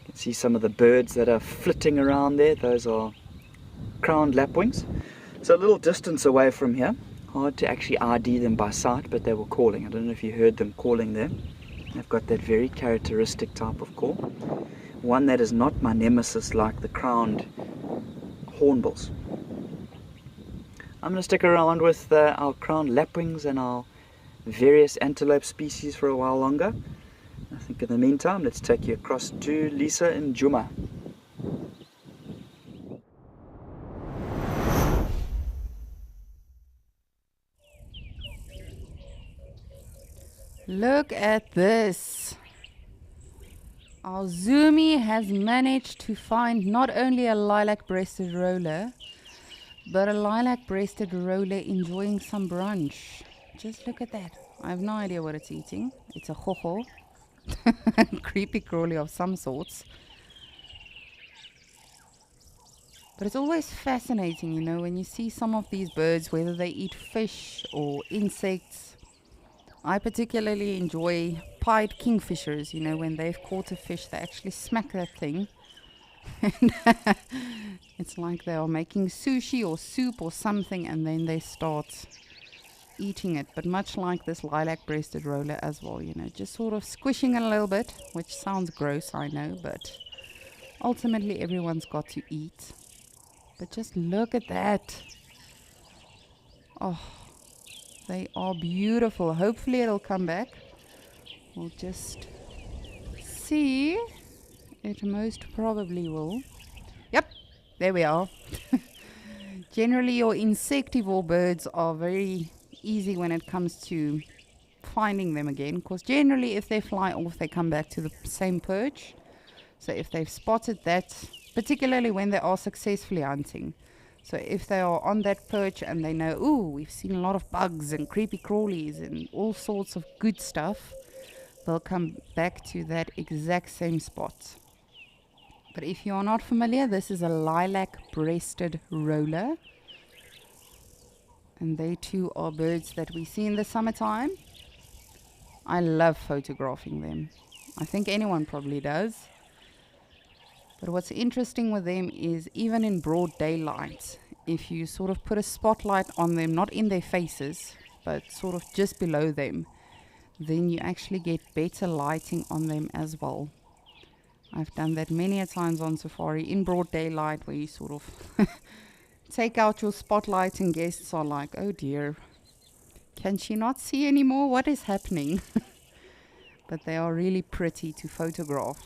You can see some of the birds that are flitting around there. Those are crowned lapwings. So a little distance away from here. Hard to actually ID them by sight, but they were calling. I don't know if you heard them calling there. They've got that very characteristic type of call. One that is not my nemesis like the crowned hornbills. I'm going to stick around with our crowned lapwings and our various antelope species for a while longer. I think in the meantime, let's take you across to Lisa in Djuma. Look at this. Our Zoomy has managed to find not only a lilac-breasted roller, but a lilac-breasted roller enjoying some brunch. Just look at that. I have no idea what it's eating. It's a hoho. Creepy crawly of some sorts. But it's always fascinating, when you see some of these birds, whether they eat fish or insects. I particularly enjoy pied kingfishers, when they've caught a fish, they actually smack that thing. And it's like they are making sushi or soup or something, and then they start eating it. But much like this lilac-breasted roller as well, just sort of squishing it a little bit, which sounds gross, I know, but ultimately everyone's got to eat. But just look at that. Oh. They are beautiful. Hopefully it'll come back. We'll just see. It most probably will. Yep, there we are. Generally your insectivore birds are very easy when it comes to finding them again. Because generally if they fly off, they come back to the same perch. So if they've spotted that, particularly when they are successfully hunting. So if they are on that perch and they know, ooh, we've seen a lot of bugs and creepy crawlies and all sorts of good stuff, they'll come back to that exact same spot. But if you are not familiar, this is a lilac-breasted roller. And they too are birds that we see in the summertime. I love photographing them. I think anyone probably does. But what's interesting with them is even in broad daylight, if you sort of put a spotlight on them, not in their faces, but sort of just below them, then you actually get better lighting on them as well. I've done that many a times on safari in broad daylight, where you sort of take out your spotlight and guests are like, oh dear, can she not see anymore? What is happening? But they are really pretty to photograph.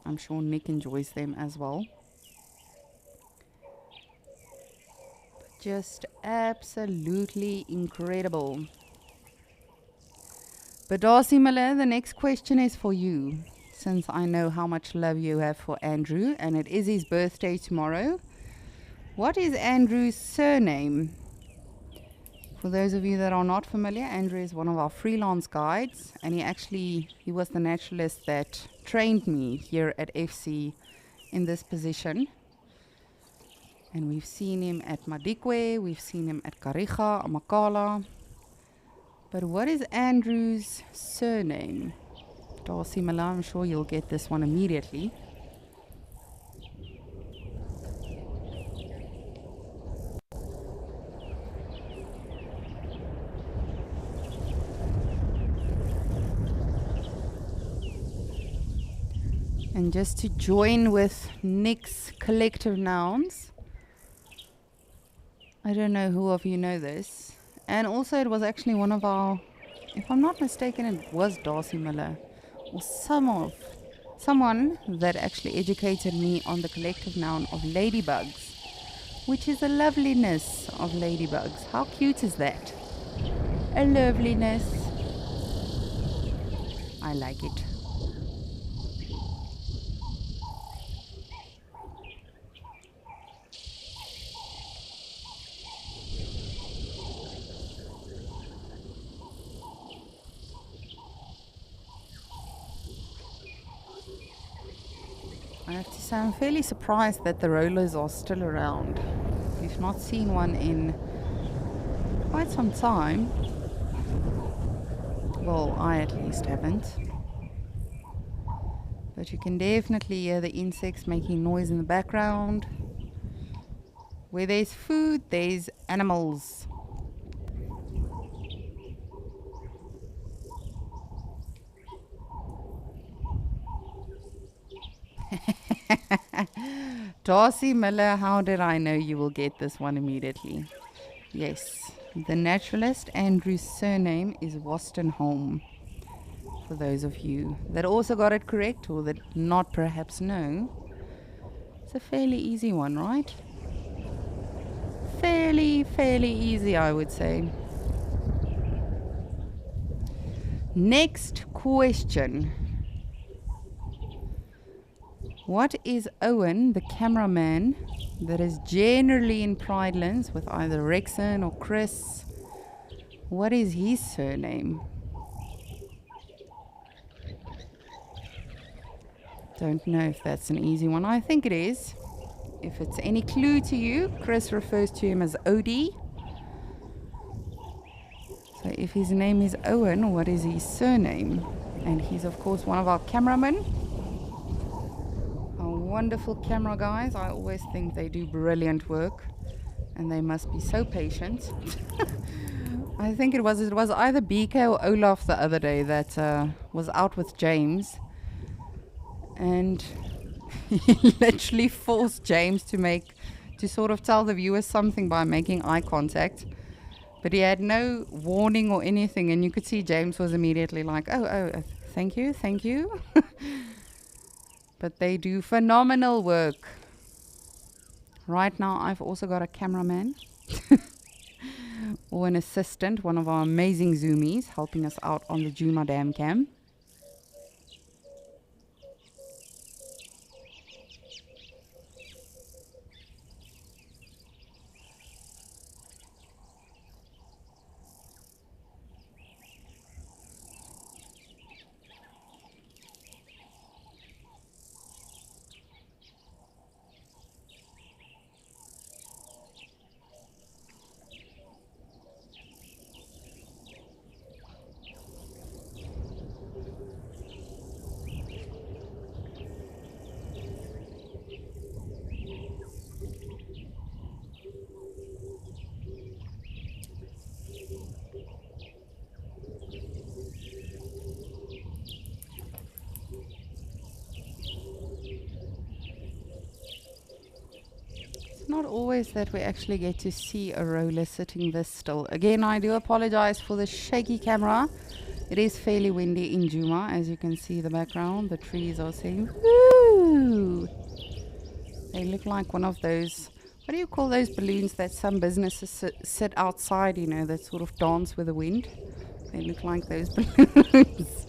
I'm sure Nick enjoys them as well. Just absolutely incredible. But Darcy Miller, the next question is for you. Since I know how much love you have for Andrew, and it is his birthday tomorrow. What is Andrew's surname? For those of you that are not familiar, Andrew is one of our freelance guides, and he was the naturalist that trained me here at FC in this position. And we've seen him at Madikwe, we've seen him at Kariga, Amakala. But what is Andrew's surname? Darcy Miller, I'm sure you'll get this one immediately. And just to join with Nick's collective nouns, I don't know who of you know this. And also it was actually one of our, if I'm not mistaken, it was Darcy Miller or someone that actually educated me on the collective noun of ladybugs, which is a loveliness of ladybugs. How cute is that? A loveliness. I like it. I have to say, I'm fairly surprised that the rollers are still around. We've not seen one in quite some time. Well, I at least haven't. But you can definitely hear the insects making noise in the background. Where there's food, there's animals. Darcy Miller, how did I know you will get this one immediately? Yes, the naturalist Andrew's surname is Wostenholm. For those of you that also got it correct or that not perhaps know, it's a fairly easy one, right? Fairly easy, I would say. Next question. What is Owen, the cameraman, that is generally in Pridelands with either Rexon or Chris? What is his surname? Don't know if that's an easy one. I think it is. If it's any clue to you, Chris refers to him as Odie. So if his name is Owen, what is his surname? And he's of course one of our cameramen. Wonderful camera guys. I always think they do brilliant work and they must be so patient. I think it was either BK or Olaf the other day that was out with James, and he literally forced James to sort of tell the viewers something by making eye contact, but he had no warning or anything, and you could see James was immediately like, oh, thank you. But they do phenomenal work. Right now, I've also got a cameraman or an assistant, one of our amazing zoomies, helping us out on the Djuma Dam cam. Not always that we actually get to see a roller sitting this still. Again, I do apologize for the shaky camera. It is fairly windy in Djuma, as you can see the background. The trees are saying woo. They look like one of those, what do you call those balloons that some businesses sit outside, you know, that sort of dance with the wind? They look like those balloons.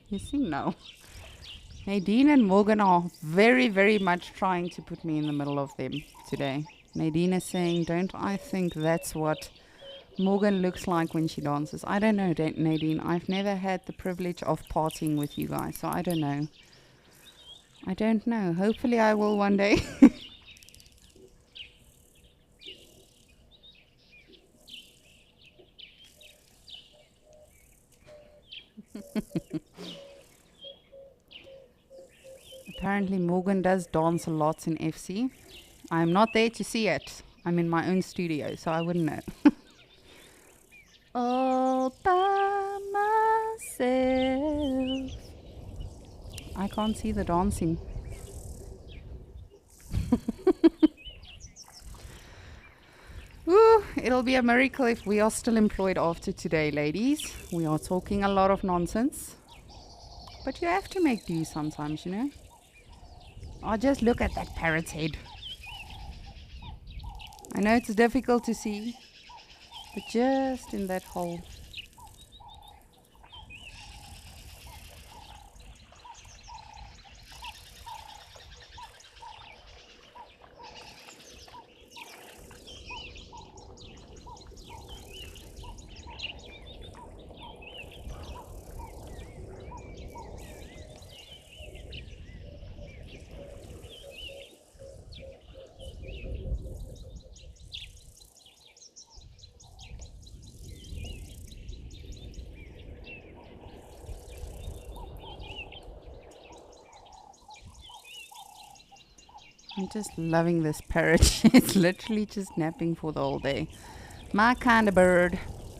You see now. Nadine and Morgan are very, very much trying to put me in the middle of them today. Nadine is saying, don't I think that's what Morgan looks like when she dances? I don't know, Nadine. I've never had the privilege of partying with you guys, so I don't know. I don't know. Hopefully I will one day. Apparently Morgan does dance a lot in FC. I'm not there to see it. I'm in my own studio, so I wouldn't know. All by myself. I can't see the dancing. Woo, it'll be a miracle if we are still employed after today, ladies. We are talking a lot of nonsense. But you have to make do sometimes, you know. Oh, just look at that parrot's head. I know it's difficult to see, but just in that hole. I'm just loving this parrot. It's literally just napping for the whole day. My kind of bird.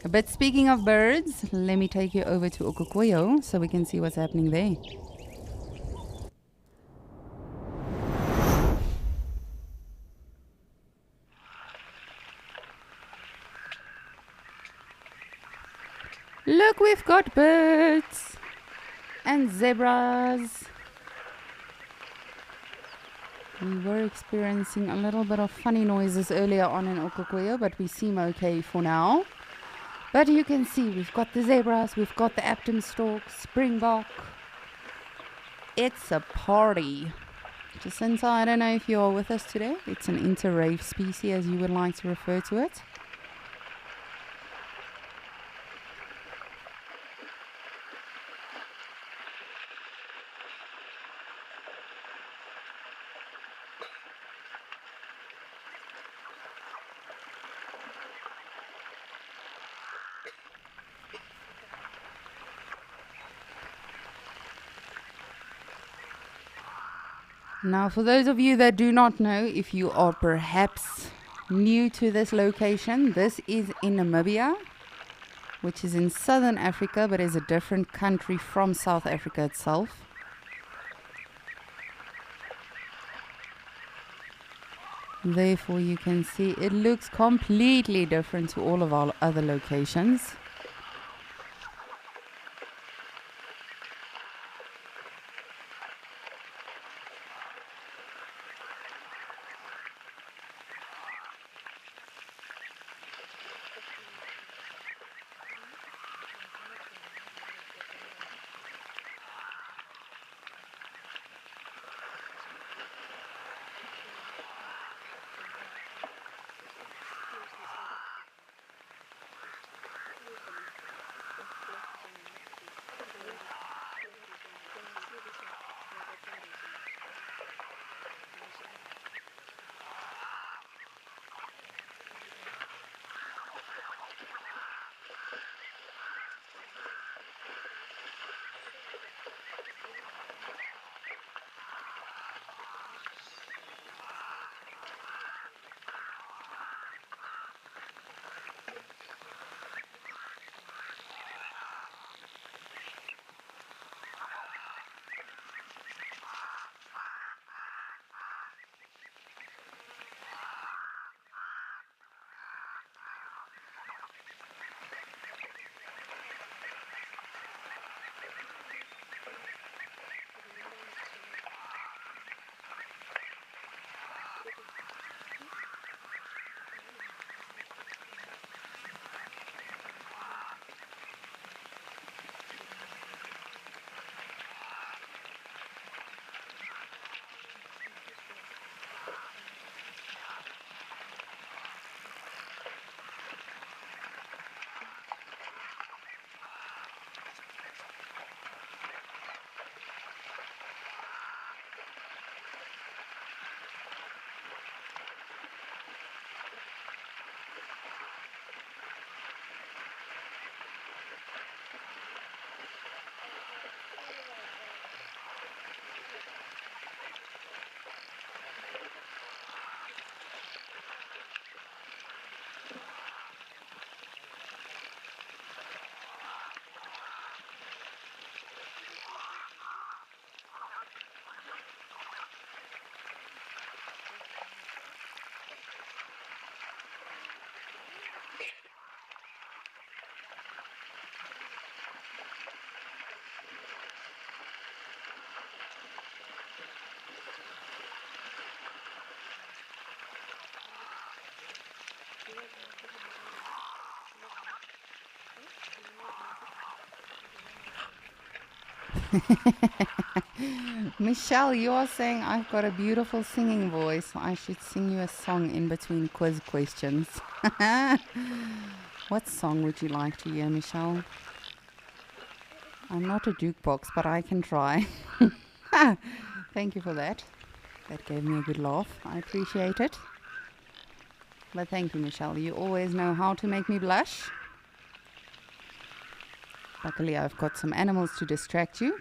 But speaking of birds, let me take you over to Okokoyo so we can see what's happening there. Look, we've got birds and zebras. We were experiencing a little bit of funny noises earlier on in Okokoyo, but we seem okay for now. But you can see we've got the zebras, we've got the Apton stork, springbok. It's a party. Jacinta, I don't know if you're with us today. It's an inter-rave species, as you would like to refer to it. Now, for those of you that do not know, if you are perhaps new to this location, this is in Namibia, which is in southern Africa, but is a different country from South Africa itself. Therefore, you can see it looks completely different to all of our other locations. Michelle, you are saying I've got a beautiful singing voice. I should sing you a song in between quiz questions. What song would you like to hear, Michelle? I'm not a jukebox, but I can try. Thank you for that. That gave me a good laugh. I appreciate it. But thank you, Michelle. You always know how to make me blush. Luckily, I've got some animals to distract you.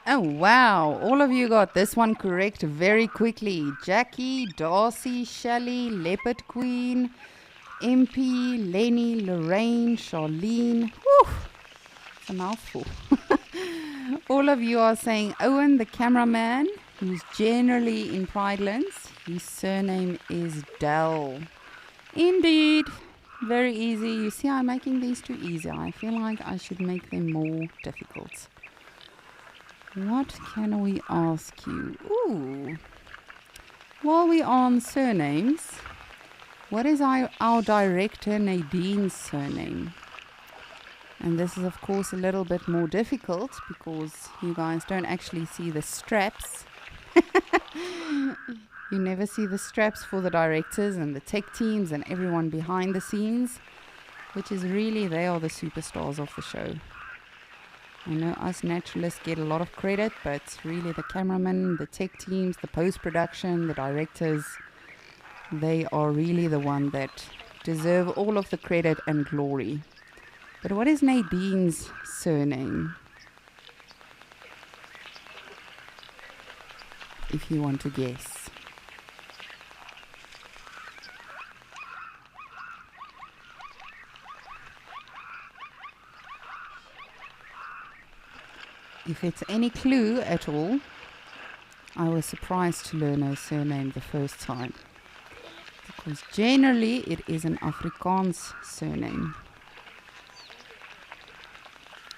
Oh, wow. All of you got this one correct very quickly. Jackie, Darcy, Shelley, Leopard Queen, MP, Lenny, Lorraine, Charlene. Whew, it's a mouthful. All of you are saying Owen, the cameraman, who's generally in Pridelands. His surname is Dell. Indeed. Very easy. You see, I'm making these too easy. I feel like I should make them more difficult. What can we ask you? Ooh. While we are on surnames, what is our director Nadine's surname? And this is of course a little bit more difficult because you guys don't actually see the straps. You never see the straps for the directors and the tech teams and everyone behind the scenes, which is really, they are the superstars of the show. I know us naturalists get a lot of credit, but really the cameramen, the tech teams, the post-production, the directors, they are really the one that deserve all of the credit and glory. But what is Nadine's surname? If you want to guess. If it's any clue at all, I was surprised to learn her surname the first time. Because generally it is an Afrikaans surname.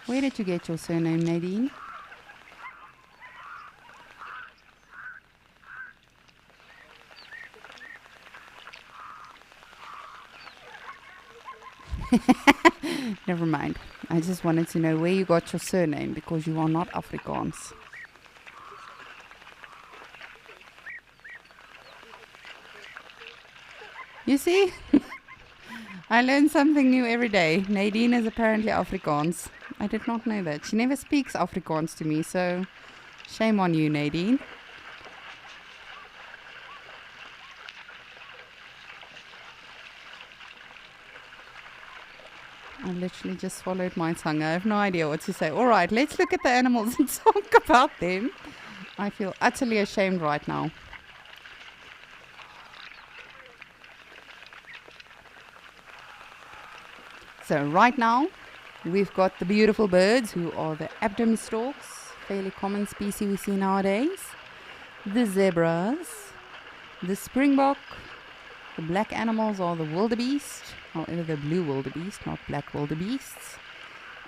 Where did you get your surname, Nadine? Never mind. I just wanted to know where you got your surname because you are not Afrikaans. You see? I learn something new every day. Nadine is apparently Afrikaans. I did not know that. She never speaks Afrikaans to me, so shame on you, Nadine. I literally just swallowed my tongue. I have no idea what to say. All right, let's look at the animals and talk about them. I feel utterly ashamed right now. So right now, we've got the beautiful birds who are the Abdom storks, fairly common species we see nowadays. The zebras, the springbok, the black animals are the wildebeest, however the blue wildebeest, not black wildebeests.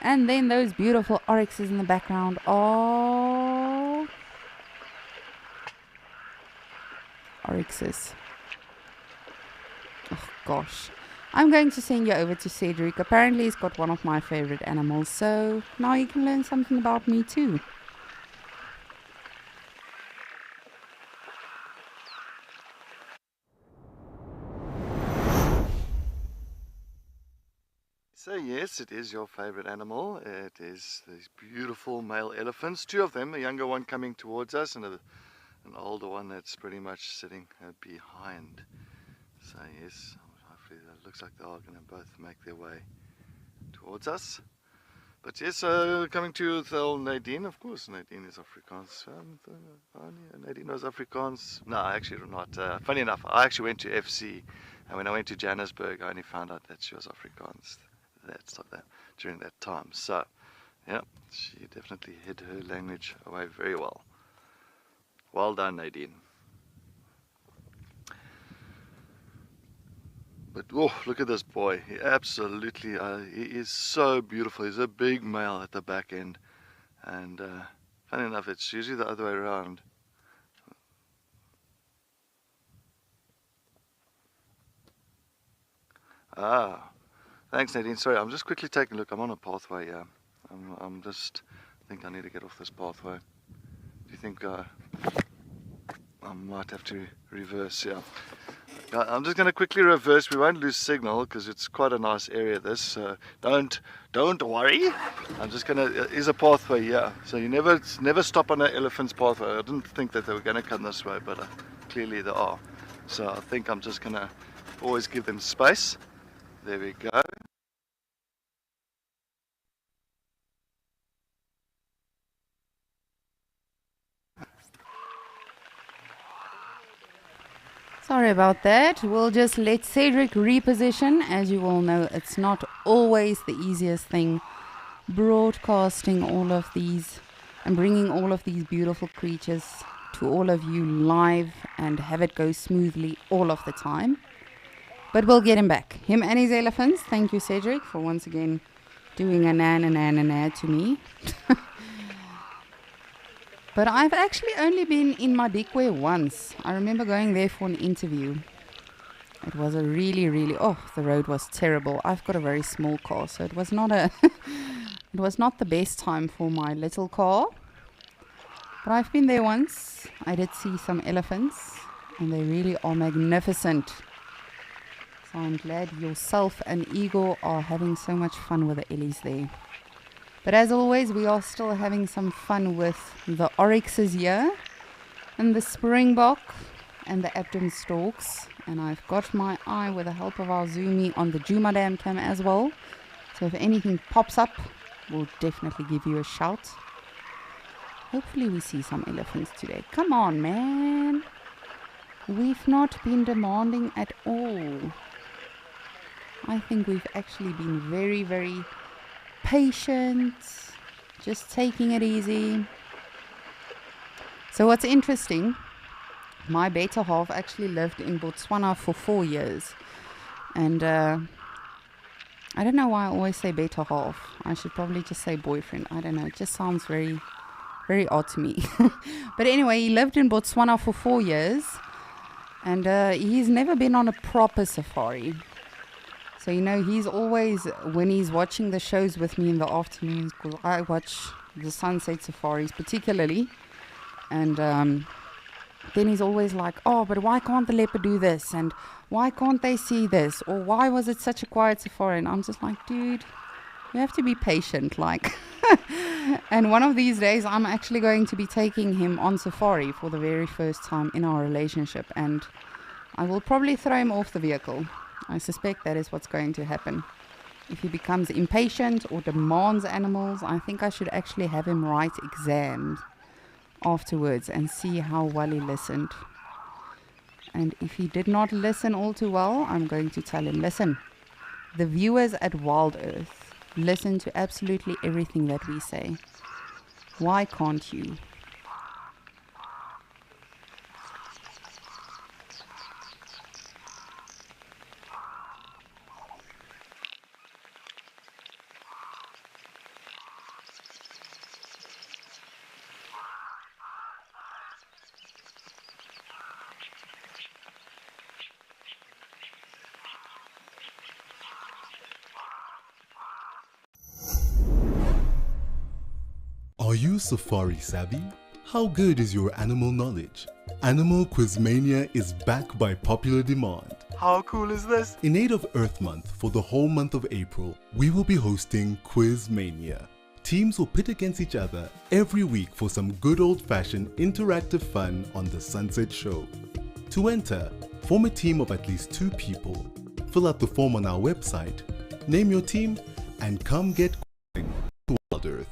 And then those beautiful oryxes in the background are oryxes. Oh gosh. I'm going to send you over to Cedric. Apparently he's got one of my favorite animals, so now you can learn something about me too. So yes, it is your favorite animal. It is these beautiful male elephants. Two of them, a younger one coming towards us and an older one that's pretty much sitting behind. So yes, hopefully it looks like they are going to both make their way towards us. But yes, coming to Nadine, of course, Nadine is Afrikaans. Nadine was Afrikaans. No, actually not. Funny enough, I actually went to FC, and when I went to Johannesburg, I only found out that she was Afrikaans. During that time. So, yeah, she definitely hid her language away very well. Well done, Nadine. But oh, look at this boy. He absolutely, he is so beautiful. He's a big male at the back end. And funny enough, it's usually the other way around. Ah, thanks Nadine. Sorry, I'm just quickly taking a look. I'm on a pathway here. I'm just, I think I need to get off this pathway. Do you think I might have to reverse here? Yeah, I'm just going to quickly reverse. We won't lose signal because it's quite a nice area this. Don't worry. I'm just going to, there's a pathway here. So you never stop on an elephant's pathway. I didn't think that they were going to come this way, but clearly they are. So I think I'm just going to always give them space. There we go. Sorry about that. We'll just let Cedric reposition. As you all know, it's not always the easiest thing broadcasting all of these and bringing all of these beautiful creatures to all of you live and have it go smoothly all of the time. But we'll get him back. Him and his elephants. Thank you, Cedric, for once again doing a na to me. But I've actually only been in Madikwe once. I remember going there for an interview. It was a really, the road was terrible. I've got a very small car, so it was not it was not the best time for my little car. But I've been there once. I did see some elephants, and they really are magnificent. So I'm glad yourself and Igor are having so much fun with the Ellies there. But as always, we are still having some fun with the oryxes here, and the springbok, and the Abdon storks. And I've got my eye, with the help of our Zoomy, on the Djuma Dam cam as well. So if anything pops up, we'll definitely give you a shout. Hopefully we see some elephants today. Come on, man. We've not been demanding at all. I think we've actually been very, very patient, just taking it easy. So what's interesting, my better half actually lived in Botswana for 4 years. And I don't know why I always say better half. I should probably just say boyfriend. I don't know. It just sounds very, very odd to me. But anyway, he lived in Botswana for 4 years. And he's never been on a proper safari. So, you know, he's always, when he's watching the shows with me in the afternoons, because I watch the sunset safaris particularly, and then he's always like, oh, but why can't the leopard do this? And why can't they see this? Or why was it such a quiet safari? And I'm just like, dude, you have to be patient, like. And one of these days, I'm actually going to be taking him on safari for the very first time in our relationship. And I will probably throw him off the vehicle. I suspect that is what's going to happen. If he becomes impatient or demands animals, I think I should actually have him write exams afterwards and see how well he listened. And if he did not listen all too well, I'm going to tell him, listen, the viewers at Wild Earth listen to absolutely everything that we say. Why can't you? Are you safari savvy? How good is your animal knowledge? Animal Quizmania is back by popular demand. How cool is this? In aid of Earth Month for the whole month of April, we will be hosting Quizmania. Teams will pit against each other every week for some good old-fashioned interactive fun on the Sunset Show. To enter, form a team of at least 2 people. Fill out the form on our website, name your team, and come get quizzing to Wild Earth.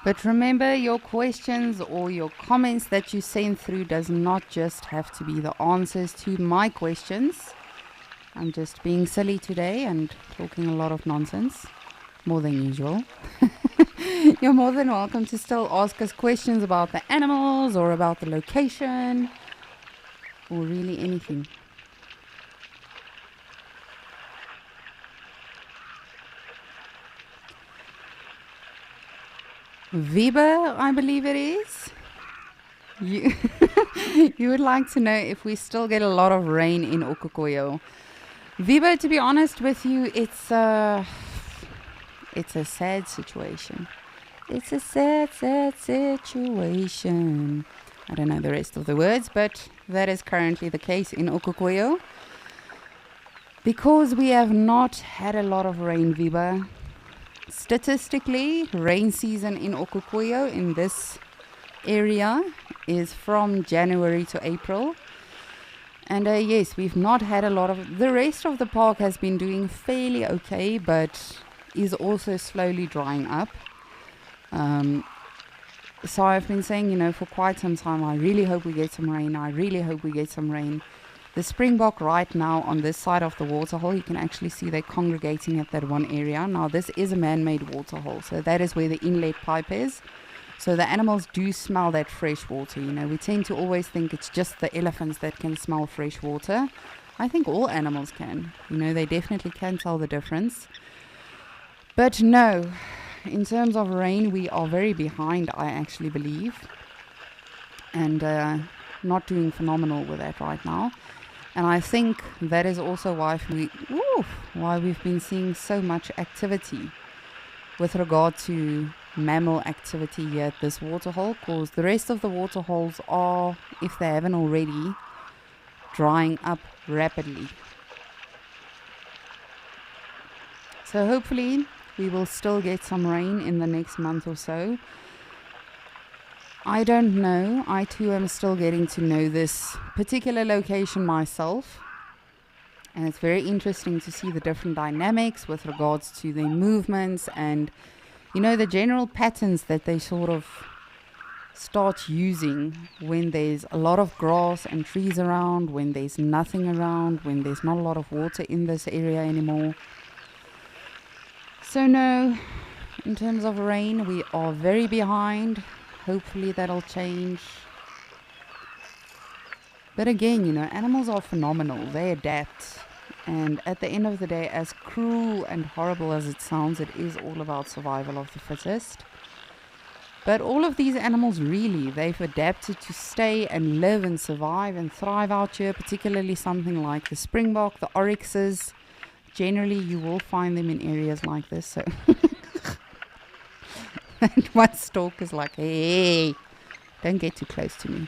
But remember, your questions or your comments that you send through does not just have to be the answers to my questions. I'm just being silly today and talking a lot of nonsense, more than usual. You're more than welcome to still ask us questions about the animals or about the location or really anything. Weber, I believe it is. You, you would like to know if we still get a lot of rain in Okokoyo. Weber, to be honest with you, it's a sad situation. It's a sad, sad situation. I don't know the rest of the words, but that is currently the case in Okokoyo. Because we have not had a lot of rain, Weber. Statistically, rain season in Okokoyo in this area is from January to April. And yes, we've not had a lot of... The rest of the park has been doing fairly okay, but is also slowly drying up. So I've been saying, for quite some time, I really hope we get some rain. I really hope we get some rain. The springbok right now on this side of the waterhole, you can actually see they're congregating at that one area. Now this is a man-made waterhole, so that is where the inlet pipe is. So the animals do smell that fresh water. We tend to always think it's just the elephants that can smell fresh water. I think all animals can. They definitely can tell the difference. But no, in terms of rain, we are very behind, I actually believe. And not doing phenomenal with that right now. And I think that is also why we've been seeing so much activity with regard to mammal activity here at this waterhole, because the rest of the waterholes are, if they haven't already, drying up rapidly. So hopefully we will still get some rain in the next month or so. I don't know. I too am still getting to know this particular location myself. And it's very interesting to see the different dynamics with regards to their movements and, the general patterns that they sort of start using when there's a lot of grass and trees around, when there's nothing around, when there's not a lot of water in this area anymore. So no, in terms of rain, we are very behind. Hopefully that'll change. But again, animals are phenomenal. They adapt. And at the end of the day, as cruel and horrible as it sounds, it is all about survival of the fittest. But all of these animals really, they've adapted to stay and live and survive and thrive out here, particularly something like the springbok, the oryxes. Generally, you will find them in areas like this. So and one stork is like, hey, don't get too close to me.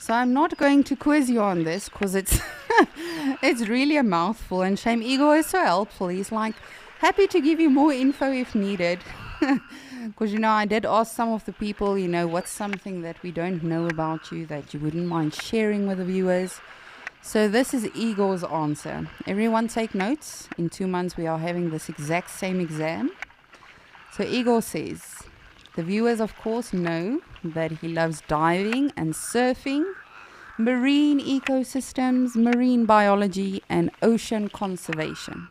So I'm not going to quiz you on this because it's it's really a mouthful, and Shame Igor is so helpful. He's like happy to give you more info if needed. Because I did ask some of the people, what's something that we don't know about you that you wouldn't mind sharing with the viewers. So this is Igor's answer. Everyone take notes. In 2 months we are having this exact same exam. So Igor says, the viewers of course know that he loves diving and surfing, marine ecosystems, marine biology, and ocean conservation.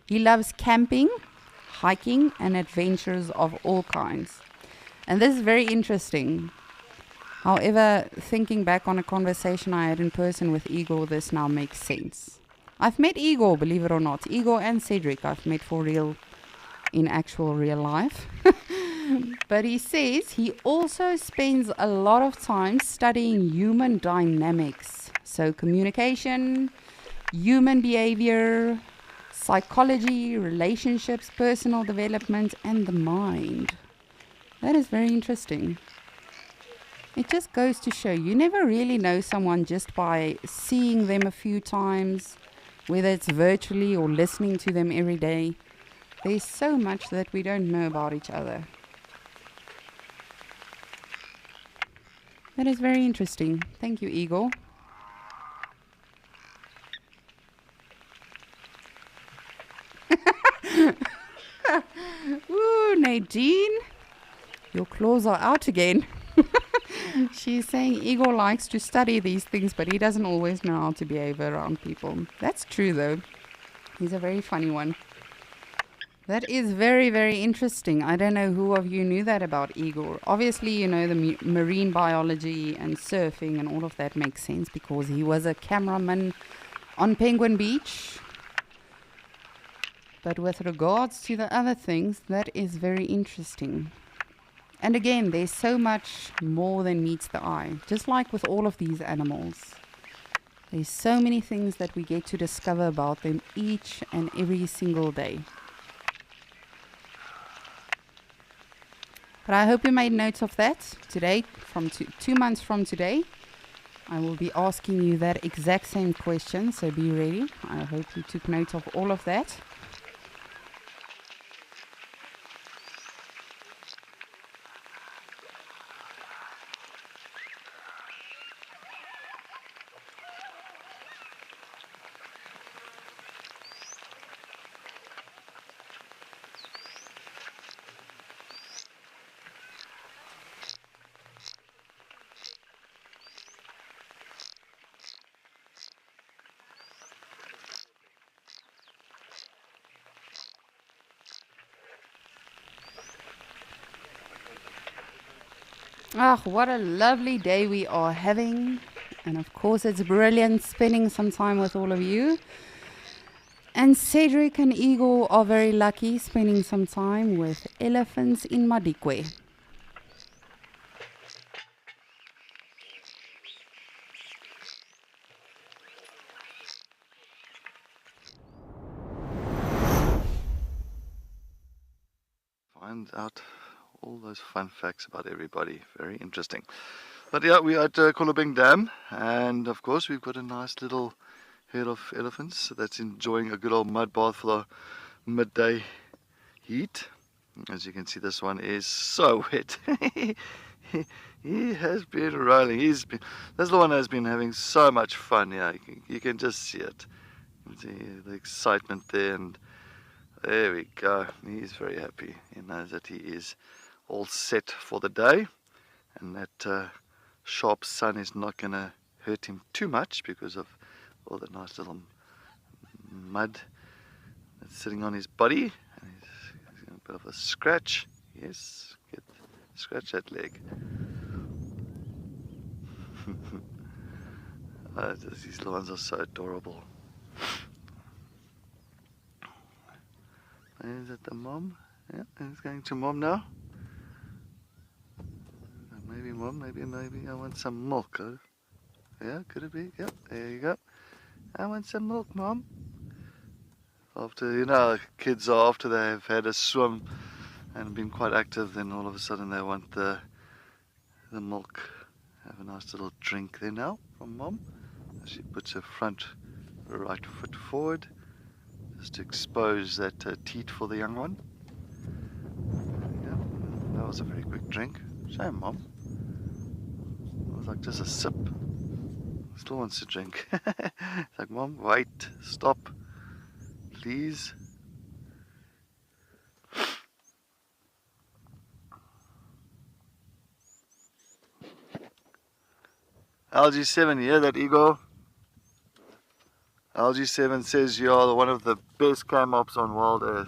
He loves camping, hiking, and adventures of all kinds. And this is very interesting. However, thinking back on a conversation I had in person with Igor, this now makes sense. I've met Igor, believe it or not. Igor and Cedric I've met for real, in actual real life. But he says he also spends a lot of time studying human dynamics. So communication, human behavior, psychology, relationships, personal development, and the mind. That is very interesting. It just goes to show you never really know someone just by seeing them a few times, whether it's virtually or listening to them every day. There's so much that we don't know about each other. That is very interesting. Thank you, Eagle. Ooh, Nadine, your claws are out again. She's saying Igor likes to study these things, but he doesn't always know how to behave around people. That's true, though. He's a very funny one. That is very, very interesting. I don't know who of you knew that about Igor. Obviously, you know, the marine biology and surfing and all of that makes sense because he was a cameraman on Penguin Beach. But with regards to the other things, that is very interesting. And again, there's so much more than meets the eye, just like with all of these animals. There's so many things that we get to discover about them each and every single day. But I hope you made notes of that. Today, from 2 months from today, I will be asking you that exact same question, so be ready. I hope you took note of all of that. Ah, what a lovely day we are having. And of course, it's brilliant spending some time with all of you. And Cedric and Igor are very lucky spending some time with elephants in Madikwe. Find out all those fun facts about everybody. Very interesting. But yeah, we are at Kolobeng Dam, and of course we've got a nice little herd of elephants that's enjoying a good old mud bath for the midday heat. As you can see, this one is so wet. He has been rolling. This little one has been having so much fun. Yeah, you can just see it. You can see the excitement there, and there we go. He's very happy. He knows that he is all set for the day, and that sharp sun is not going to hurt him too much because of all the nice little mud that's sitting on his body. And he's got a bit of a scratch. Yes, scratch that leg. These little ones are so adorable. Is it the mom? Yeah, he's going to mom now. Maybe mom, maybe I want some milk. Yeah, could it be? Yep, there you go. I want some milk, mom. After, you know, kids are after they've had a swim and been quite active, then all of a sudden they want the milk. Have a nice little drink there now from mom. She puts her front right foot forward just to expose that teat for the young one. Yeah, that was a very quick drink. Shame, mom. It was like just a sip. Still wants to drink. It's like, mom, wait, stop, please. LG7, yeah, that ego. LG7 says you are one of the best cam ops on Wild Earth.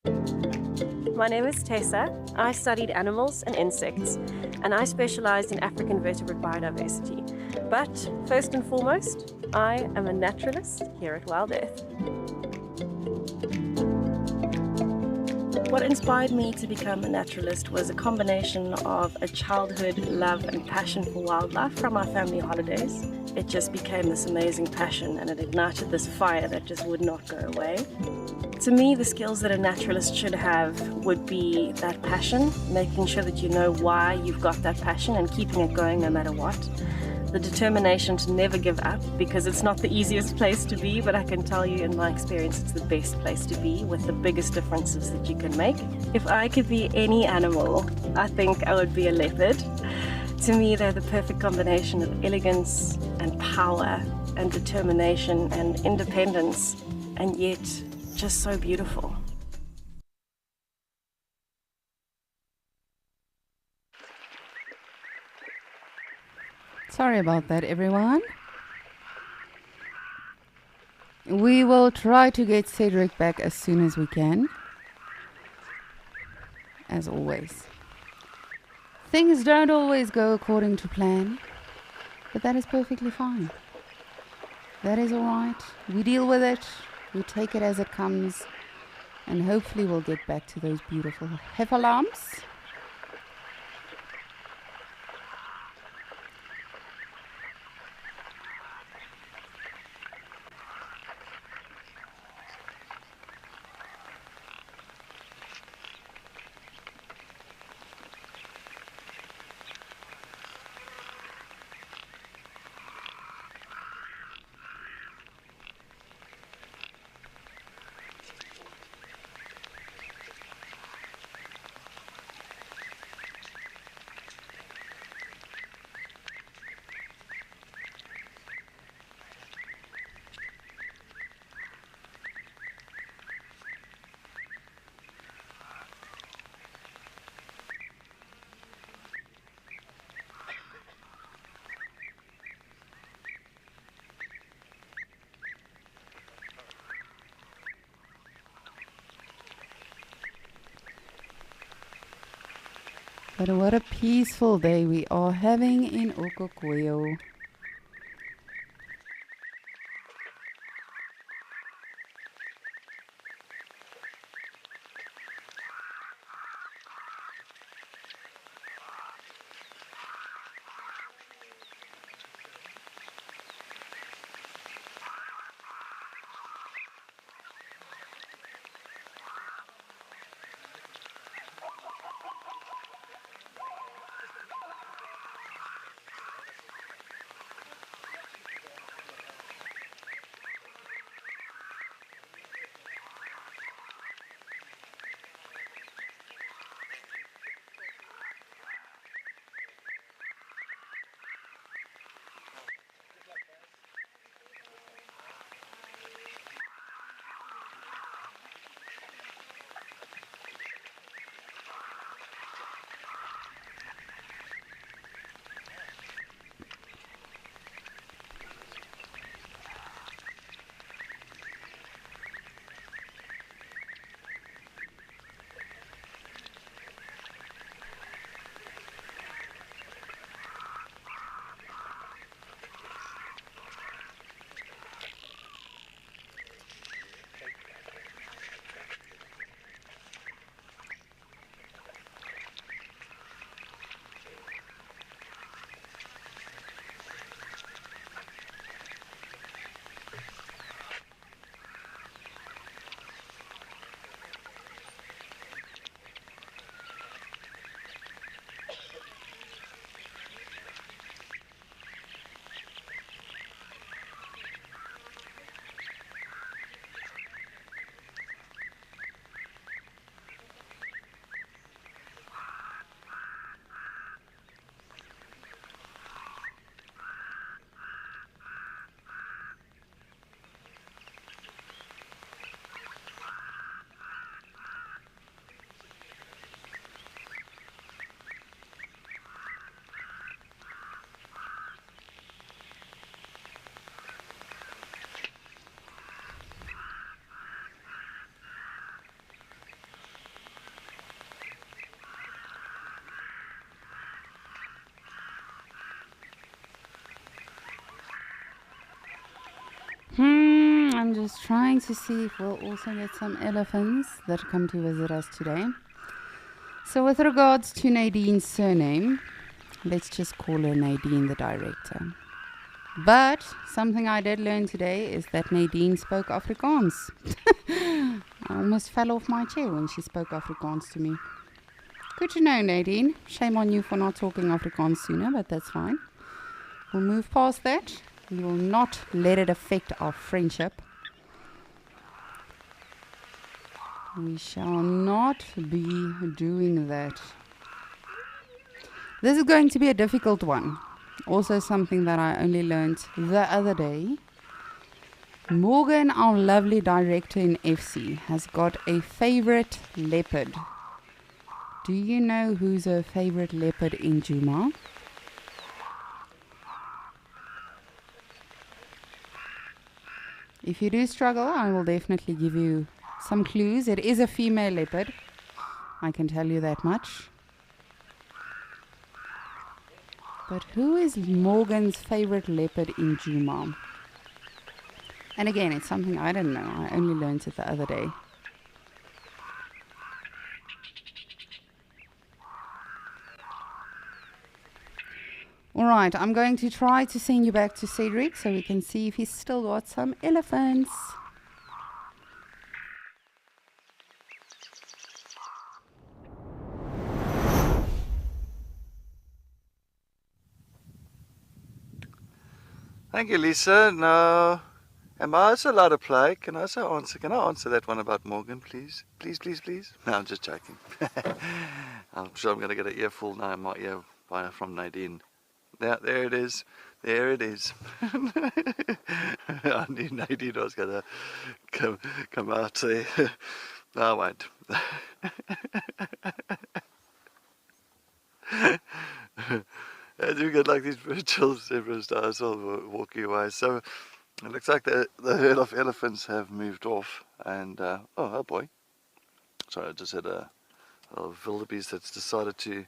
My name is Tessa. I studied animals and insects, and I specialized in African vertebrate biodiversity. But first and foremost, I am a naturalist here at Wild Earth. What inspired me to become a naturalist was a combination of a childhood love and passion for wildlife from our family holidays. It just became this amazing passion, and it ignited this fire that just would not go away. To me, the skills that a naturalist should have would be that passion, making sure that you know why you've got that passion and keeping it going no matter what. The determination to never give up, because it's not the easiest place to be, but I can tell you in my experience it's the best place to be with the biggest differences that you can make. If I could be any animal, I think I would be a leopard. To me, they're the perfect combination of elegance and power and determination and independence, and yet just so beautiful. Sorry about that, everyone. We will try to get Cedric back as soon as we can. As always. Things don't always go according to plan, but that is perfectly fine. That is alright. We deal with it, we take it as it comes, and hopefully we'll get back to those beautiful heifer lambs. But what a peaceful day we are having in Okokoyo. I'm just trying to see if we'll also get some elephants that come to visit us today. So with regards to Nadine's surname, let's just call her Nadine, the director. But something I did learn today is that Nadine spoke Afrikaans. I almost fell off my chair when she spoke Afrikaans to me. Good to know, Nadine. Shame on you for not talking Afrikaans sooner, but that's fine. We'll move past that. We will not let it affect our friendship. We shall not be doing that. This is going to be a difficult one. Also something that I only learned the other day. Morgan, our lovely director in FC, has got a favorite leopard. Do you know who's her favorite leopard in Djuma? If you do struggle, I will definitely give you some clues. It is a female leopard. I can tell you that much. But who is Morgan's favorite leopard in Djuma? And again, it's something I didn't know. I only learned it the other day. Alright, I'm going to try to send you back to Cedric so we can see if he's still got some elephants. Thank you, Lisa. Now, am I also allowed to play? Can I answer that one about Morgan, please? Please. No, I'm just joking. I'm sure I'm going to get an earful now in my ear from Nadine. There it is. I knew Nadine was going to come out there. No, I won't. As we get like these virtual zebra stars all walking away. So it looks like the herd of elephants have moved off. And, oh boy. Sorry, I just had a wildebeest that's decided to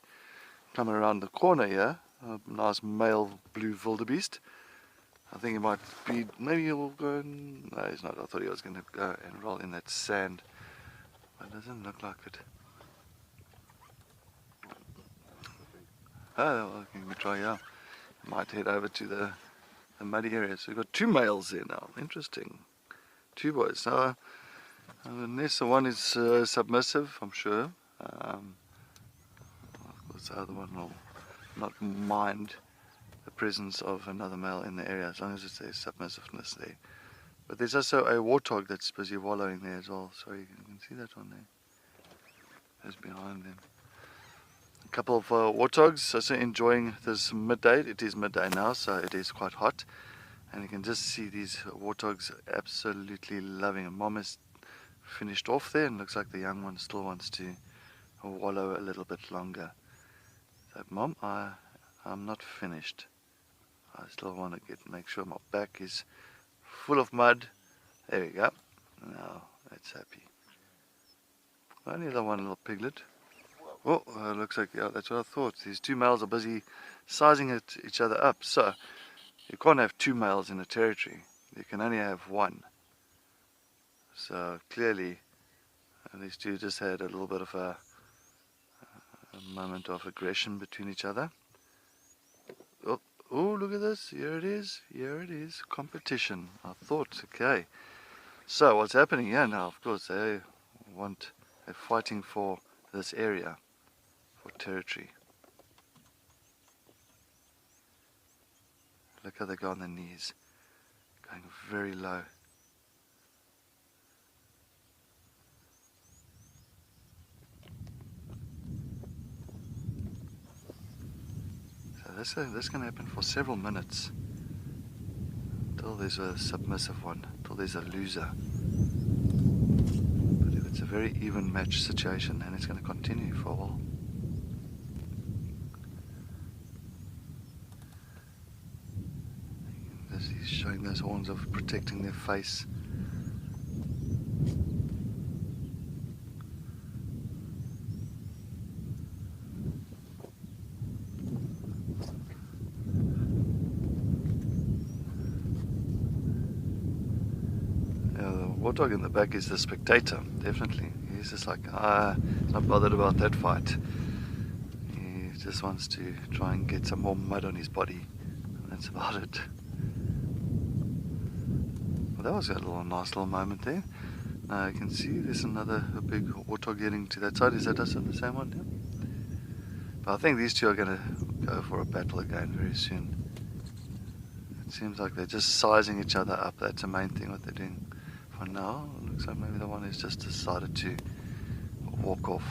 come around the corner here. A nice male blue wildebeest. I think he might be, maybe he'll go, no he's not. I thought he was going to go and roll in that sand. But it doesn't look like it. Oh, well, I can try, yeah. Might head over to the muddy area. So we've got two males there now. Interesting. Two boys. So, unless the one is submissive, I'm sure. Of course, the other one will not mind the presence of another male in the area, as long as it's a submissiveness there. But there's also a warthog that's busy wallowing there as well. So you can see that one there. That's behind them. A couple of warthogs also enjoying this midday. It is midday now, so it is quite hot. And you can just see these warthogs absolutely loving it. Mom is finished off there and looks like the young one still wants to wallow a little bit longer. So, Mom, I'm not finished. I still want to make sure my back is full of mud. There we go. Now that's happy. Only the one little piglet. Oh, looks like, yeah, that's what I thought. These two males are busy sizing each other up. So, you can't have two males in a territory. You can only have one. So, clearly, these two just had a little bit of a moment of aggression between each other. Oh, look at this. Here it is. Competition. I thought, okay. So, what's happening here now? Of course, they're fighting for this area. For territory. Look how they go on their knees, going very low. So this can happen for several minutes until there's a submissive one, until there's a loser. But if it's a very even match situation, then it's going to continue for a while. He's showing those horns of protecting their face. warthog in the back is the spectator, definitely. He's just like, he's not bothered about that fight. He just wants to try and get some more mud on his body. That's about it. Well, that was a nice little moment there. Now you can see there's a big warthog heading to that side. Is that also the same one? Yeah. But I think these two are going to go for a battle again very soon. It seems like they're just sizing each other up. That's the main thing what they're doing for now. It looks like maybe the one has just decided to walk off.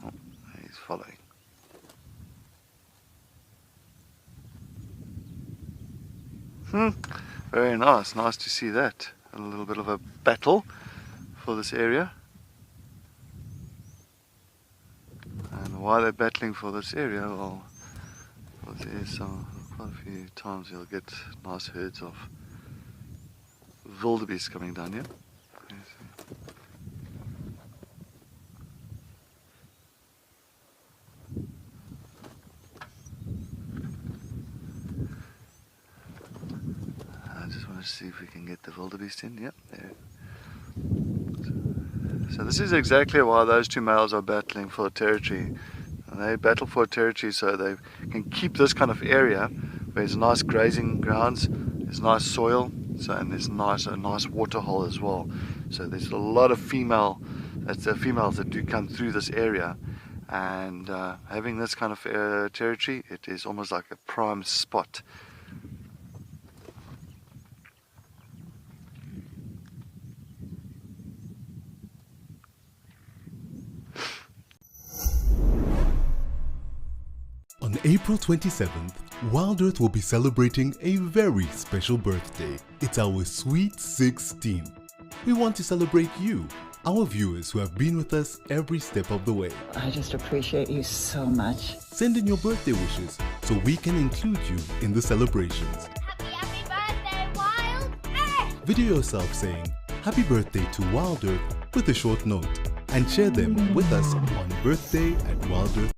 Oh, he's following. Very nice. Nice to see that. A little bit of a battle for this area. And why they're battling for this area? Well, there's quite a few times you'll get nice herds of wildebeest coming down here. I just want to see if we can get the wildebeest in. Yep, there. So this is exactly why those two males are battling for territory. They battle for territory so they can keep this kind of area where there's nice grazing grounds, there's nice soil, and there's a nice water hole as well. So there's a lot of females that do come through this area, and having this kind of territory, it is almost like a prime spot. On April 27th, Wild Earth will be celebrating a very special birthday. It's our Sweet 16. We want to celebrate you, our viewers who have been with us every step of the way. I just appreciate you so much. Send in your birthday wishes so we can include you in the celebrations. Happy birthday, Wild Earth! Video yourself saying happy birthday to Wild Earth with a short note and share them with us on birthday@wildearth.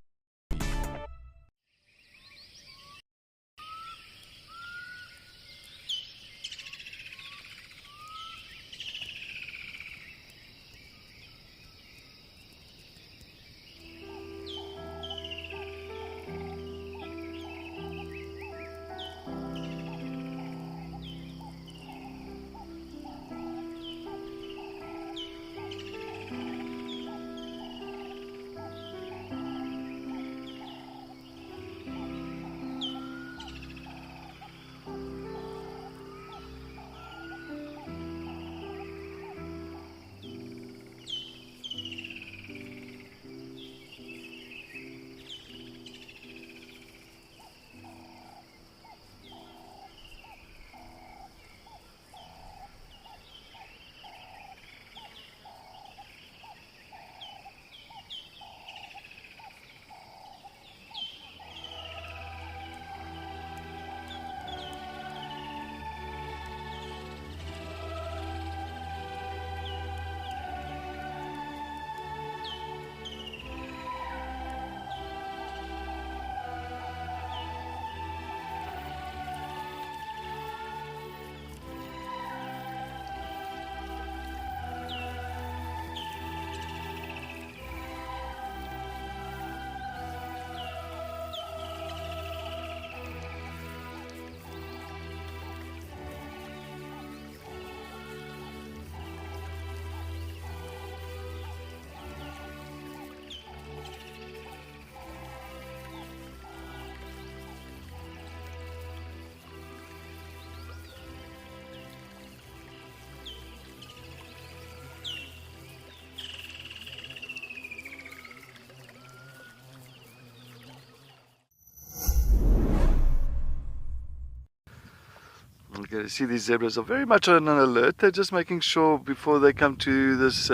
Okay, see, these zebras are very much on an alert. They're just making sure before they come to this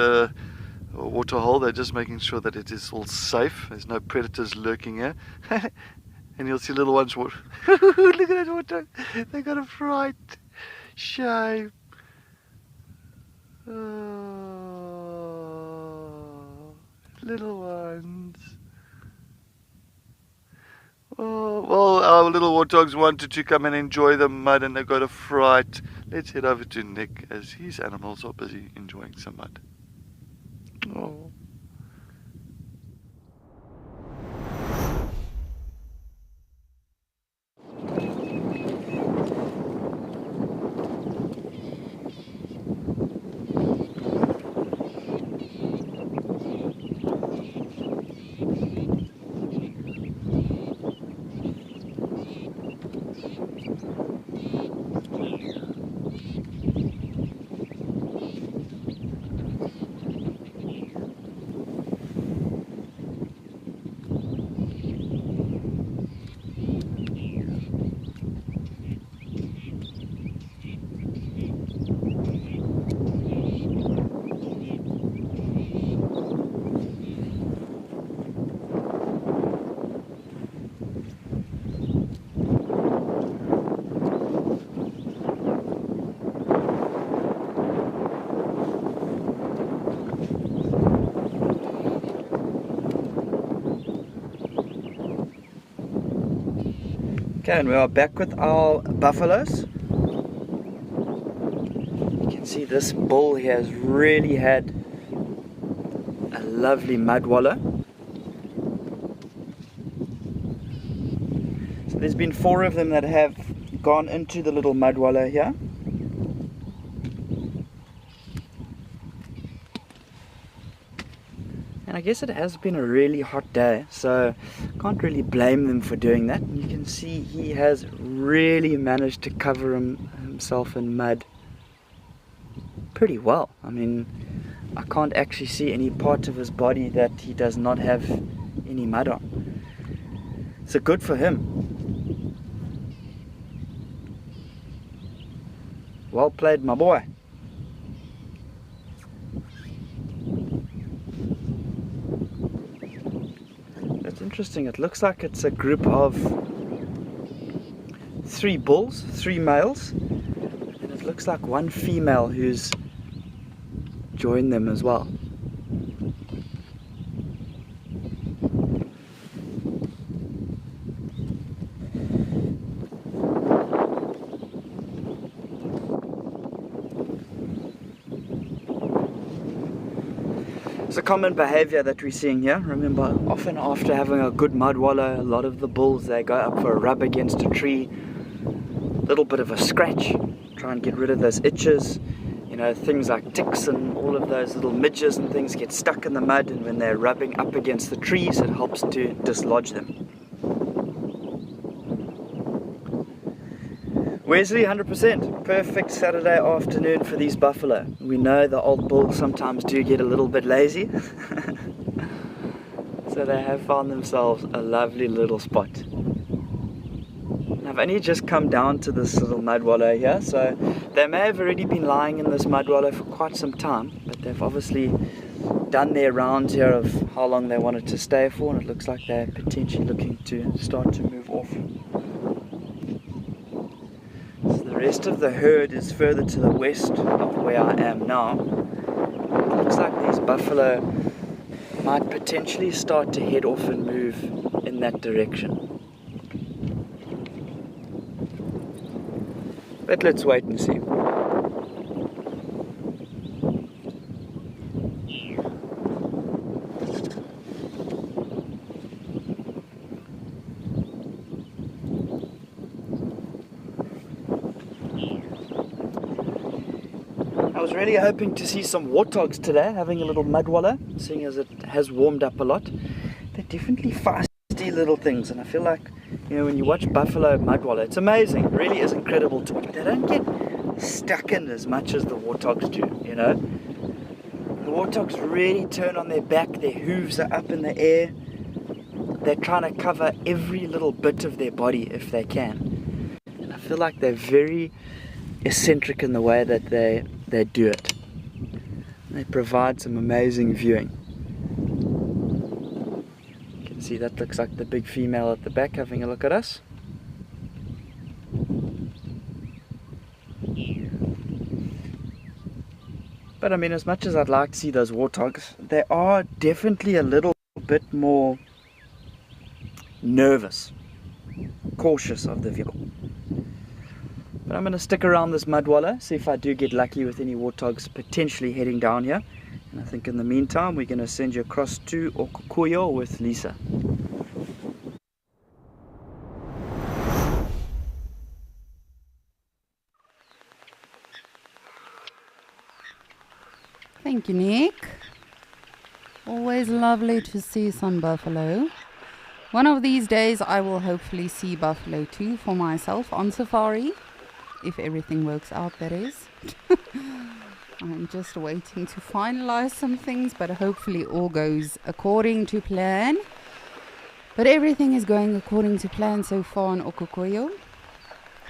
water hole, they're just making sure that it is all safe. There's no predators lurking here. And you'll see little ones. Look at that water. They got a fright. Shame. Oh, little ones. Oh, well, our little warthogs wanted to come and enjoy the mud and they got a fright. Let's head over to Nick as his animals are busy enjoying some mud. Oh. Okay, and we are back with our buffaloes. You can see this bull here has really had a lovely mud wallow. So there's been 4 of them that have gone into the little mud wallow here. And I guess it has been a really hot day, so can't really blame them for doing that. You can see he has really managed to cover himself in mud pretty well. I mean, I can't actually see any part of his body that he does not have any mud on. So good for him. Well played, my boy. Interesting, it looks like it's a group of 3 bulls, 3 males, and it looks like 1 female who's joined them as well. It's a common behavior that we're seeing here. Remember, often after having a good mud wallow, a lot of the bulls, they go up for a rub against a tree, a little bit of a scratch, try and get rid of those itches. You know, things like ticks and all of those little midges and things get stuck in the mud, and when they're rubbing up against the trees, it helps to dislodge them. Wesley, 100%. Perfect Saturday afternoon for these buffalo. We know the old bulls sometimes do get a little bit lazy. So they have found themselves a lovely little spot. I've only just come down to this little mud wallow here, so they may have already been lying in this mud wallow for quite some time, but they've obviously done their rounds here of how long they wanted to stay for, and it looks like they're potentially looking to start to move off. The rest of the herd is further to the west of where I am now. It looks like these buffalo might potentially start to head off and move in that direction. But let's wait and see. I was really hoping to see some warthogs today having a little mud wallow, seeing as it has warmed up a lot. They're definitely feisty little things, and I feel like, you know, when you watch buffalo mud wallow, it's amazing. It really is incredible to watch. They don't get stuck in as much as the warthogs do, you know. The warthogs really turn on their back, their hooves are up in the air. They're trying to cover every little bit of their body if they can. And I feel like they're very eccentric in the way that they do it. They provide some amazing viewing. You can see that looks like the big female at the back having a look at us. But I mean, as much as I'd like to see those warthogs, they are definitely a little bit more nervous cautious of the vehicle. But I'm going to stick around this mudwalla, see if I do get lucky with any warthogs potentially heading down here. And I think in the meantime we're going to send you across to Okukuyo with Lisa. Thank you, Nick. Always lovely to see some buffalo. One of these days I will hopefully see buffalo too for myself on safari. If everything works out, that is. I'm just waiting to finalize some things, but hopefully all goes according to plan. But everything is going according to plan so far in Okukuyo.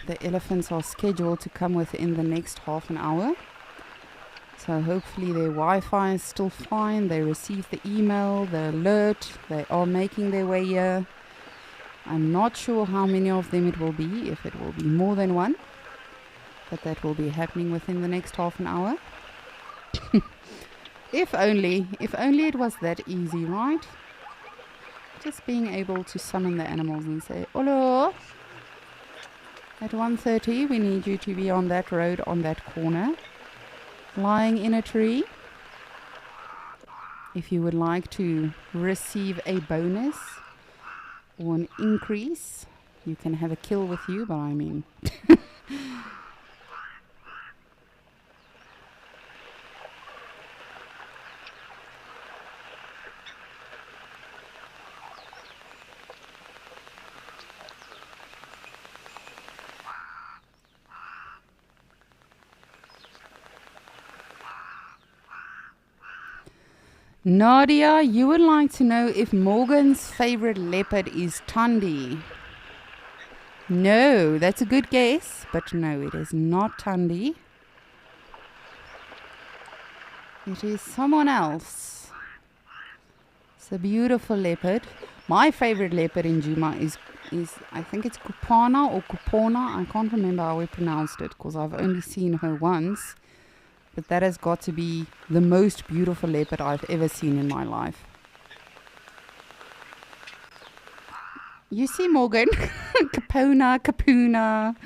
The elephants are scheduled to come within the next half an hour. So hopefully their Wi-Fi is still fine. They received the email, the alert. They are making their way here. I'm not sure how many of them it will be, if it will be more than one. But that will be happening within the next half an hour. If only it was that easy, right? Just being able to summon the animals and say, "Hello, at 1:30 we need you to be on that road, on that corner, lying in a tree. If you would like to receive a bonus or an increase, you can have a kill with you, but I mean..." Nadia, you would like to know if Morgan's favorite leopard is Tundi. No, that's a good guess, but no, it is not Tundi. It is someone else. It's a beautiful leopard. My favorite leopard in Djuma is I think it's Kupana or Kupona. I can't remember how we pronounced it because I've only seen her once. But that has got to be the most beautiful leopard I've ever seen in my life. You see, Morgan? Kapuna.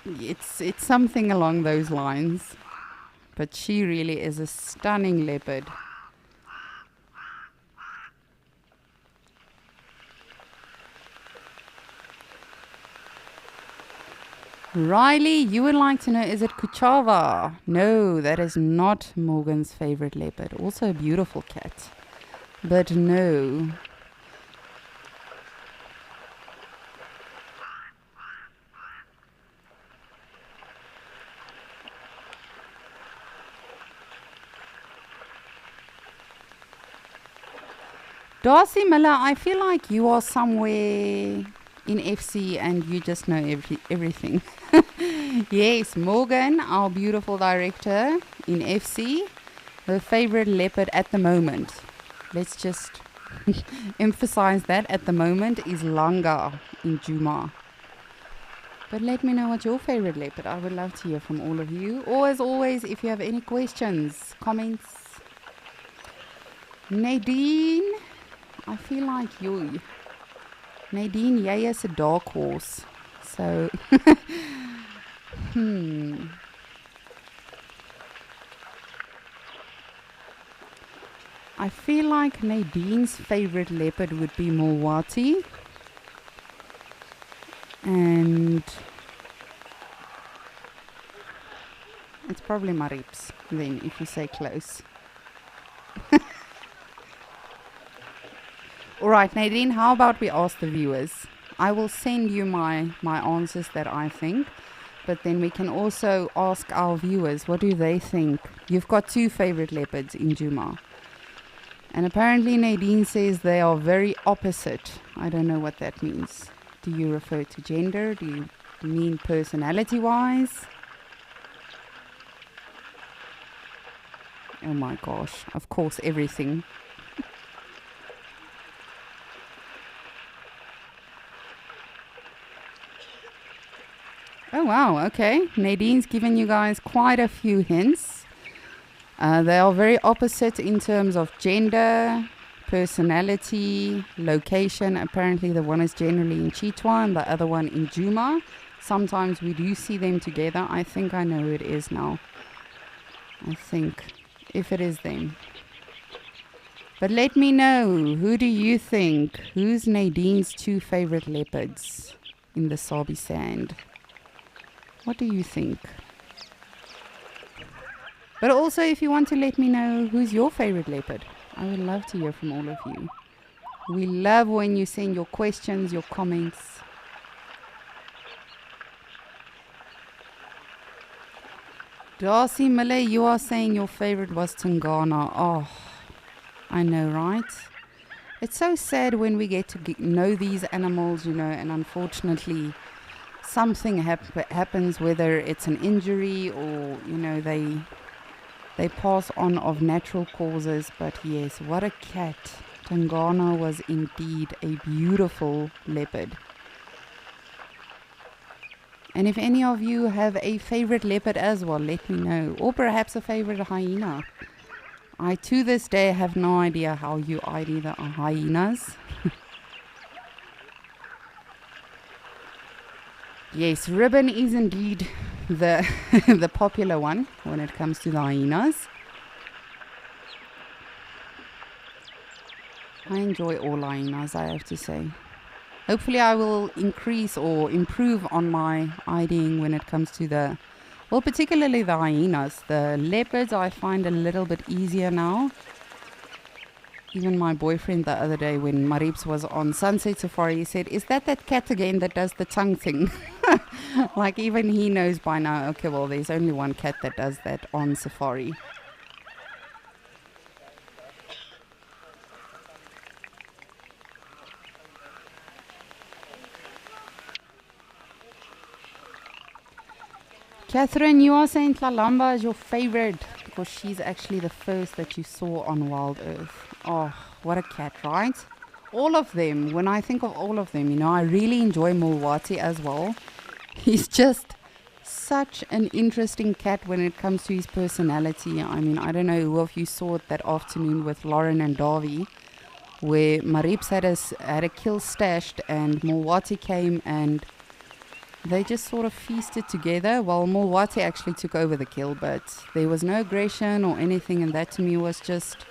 It's something along those lines. But she really is a stunning leopard. Riley, you would like to know, is it Kuchava? No, that is not Morgan's favorite leopard. Also a beautiful cat. But no. Darcy Miller, I feel like you are somewhere in FC and you just know everything. Yes, Morgan, our beautiful director in FC, her favorite leopard at the moment. Let's just emphasize that at the moment is Langa in Djuma. But let me know what your favorite leopard. I would love to hear from all of you. Or as always, if you have any questions, comments. Nadine, I feel like you. Nadine, jy is a dark horse. So, I feel like Nadine's favorite leopard would be Mulwati. And it's probably Marips then, if you say close. Alright, Nadine, how about we ask the viewers? I will send you my answers that I think, but then we can also ask our viewers, what do they think? You've got two favorite leopards in Djuma. And apparently Nadine says they are very opposite. I don't know what that means. Do you refer to gender? Do you mean personality-wise? Oh my gosh, of course, everything. Oh wow, okay. Nadine's given you guys quite a few hints. They are very opposite in terms of gender, personality, location. Apparently the one is generally in Chitwa and the other one in Juma. Sometimes we do see them together. I think I know who it is now. I think, if it is them. But let me know, who do you think? Who's Nadine's 2 favorite leopards in the Sabi sand? What do you think? But also, if you want to let me know who's your favorite leopard, I would love to hear from all of you. We love when you send your questions, your comments. Darcy Miller, you are saying your favorite was Tangana. Oh, I know, right? It's so sad when we get to know these animals, you know, and unfortunately something happens, whether it's an injury or, you know, they pass on of natural causes. But yes, what a cat. Tangana was indeed a beautiful leopard. And if any of you have a favorite leopard as well, let me know. Or perhaps a favorite hyena. I to this day have no idea how you ID the hyenas. Yes, ribbon is indeed the the popular one when it comes to the hyenas. I enjoy all hyenas, I have to say. Hopefully I will increase or improve on my IDing when it comes to the, well, particularly the hyenas. The leopards I find a little bit easier now. Even my boyfriend the other day when Marips was on Sunset Safari, he said, is that cat again that does the tongue thing? Like even he knows by now, okay, well, there's only one cat that does that on safari. Catherine, you are saying Tlalamba is your favorite because she's actually the first that you saw on Wild Earth. Oh, what a cat, right? All of them, when I think of all of them, you know, I really enjoy Mulwati as well. He's just such an interesting cat when it comes to his personality. I mean, I don't know who of you saw it that afternoon with Lauren and Davy, where Marips had a kill stashed and Mulwati came and they just sort of feasted together. Well, Mulwati actually took over the kill, but there was no aggression or anything, and that to me was just,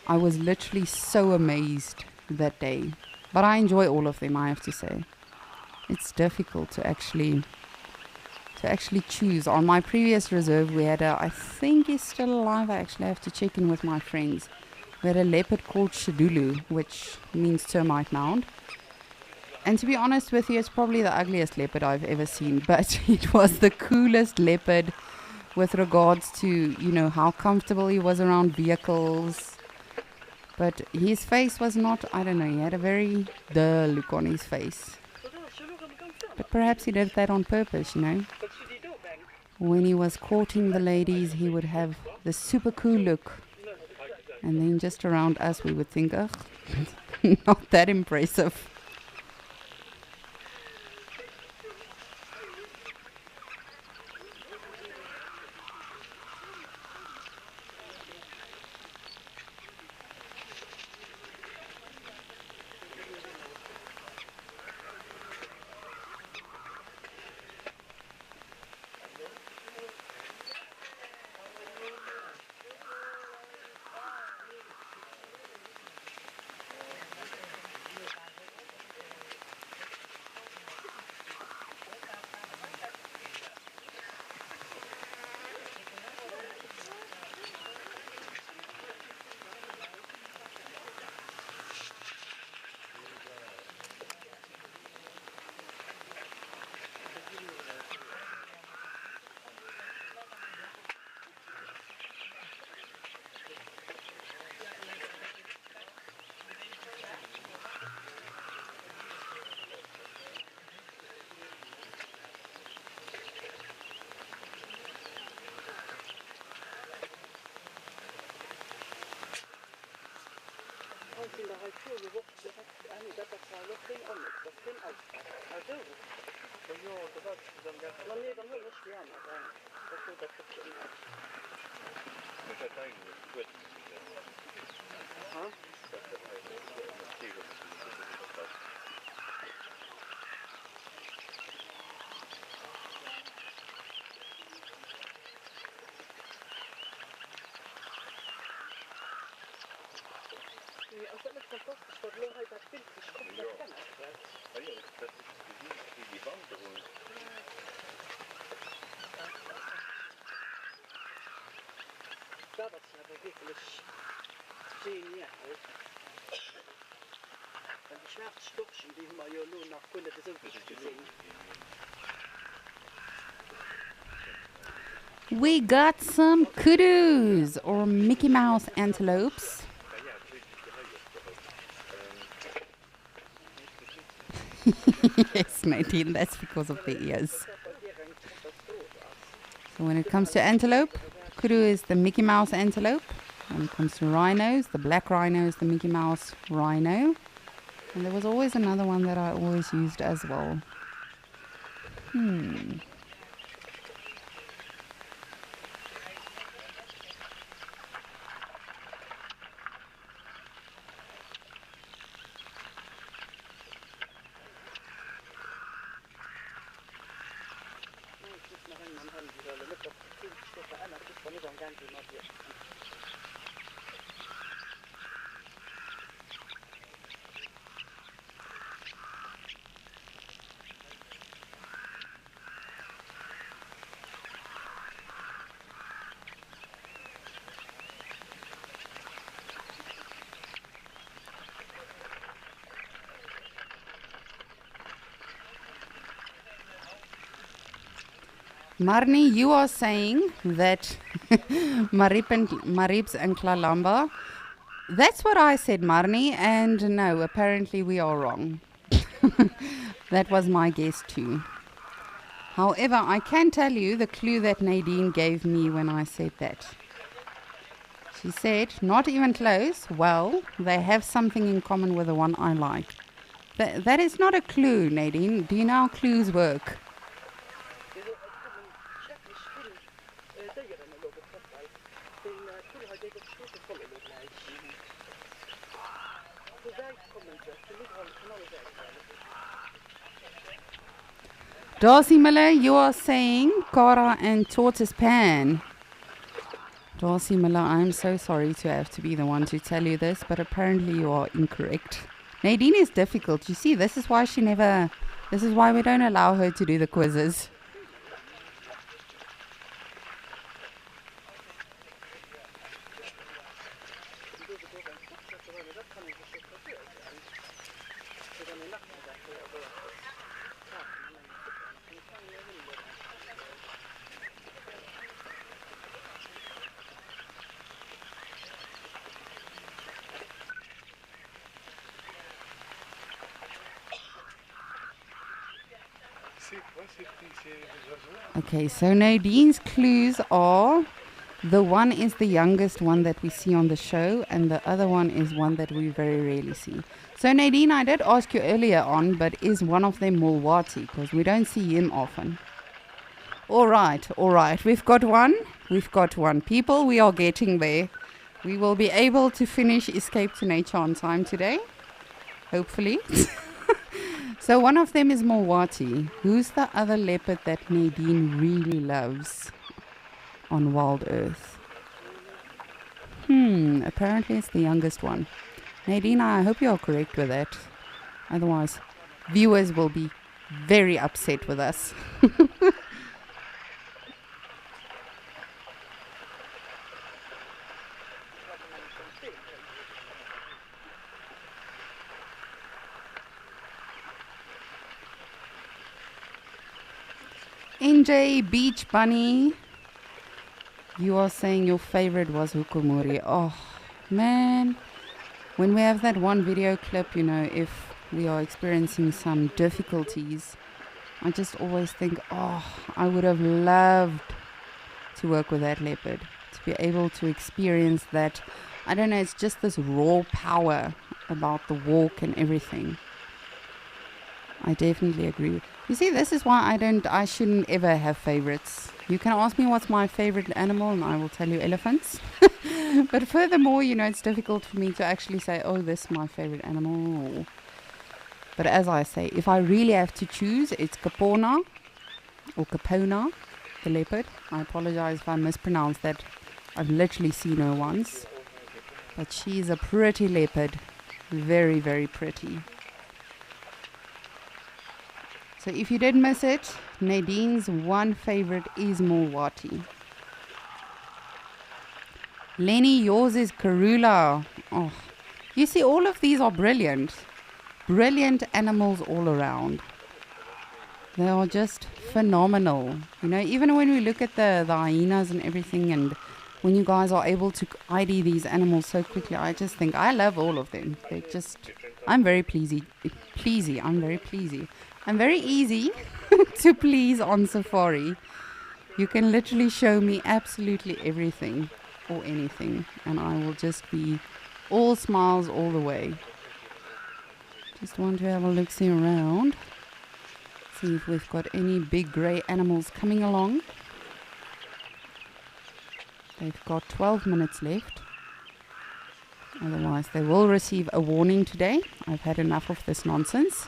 I was literally so amazed that day. But I enjoy all of them, I have to say. It's difficult to actually choose. On my previous reserve, we had I think he's still alive, I actually have to check in with my friends. We had a leopard called Shadulu, which means termite mound. And to be honest with you, it's probably the ugliest leopard I've ever seen, but it was the coolest leopard with regards to, you know, how comfortable he was around vehicles. But his face was not, I don't know, he had a very dull look on his face. But perhaps he did that on purpose, you know. When he was courting the ladies, he would have the super cool look. And then just around us, we would think, ugh, not that impressive. We got some kudus or Mickey Mouse antelopes. Yes, Nadine, that's because of the ears. So when it comes to antelope, kudu is the Mickey Mouse antelope. When it comes to rhinos, the black rhino is the Mickey Mouse rhino. And there was always another one that I always used as well. Marnie, you are saying that Marips and Klalamba. That's what I said, Marnie, and no, apparently we are wrong. That was my guess too. However, I can tell you the clue that Nadine gave me when I said that. She said, not even close. Well, they have something in common with the one I like. That is not a clue, Nadine. Do you know how clues work? Darcy Miller, you are saying Cara and Tortoise Pan. Darcy Miller, I'm so sorry to have to be the one to tell you this, but apparently you are incorrect. Nadine is difficult. You see, this is why we don't allow her to do the quizzes. Okay, so Nadine's clues are the one is the youngest one that we see on the show, and the other one is one that we very rarely see. So Nadine, I did ask you earlier on, but is one of them Mulwati? Because we don't see him often. All right. We've got one. People, we are getting there. We will be able to finish Escape to Nature on time today. Hopefully. So one of them is Mulwati. Who's the other leopard that Nadine really loves on Wild Earth? Apparently it's the youngest one. Nadine, I hope you are correct with that. Otherwise, viewers will be very upset with us. NJ Beach Bunny, you are saying your favorite was Hukumuri. Oh man, when we have that one video clip, you know, if we are experiencing some difficulties, I just always think, oh, I would have loved to work with that leopard, to be able to experience that. I don't know, it's just this raw power about the walk and everything. I definitely agree. You see, this is why I shouldn't ever have favorites. You can ask me what's my favorite animal and I will tell you elephants. But furthermore, you know, it's difficult for me to actually say, oh, this is my favorite animal. But as I say, if I really have to choose, it's Capona or Capona, the leopard. I apologize if I mispronounce that. I've literally seen her once. But she's a pretty leopard. Very, very pretty. So if you did miss it, Nadine's one favorite is Mulwati. Lenny, yours is Karula. Oh, you see, all of these are brilliant. Brilliant animals all around. They are just phenomenal. You know, even when we look at the hyenas and everything, and when you guys are able to ID these animals so quickly, I just think I love all of them. They just, I'm very pleasy. I'm very pleasy. I'm very easy to please on safari. You can literally show me absolutely everything or anything, and I will just be all smiles all the way. Just want to have a look-see around. See if we've got any big grey animals coming along. They've got 12 minutes left. Otherwise they will receive a warning today. I've had enough of this nonsense.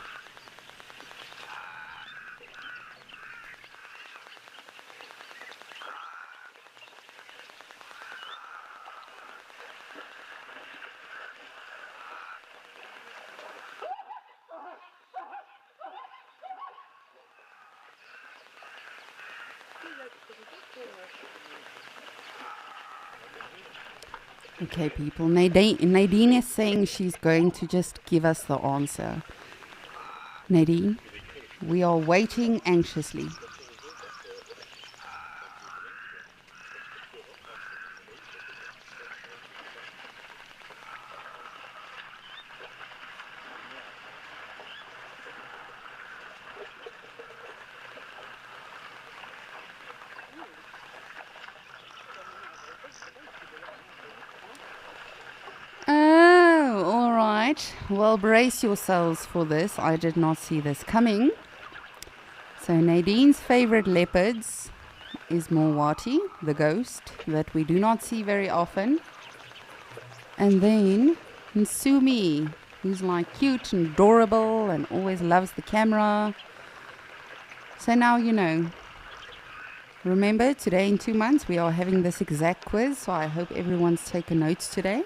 Okay, people. Nadine is saying she's going to just give us the answer. Nadine, we are waiting anxiously. Oh, all right. Well, brace yourselves for this. I did not see this coming. So Nadine's favorite leopards is Mulwati, the ghost, that we do not see very often. And then Nsumi, who's like cute and adorable and always loves the camera. So now you know. Remember, today in 2 months we are having this exact quiz, so I hope everyone's taken notes today.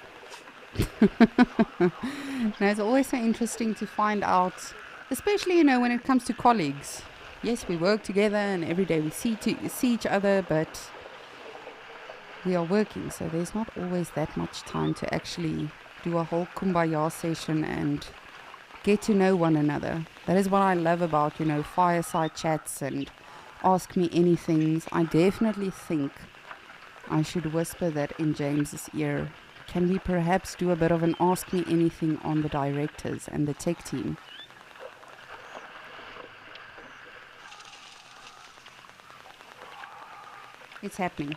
Now, it's always so interesting to find out, especially, you know, when it comes to colleagues. Yes, we work together and every day we see each other, but we are working, so there's not always that much time to actually do a whole kumbaya session and get to know one another. That is what I love about, you know, fireside chats and ask me anything. I definitely think I should whisper that in James's ear. Can we perhaps do a bit of an ask me anything on the directors and the tech team? It's happening.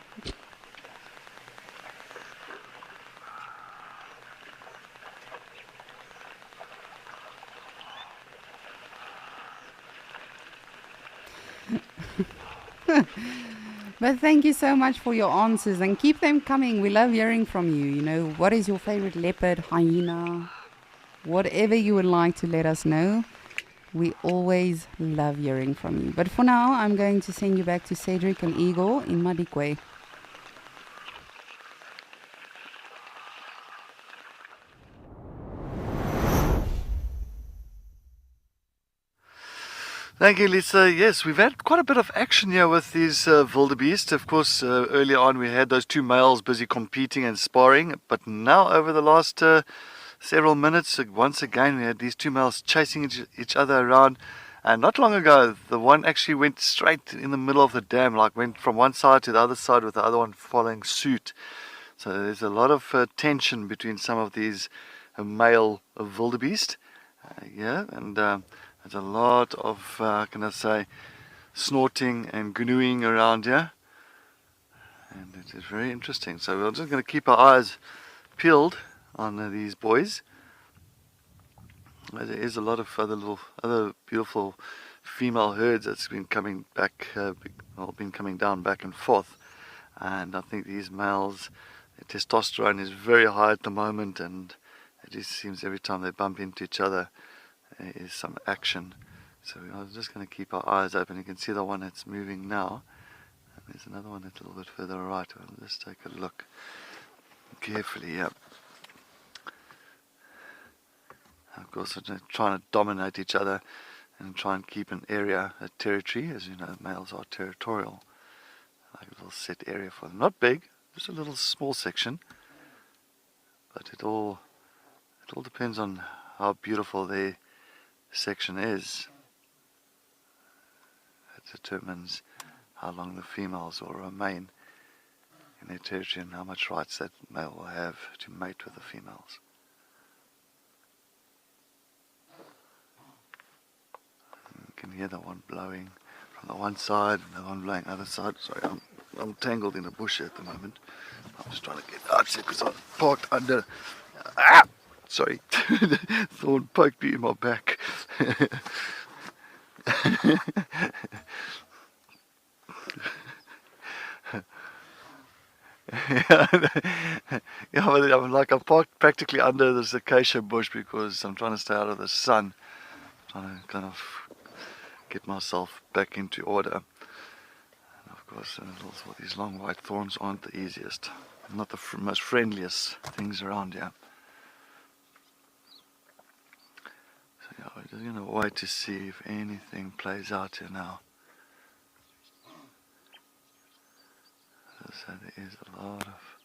But thank you so much for your answers and keep them coming. We love hearing from you. You know, what is your favorite leopard, hyena, whatever you would like to let us know. We always love hearing from you. But for now, I'm going to send you back to Cedric and Igor in Madikwe. Thank you, Lisa. Yes, we've had quite a bit of action here with these wildebeest. Of course, earlier on we had those two males busy competing and sparring, but now over the last several minutes, once again we had these two males chasing each other around. And not long ago, the one actually went straight in the middle of the dam, like went from one side to the other side with the other one following suit. So there's a lot of tension between some of these male wildebeest. And there's a lot of, can I say, snorting and gnawing around here. And it is very interesting. So we're just going to keep our eyes peeled on these boys. There is a lot of other beautiful female herds that's been coming back, been coming down back and forth. And I think these males, the testosterone is very high at the moment, and it just seems every time they bump into each other, there is some action. So we are just going to keep our eyes open. You can see the one that's moving now. And there's another one that's a little bit further right. We'll just take a look carefully. Yeah. of course, they're trying to dominate each other and try and keep an area, a territory. As you know, males are territorial. Like a little set area for them. Not big, just a little small section. But it all depends on how beautiful their section is. That determines how long the females will remain in their territory and how much rights that male will have to mate with the females. You can hear the one blowing from the one side and the one blowing the other side. Sorry, I'm tangled in a bush at the moment. I'm just trying to get out because I'm parked under. Ah! Sorry, thorn poked me in my back. Yeah, but I'm parked practically under this acacia bush because I'm trying to stay out of the sun. I'm trying to kind of get myself back into order. And of course, these long white thorns aren't the easiest. Not the most friendliest things around here. So yeah, we're just going to wait to see if anything plays out here now. So there is a lot of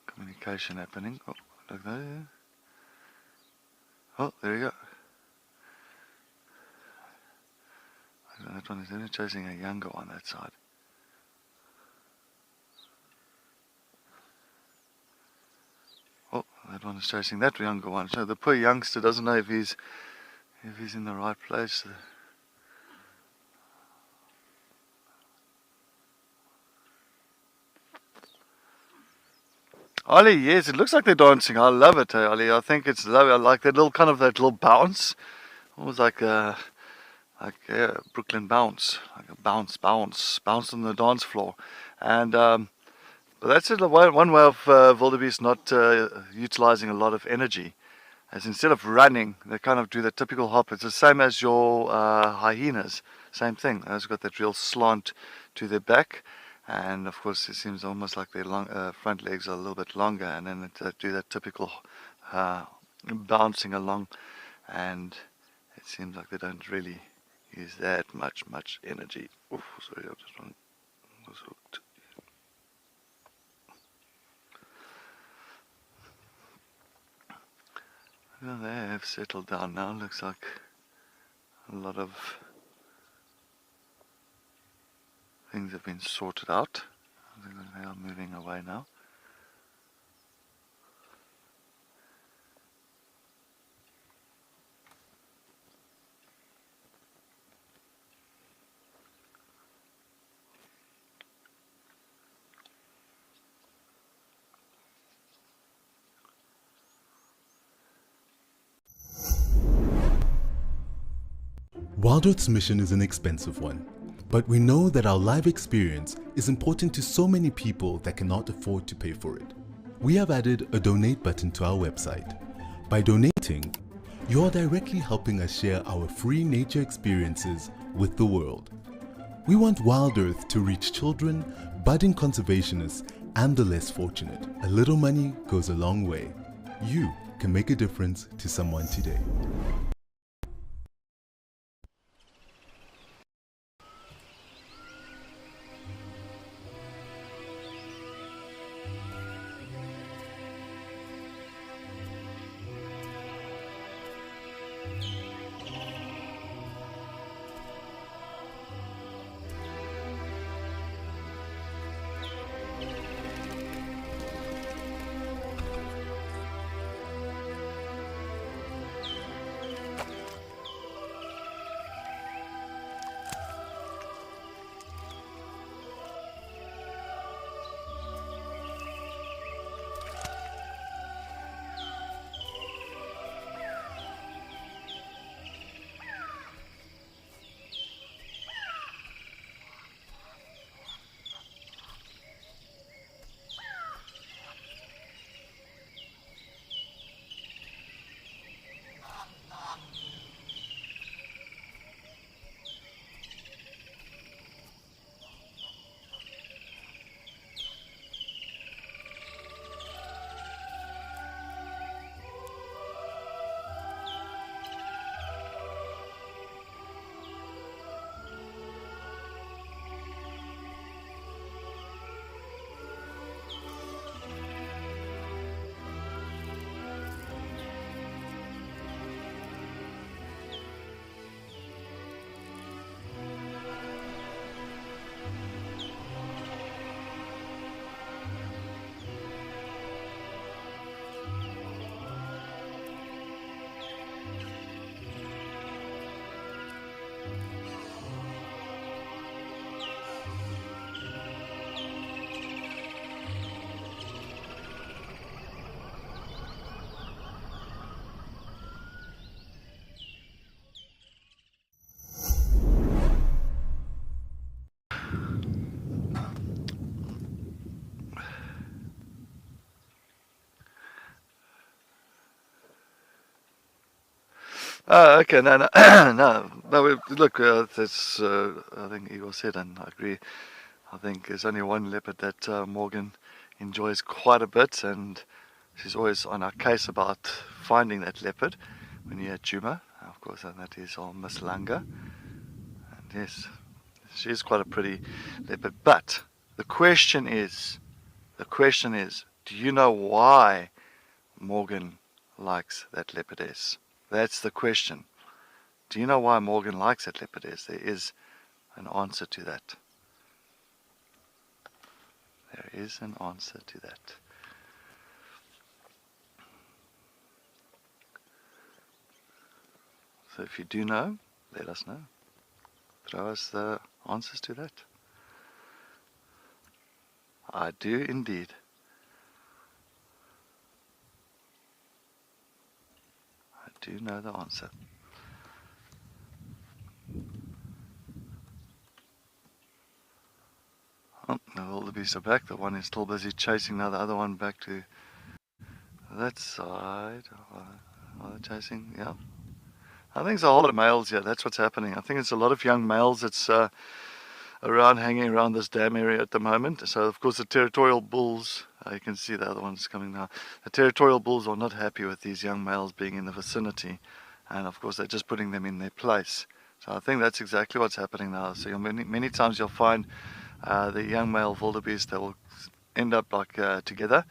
communication happening. Oh, look there. Oh, there you go. That one is only chasing a younger one that side. Oh, that one is chasing that younger one. So the poor youngster doesn't know if he's in the right place. Ollie, yes, it looks like they're dancing. I love it, hey, Ollie. I think it's lovely. I like that little bounce, almost like a Brooklyn bounce, like a bounce on the dance floor. And but that's one way of wildebeest not utilizing a lot of energy. As instead of running, they kind of do the typical hop. It's the same as your hyenas. Same thing. They've got that real slant to their back. And of course, it seems almost like their front legs are a little bit longer, and then they do that typical bouncing along, and it seems like they don't really use that much energy. Oof, sorry, I just was hooked. Well, they have settled down now. Looks like a lot of things have been sorted out. I think they are moving away now. Wild Earth's mission is an expensive one, but we know that our live experience is important to so many people that cannot afford to pay for it. We have added a donate button to our website. By donating, you are directly helping us share our free nature experiences with the world. We want Wild Earth to reach children, budding conservationists, and the less fortunate. A little money goes a long way. You can make a difference to someone today. Oh, okay, no, look, that's, I think Igor said, and I agree. I think there's only one leopard that Morgan enjoys quite a bit, and she's always on our case about finding that leopard when you're at Djuma. Of course, and that is our Miss Langa. And yes, she is quite a pretty leopard. But the question is, do you know why Morgan likes that leopardess? That's the question. Do you know why Morgan likes that leopardess? There is an answer to that. There is an answer to that. So if you do know, let us know. Throw us the answers to that. I do indeed. I do know the answer. Oh, the wildebeest are back. The one is still busy chasing now the other one back to that side. Are they chasing? Yeah. I think it's a whole lot of males here. That's what's happening. I think it's a lot of young males that's around, hanging around this dam area at the moment. So, of course, the territorial bulls, you can see the other one's coming now. The territorial bulls are not happy with these young males being in the vicinity. And, of course, they're just putting them in their place. So I think that's exactly what's happening now. So many times you'll find the young male wildebeest, they will end up like together,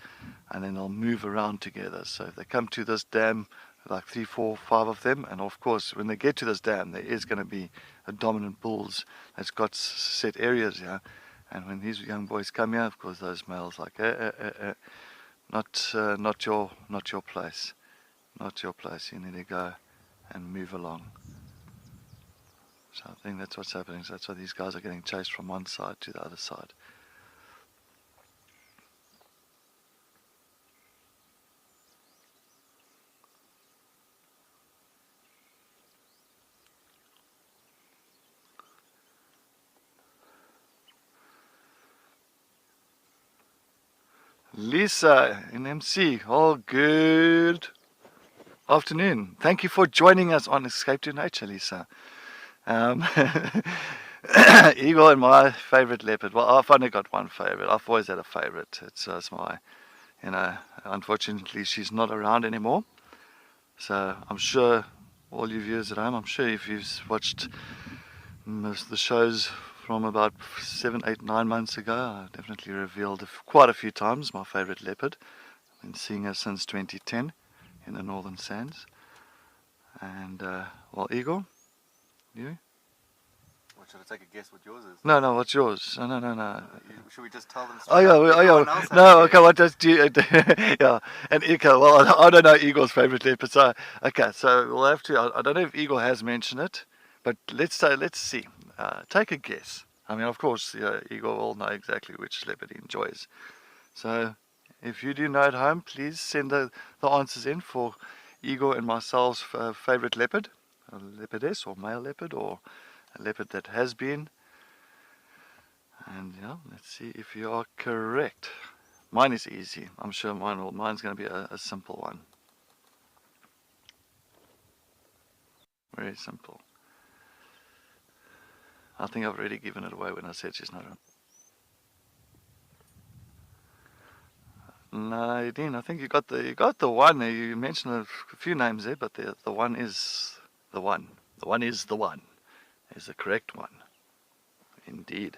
and then they'll move around together. So if they come to this dam, like 3, 4, 5 of them, and of course when they get to this dam there is going to be a dominant bulls that's got set areas here, and when these young boys come here, of course those males like not your place, you need to go and move along. So I think that's what's happening. So that's why these guys are getting chased from one side to the other side. Lisa in MC, oh good afternoon. Thank you for joining us on Escape to Nature, Lisa. Eagle and my favorite leopard. Well, I've only got one favorite. I've always had a favorite. It's my, unfortunately she's not around anymore. So I'm sure all you viewers at home, I'm sure if you've watched most of the shows from about 7, 8, 9 months ago, I definitely revealed quite a few times my favorite leopard. I've been seeing her since 2010 in the Northern Sands. And, well, Eagle, you? Well, should I take a guess what yours is? No, what's yours? No. Should we just tell them Oh yeah. No, okay, what does do you, yeah. And Eagle, well, I don't know Eagle's favorite leopard, so okay, so we'll have to, I don't know if Eagle has mentioned it, but let's see. Take a guess. I mean, of course, Eagle will know exactly which leopard he enjoys. So, if you do know at home, please send the answers in for Eagle and myself's favorite leopard, a leopardess or male leopard, or a leopard that has been. And yeah, let's see if you are correct. Mine is easy. I'm sure mine's going to be a simple one. Very simple. I think I've already given it away when I said she's not around. Nadine, I think you got the one. You mentioned a few names there, but the one is the one. The one is the one. Is the correct one. Indeed.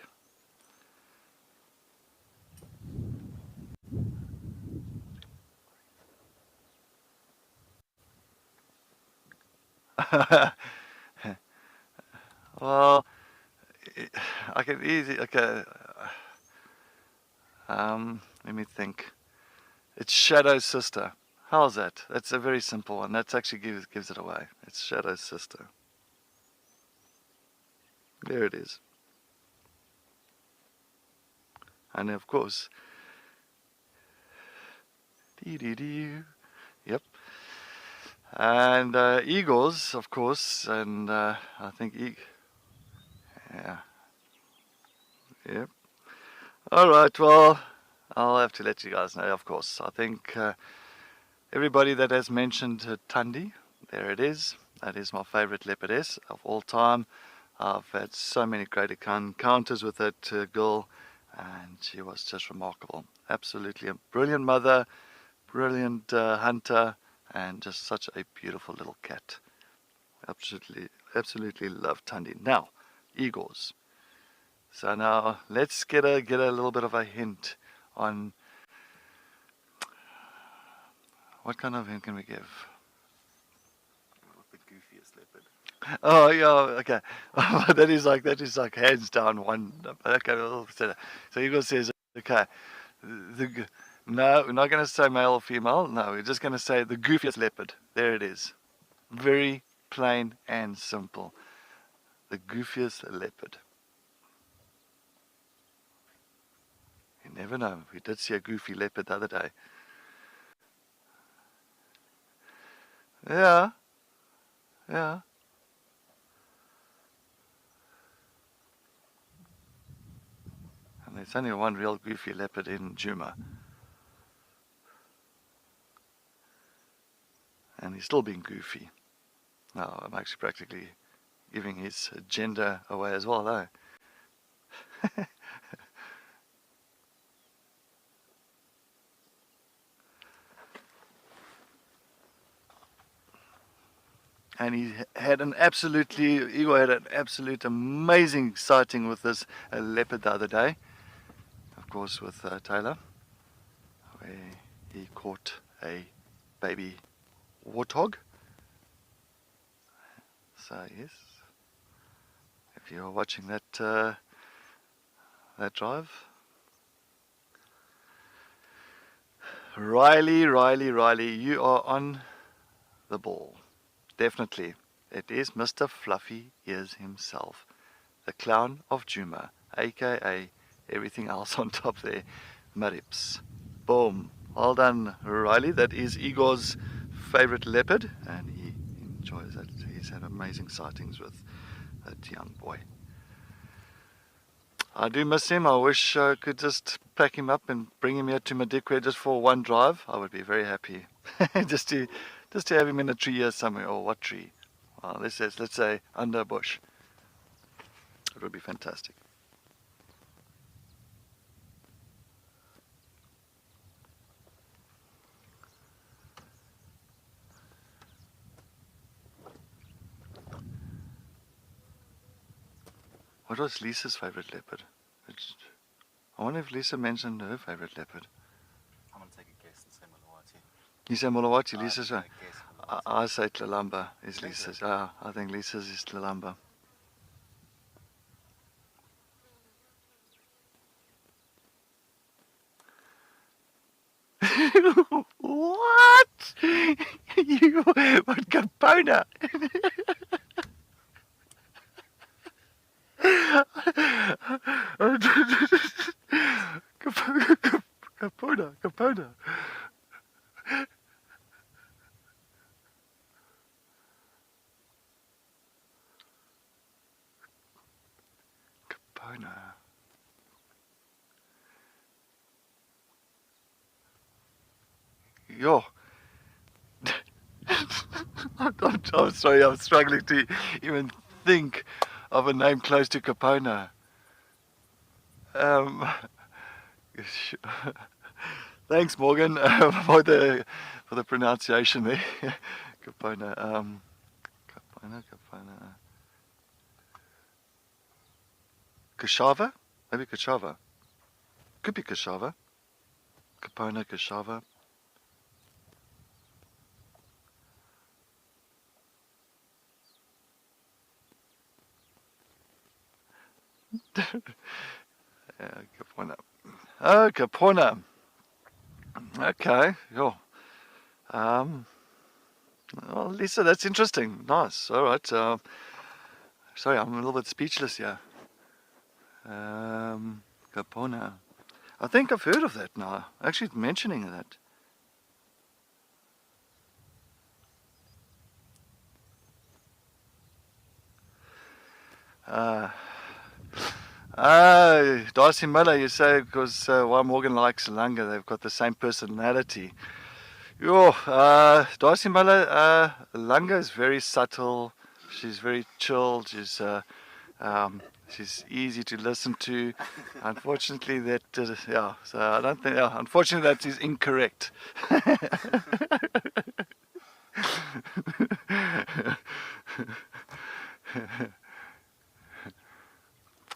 Well, I can easily, okay, let me think. It's Shadow's sister. How's that? That's a very simple one. That actually gives it away. It's Shadow's sister. There it is. And of course, yep. And eagles, of course, and I think yeah. Yep. Alright, well, I'll have to let you guys know, of course. I think everybody that has mentioned Tundi, there it is. That is my favorite leopardess of all time. I've had so many great encounters with that girl, and she was just remarkable. Absolutely a brilliant mother, brilliant hunter, and just such a beautiful little cat. Absolutely love Tundi. Now, Igor's. So now let's get a little bit of a hint on what kind of hint can we give? The goofiest leopard. Oh yeah, okay. that is like hands down one. Okay, so Igor says, okay, no, we're not going to say male or female. No, we're just going to say the goofiest leopard. There it is. Very plain and simple. The goofiest leopard. You never know. We did see a goofy leopard the other day. Yeah. Yeah. And there's only one real goofy leopard in Djuma. And he's still being goofy. Now, I'm actually practically giving his gender away as well, though. And Igor had an absolute amazing sighting with this leopard the other day. Of course with Taylor, where he caught a baby warthog. So yes, if you're watching that drive, Riley, you are on the ball. Definitely, it is Mr. Fluffy Ears himself, the clown of Djuma, aka everything else on top there, Marips. Boom. Well done, Riley. That is Igor's favorite leopard, and he enjoys it. He's had amazing sightings with that young boy. I do miss him. I wish I could just pack him up and bring him here to Madikwe just for one drive. I would be very happy. just to have him in a tree here somewhere. Or what tree? Well, let's say under a bush. It would be fantastic. What was Lisa's favorite leopard? I wonder if Lisa mentioned her favorite leopard. I'm going to take a guess and say Malawati. You say Malawati, Lisa's I one? guess Malawati. I say Tlalamba is Lisa's. I think Lisa's is Tlalamba. What? You, what Capona? Capona. Capona. Yo. I'm sorry, I'm struggling to even think of a name close to Capona. Thanks, Morgan, for the pronunciation there. Capona. Capona. Kashava? Maybe Kashava. Could be Kashava. Capona, Kashava. Capona. Oh, Capona. Okay. Yo. Well, Lisa, that's interesting. Nice. All right. Sorry, I'm a little bit speechless here. Capona. I think I've heard of that now. Actually, mentioning that. Darcy Miller, you say because why Morgan likes Langa, they've got the same personality. Darcy Muller, Langa is very subtle. She's very chilled. She's easy to listen to. Unfortunately, so I don't think, unfortunately, that is incorrect.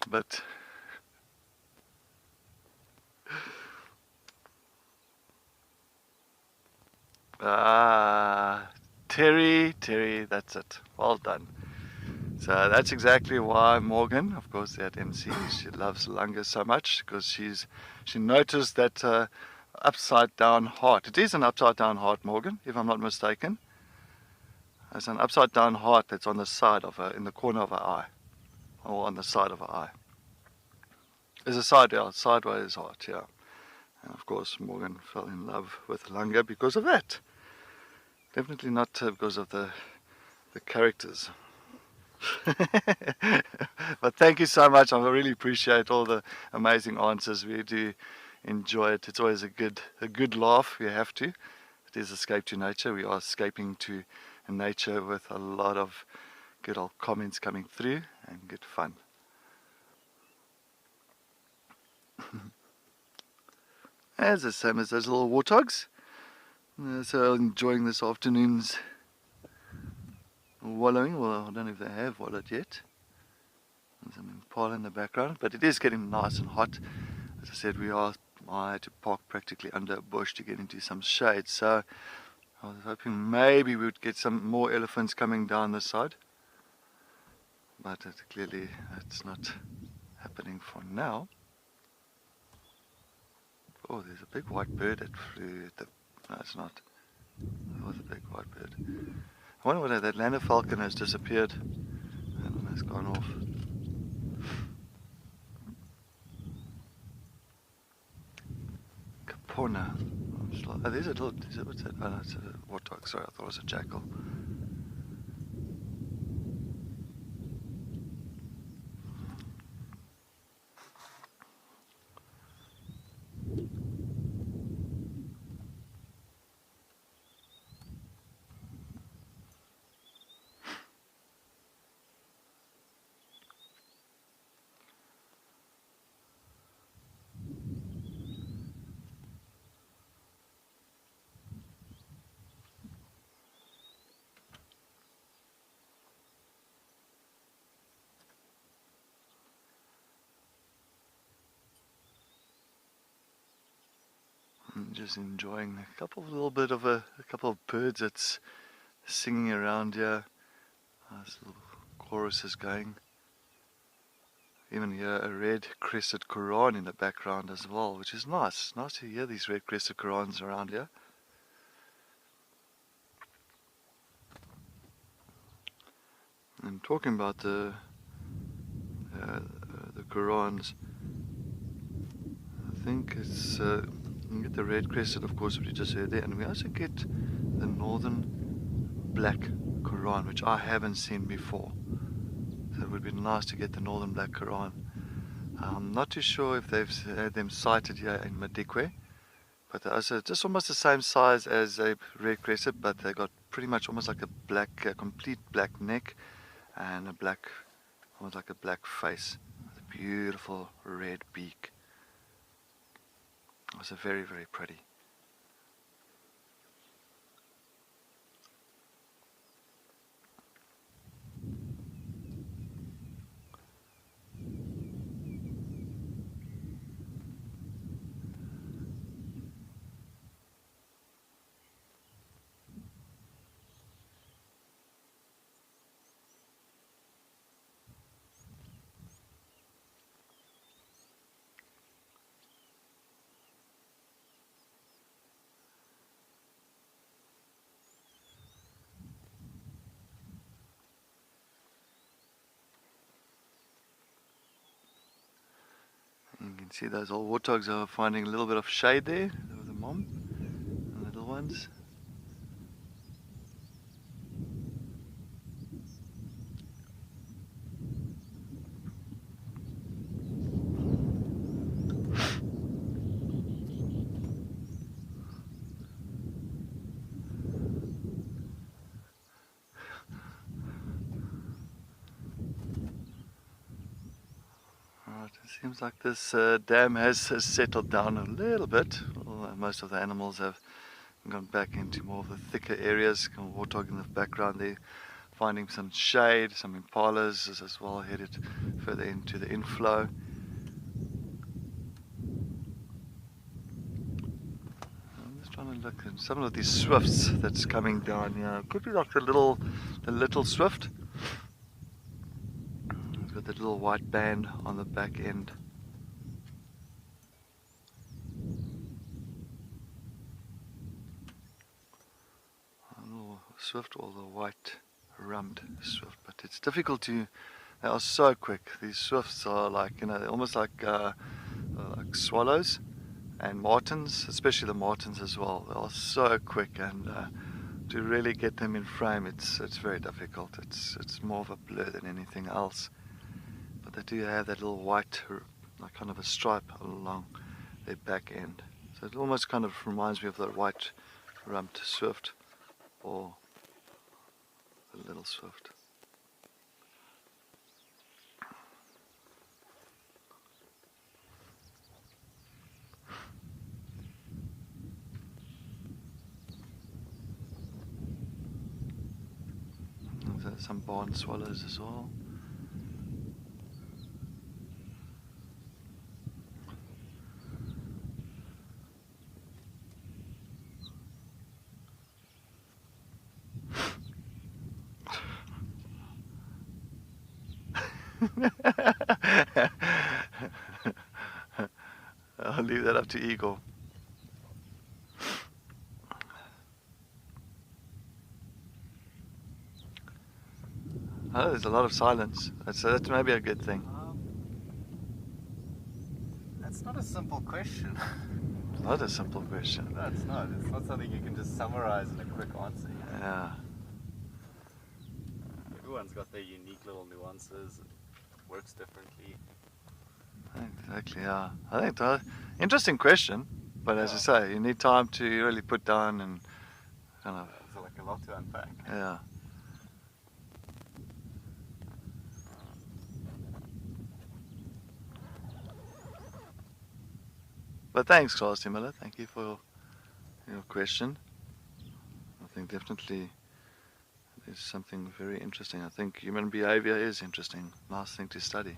But Terry, that's it. Well done. So that's exactly why Morgan, of course, at MC, she loves Langa so much, because she noticed that upside down heart. It is an upside down heart, Morgan, if I'm not mistaken. It's an upside down heart that's on the side of her, in the corner of her eye, or on the side of her eye. There's a sideways heart, yeah. And of course, Morgan fell in love with Langa because of that. Definitely not because of the characters. But thank you so much. I really appreciate all the amazing answers. We do enjoy it. It's always a good laugh. We have to. It is escape to nature. We are escaping to nature with a lot of good old comments coming through and good fun. As the same as those little warthogs. So enjoying this afternoon's wallowing. Well, I don't know if they have wallowed yet. There's some impala in the background, but it is getting nice and hot. As I said, I had to park practically under a bush to get into some shade, so I was hoping maybe we would get some more elephants coming down this side, but clearly that's not happening for now. Oh, there's a big white bird that flew at the... No, it's not. There was a big white bird. I wonder whether that Lander falcon has disappeared and has gone off. Capona. Oh, there's a little... What's that? Oh, no, it's a warthog. Sorry, I thought it was a jackal. Just enjoying a couple of birds that's singing around here. This little chorus is going. Even here a red crested Quran in the background as well, which is nice. Nice to hear these red crested Qurans around here. And talking about the Qurans, I think it's you get the red crested, of course, which you just heard there, and we also get the northern black Quran, which I haven't seen before. So it would be nice to get the northern black Quran. I'm not too sure if they've had them sighted here in Madikwe, but they're also just almost the same size as a red crested, but they got pretty much almost like a complete black neck and almost like a black face with a beautiful red beak. It's very, very pretty. You can see those old warthogs are finding a little bit of shade there, the mom and the little ones. Seems like this dam has settled down a little bit. Well, most of the animals have gone back into more of the thicker areas. Warthog in the background there, finding some shade. Some impalas as well headed further into the inflow. I'm just trying to look at some of these swifts that's coming down here. Could be like the little swift. It's got that little white band on the back end. Swift or the white rummed swift, but it's difficult to. They are so quick. These swifts are like, you know, they're almost like swallows and martins, especially the martins as well. They are so quick, and to really get them in frame, it's very difficult. It's more of a blur than anything else. But they do have that little white, like kind of a stripe along their back end. So it almost kind of reminds me of the white rummed swift or the little swift. There's some barn swallows as well. I'll leave that up to Eagle. Oh, there's a lot of silence. That's maybe a good thing. That's not a simple question. It's not a simple question. No, it's not. It's not something you can just summarize in a quick answer. You know? Yeah. Everyone's got their unique little nuances and works differently. Exactly, yeah. I think interesting question, but as you say, you need time to really put down and kind of. There's like a lot to unpack. Yeah. But thanks, Classy Miller. Thank you for your question. I think definitely there's something very interesting. I think human behavior is interesting. Nice thing to study.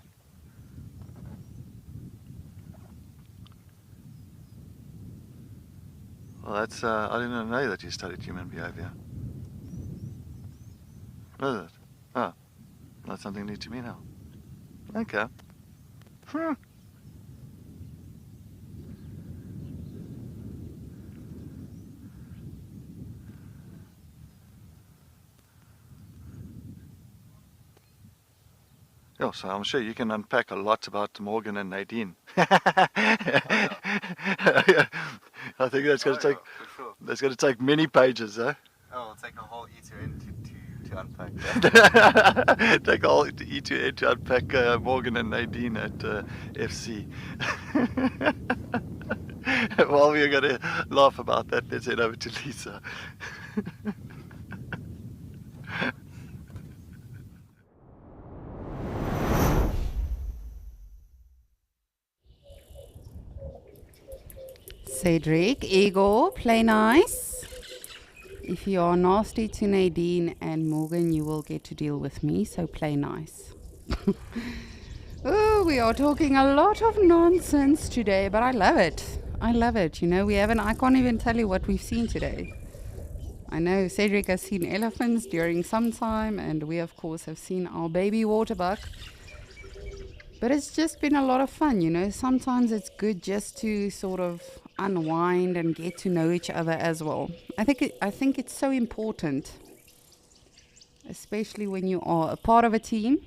Well, that's, I didn't know that you studied human behavior. Know that? Oh, that's something new to me now. Okay. Yeah, so I'm sure you can unpack a lot about Morgan and Nadine. I think that's going to take sure. that's going to take many pages, eh? Oh, it'll take a whole E2N to unpack that. Take a whole E2N to unpack Morgan and Nadine at FC. While we're going to laugh about that, let's head over to Lisa. Cedric, Igor, play nice. If you are nasty to Nadine and Morgan, you will get to deal with me, so play nice. Oh, we are talking a lot of nonsense today, but I love it. I love it. You know, I can't even tell you what we've seen today. I know Cedric has seen elephants during some time, and we, of course, have seen our baby waterbuck. But it's just been a lot of fun, you know. Sometimes it's good just to sort of unwind and get to know each other as well. I think it's so important, especially when you are a part of a team.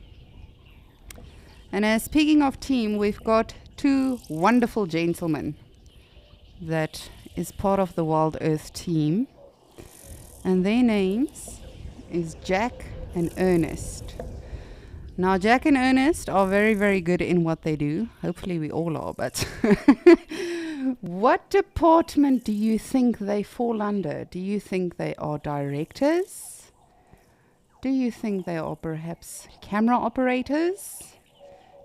And speaking of team, we've got two wonderful gentlemen that is part of the Wild Earth team. And their names is Jack and Ernest. Now, Jack and Ernest are very, very good in what they do. Hopefully we all are, but what department do you think they fall under? Do you think they are directors? Do you think they are perhaps camera operators?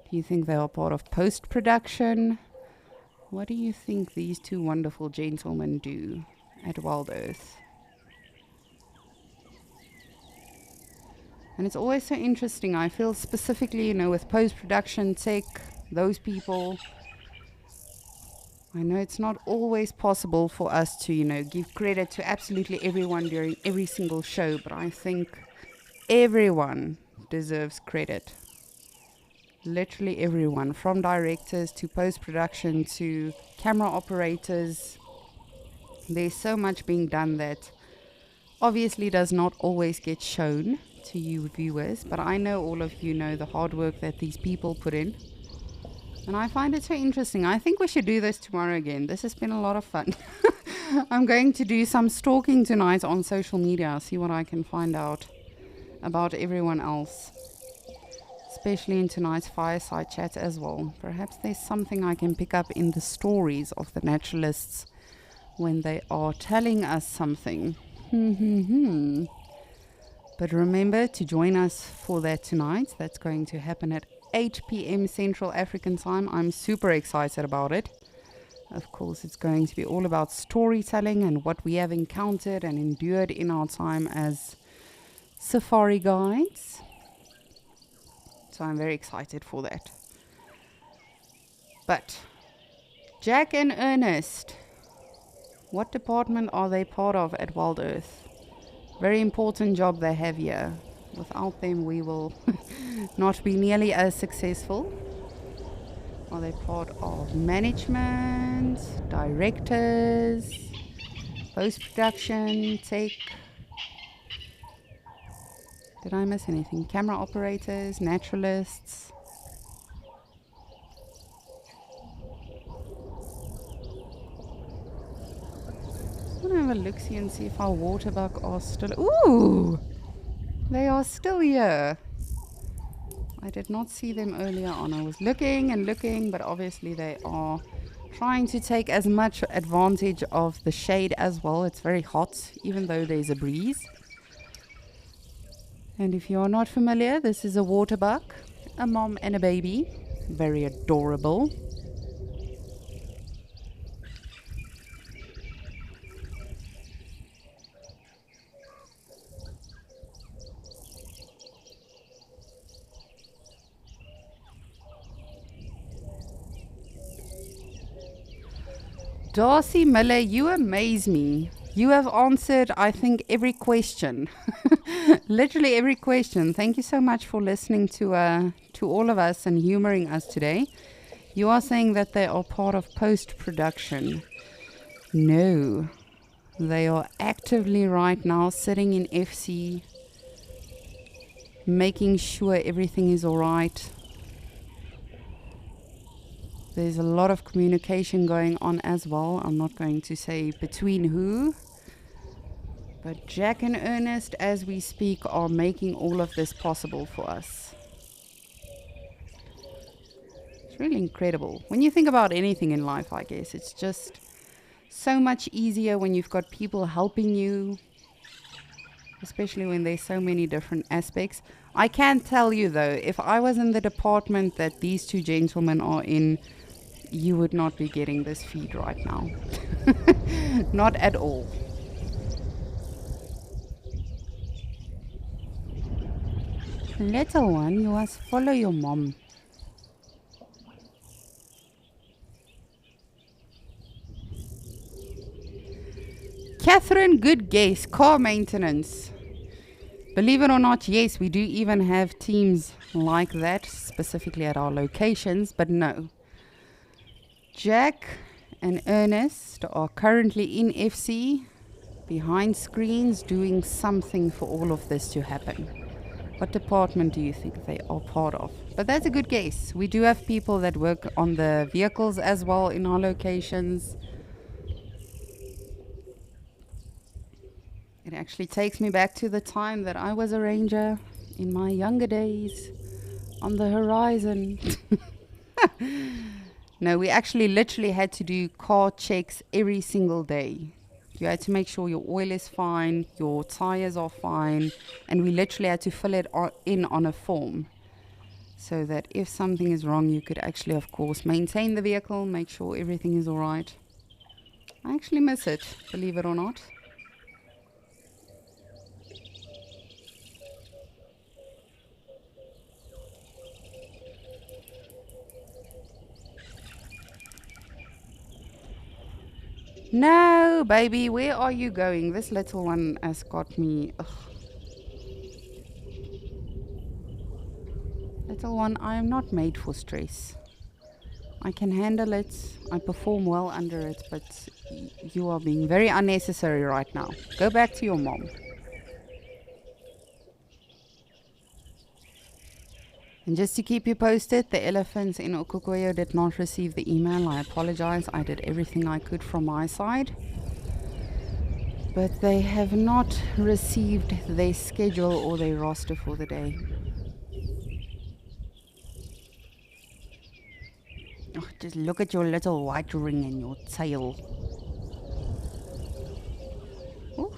Do Do you think they are part of post-production? What do you think these two wonderful gentlemen do at Wild Earth? And it's always so interesting. I feel specifically, with post-production tech, those people, I know it's not always possible for us to, give credit to absolutely everyone during every single show, but I think everyone deserves credit. Literally everyone, from directors to post-production to camera operators. There's so much being done that obviously does not always get shown to you viewers, but I know all of you know the hard work that these people put in. And I find it so interesting. I think we should do this tomorrow again. This has been a lot of fun. I'm going to do some stalking tonight on social media, see what I can find out about everyone else. Especially in tonight's fireside chat as well. Perhaps there's something I can pick up in the stories of the naturalists when they are telling us something. But remember to join us for that tonight. That's going to happen at 8 p.m. Central African time. I'm super excited about it. Of course, it's going to be all about storytelling and what we have encountered and endured in our time as safari guides. So I'm very excited for that. But Jack and Ernest, what department are they part of at Wild Earth? Very important job they have here. Without them, we will not be nearly as successful. Are they part of management, directors, post-production, tech? Did I miss anything? Camera operators, naturalists. I'm gonna have a look-see and see if our waterbuck are still. Ooh! They are still here. I did not see them earlier on. I was looking and looking, but obviously they are trying to take as much advantage of the shade as well. It's very hot, even though there's a breeze. And if you're not familiar, this is a waterbuck, a mom and a baby. Very adorable. Darcy Miller, you amaze me. You have answered, I think, every question. Literally every question. Thank you so much for listening to all of us and humoring us today. You are saying that they are part of post-production. No. They are actively right now sitting in FC, making sure everything is all right. There's a lot of communication going on as well. I'm not going to say between who. But Jack and Ernest, as we speak, are making all of this possible for us. It's really incredible. When you think about anything in life, I guess, it's just so much easier when you've got people helping you, especially when there's so many different aspects. I can tell you, though, if I was in the department that these two gentlemen are in, you would not be getting this feed right now. Not at all. Little one, you must follow your mom. Catherine, good guess. Car maintenance. Believe it or not, yes, we do even have teams like that, specifically at our locations, but no. Jack and Ernest are currently in FC, behind screens, doing something for all of this to happen. What department do you think they are part of? But that's a good guess. We do have people that work on the vehicles as well in our locations. It actually takes me back to the time that I was a ranger in my younger days on the horizon. No, we actually literally had to do car checks every single day. You had to make sure your oil is fine, your tires are fine, and we literally had to fill it in on a form. so that if something is wrong, you could actually, of course, maintain the vehicle, make sure everything is all right. I actually miss it, believe it or not. No, baby, where are you going? This little one has got me. Ugh. Little one, I am not made for stress. I can handle it. I perform well under it, but you are being very unnecessary right now. Go back to your mom. And just to keep you posted, the elephants in Okukoyo did not receive the email. I apologize. I did everything I could from my side. But they have not received their schedule or their roster for the day. Oh, just look at your little white ring and your tail. Ooh.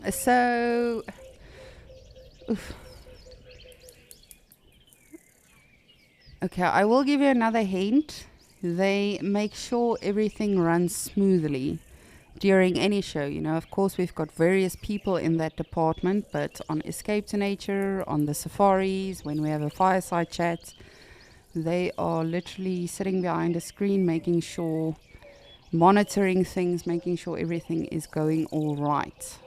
So oof. Okay, I will give you another hint. They make sure everything runs smoothly during any show. You know, of course, we've got various people in that department, but on Escape to Nature, on the safaris, when we have a fireside chat, they are literally sitting behind a screen, making sure, monitoring things, making sure everything is going all right.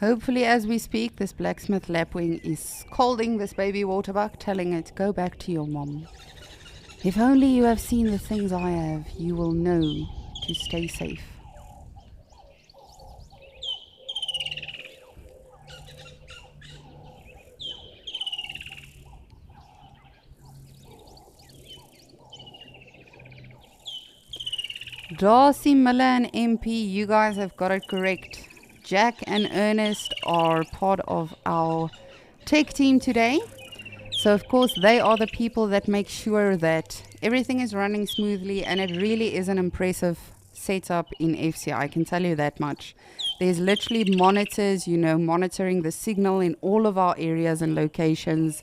Hopefully, as we speak, this blacksmith lapwing is scolding this baby waterbuck, telling it, go back to your mom. If only you have seen the things I have, you will know to stay safe. Darcy Miller and MP, you guys have got it correct. Jack and Ernest are part of our tech team today. So of course they are the people that make sure that everything is running smoothly, and it really is an impressive setup in FCI, I can tell you that much. There's literally monitors, you know, monitoring the signal in all of our areas and locations.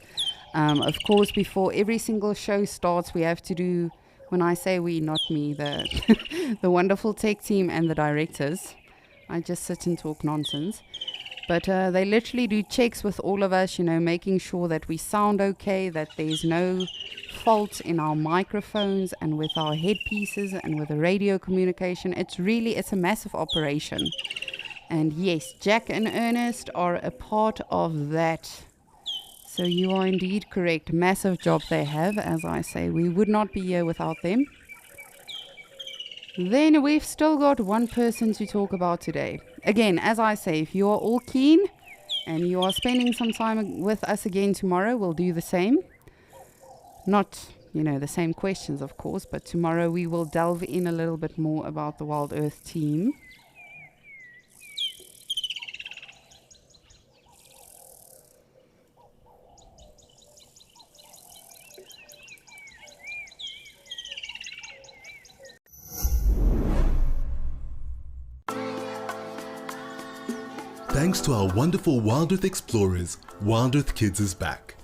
Of course, before every single show starts, we have to do, when I say we, not me, the the wonderful tech team and the directors. I just sit and talk nonsense. But they literally do checks with all of us, you know, making sure that we sound okay, that there's no fault in our microphones and with our headpieces and with the radio communication. It's a massive operation. And yes, Jack and Ernest are a part of that. So you are indeed correct. Massive job they have. As I say, we would not be here without them. Then we've still got one person to talk about today. Again, as I say, if you are all keen and you are spending some time with us again tomorrow, we'll do the same. Not, you know, the same questions, of course, but tomorrow we will delve in a little bit more about the Wild Earth team. Thanks to our wonderful Wild Earth explorers, Wild Earth Kids is back.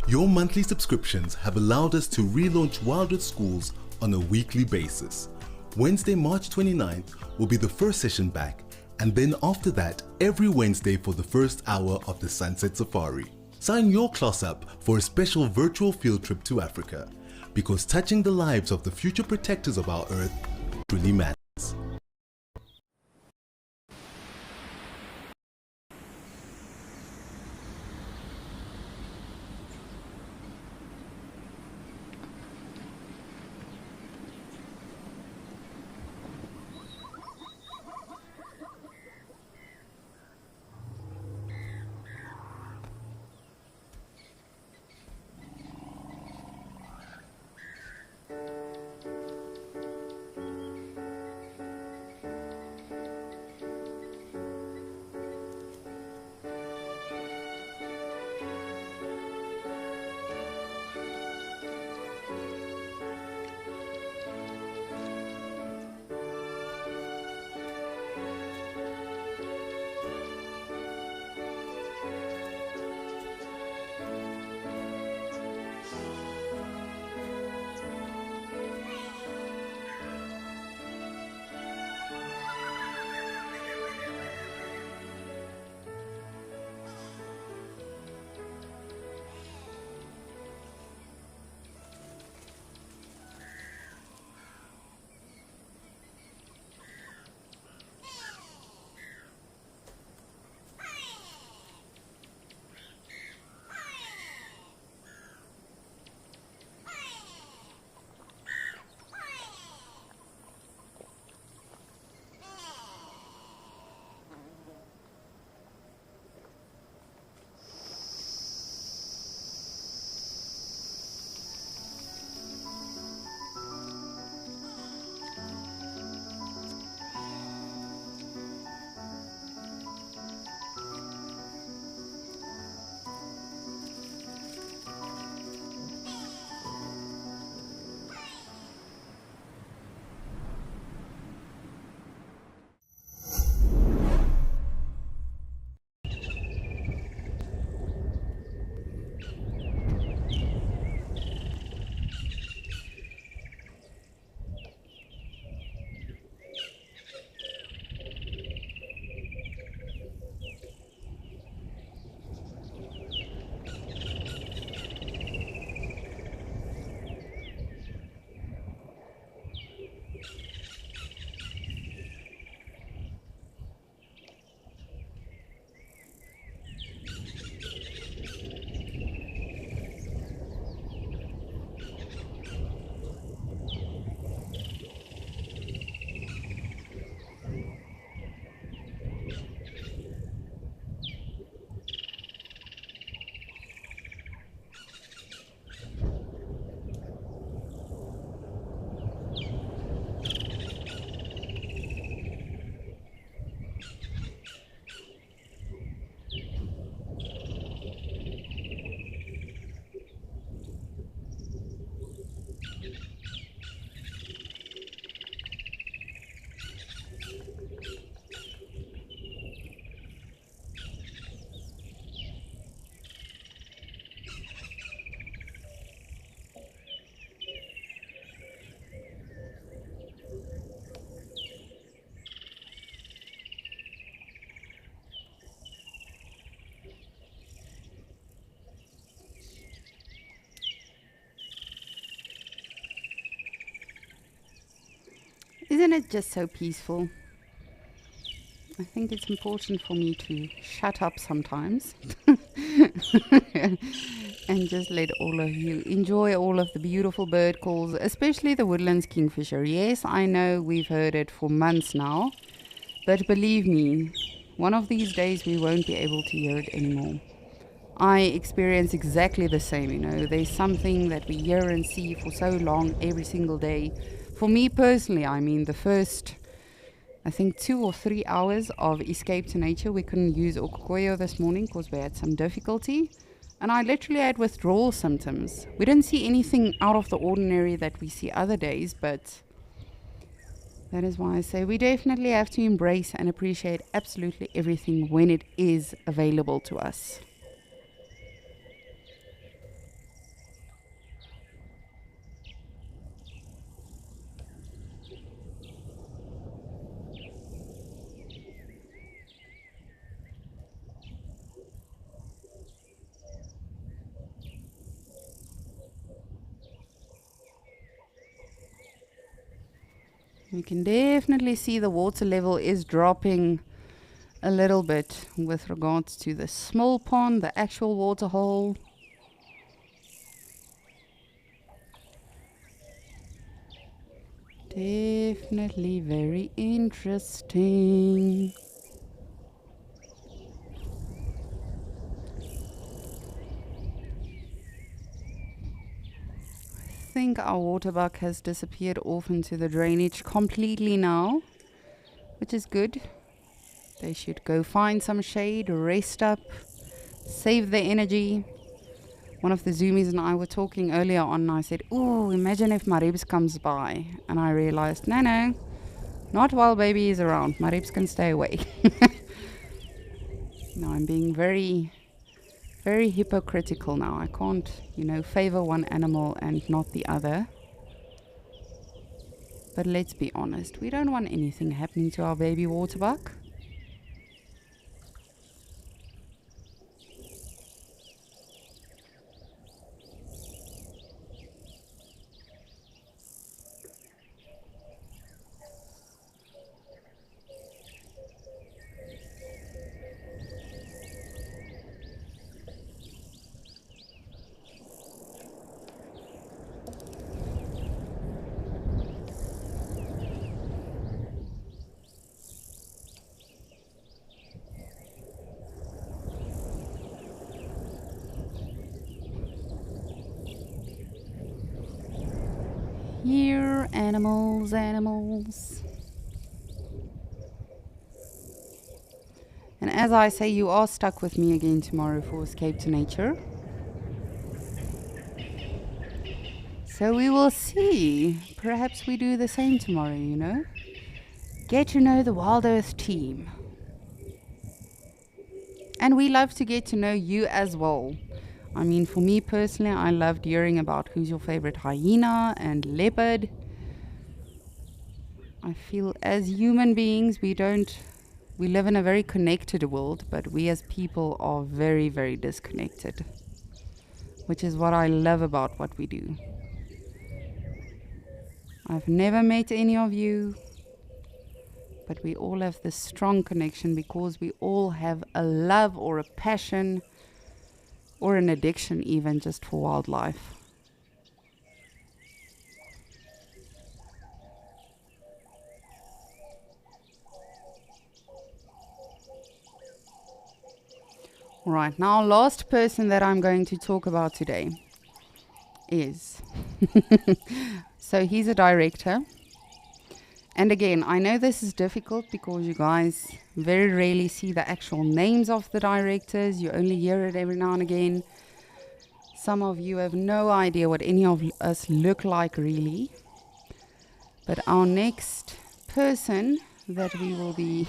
Your monthly subscriptions have allowed us to relaunch Wild Earth Schools on a weekly basis. Wednesday, March 29th will be the first session back, and then after that, every Wednesday for the first hour of the Sunset Safari. Sign your class up for a special virtual field trip to Africa, because touching the lives of the future protectors of our Earth truly matters. Isn't it just so peaceful? I think it's important for me to shut up sometimes and just let all of you enjoy all of the beautiful bird calls, especially the woodlands kingfisher. Yes, I know we've heard it for months now, but believe me, one of these days we won't be able to hear it anymore. I experience exactly the same, you know. There's something that we hear and see for so long every single day. For me personally, I mean, the first, I think 2 or 3 hours of Escape to Nature, we couldn't use Okokoyo this morning because we had some difficulty. And I literally had withdrawal symptoms. We didn't see anything out of the ordinary that we see other days, but that is why I say we definitely have to embrace and appreciate absolutely everything when it is available to us. You can definitely see the water level is dropping a little bit with regards to the small pond, the actual water hole. Definitely very interesting. I think our waterbuck has disappeared off into the drainage completely now, which is good. They should go find some shade, rest up, save their energy. One of the zoomies and I were talking earlier on, and I said, "Ooh, imagine if Maribs comes by." And I realized, no, not while baby is around. Maribs can stay away. No, I'm being very, very hypocritical now. I can't, favor one animal and not the other. But let's be honest, we don't want anything happening to our baby waterbuck. Here, animals. And as I say, you are stuck with me again tomorrow for Escape to Nature. So we will see. Perhaps we do the same tomorrow, Get to know the Wild Earth team. And we love to get to know you as well. I mean, for me personally, I loved hearing about who's your favorite hyena and leopard. I feel as human beings, we live in a very connected world, but we as people are very, very disconnected, which is what I love about what we do. I've never met any of you, but we all have this strong connection because we all have a love or a passion or an addiction even just for wildlife. Alright, now last person that I'm going to talk about today is so he's a director. And again, I know this is difficult because you guys very rarely see the actual names of the directors. You only hear it every now and again. Some of you have no idea what any of us look like really. But our next person that we will be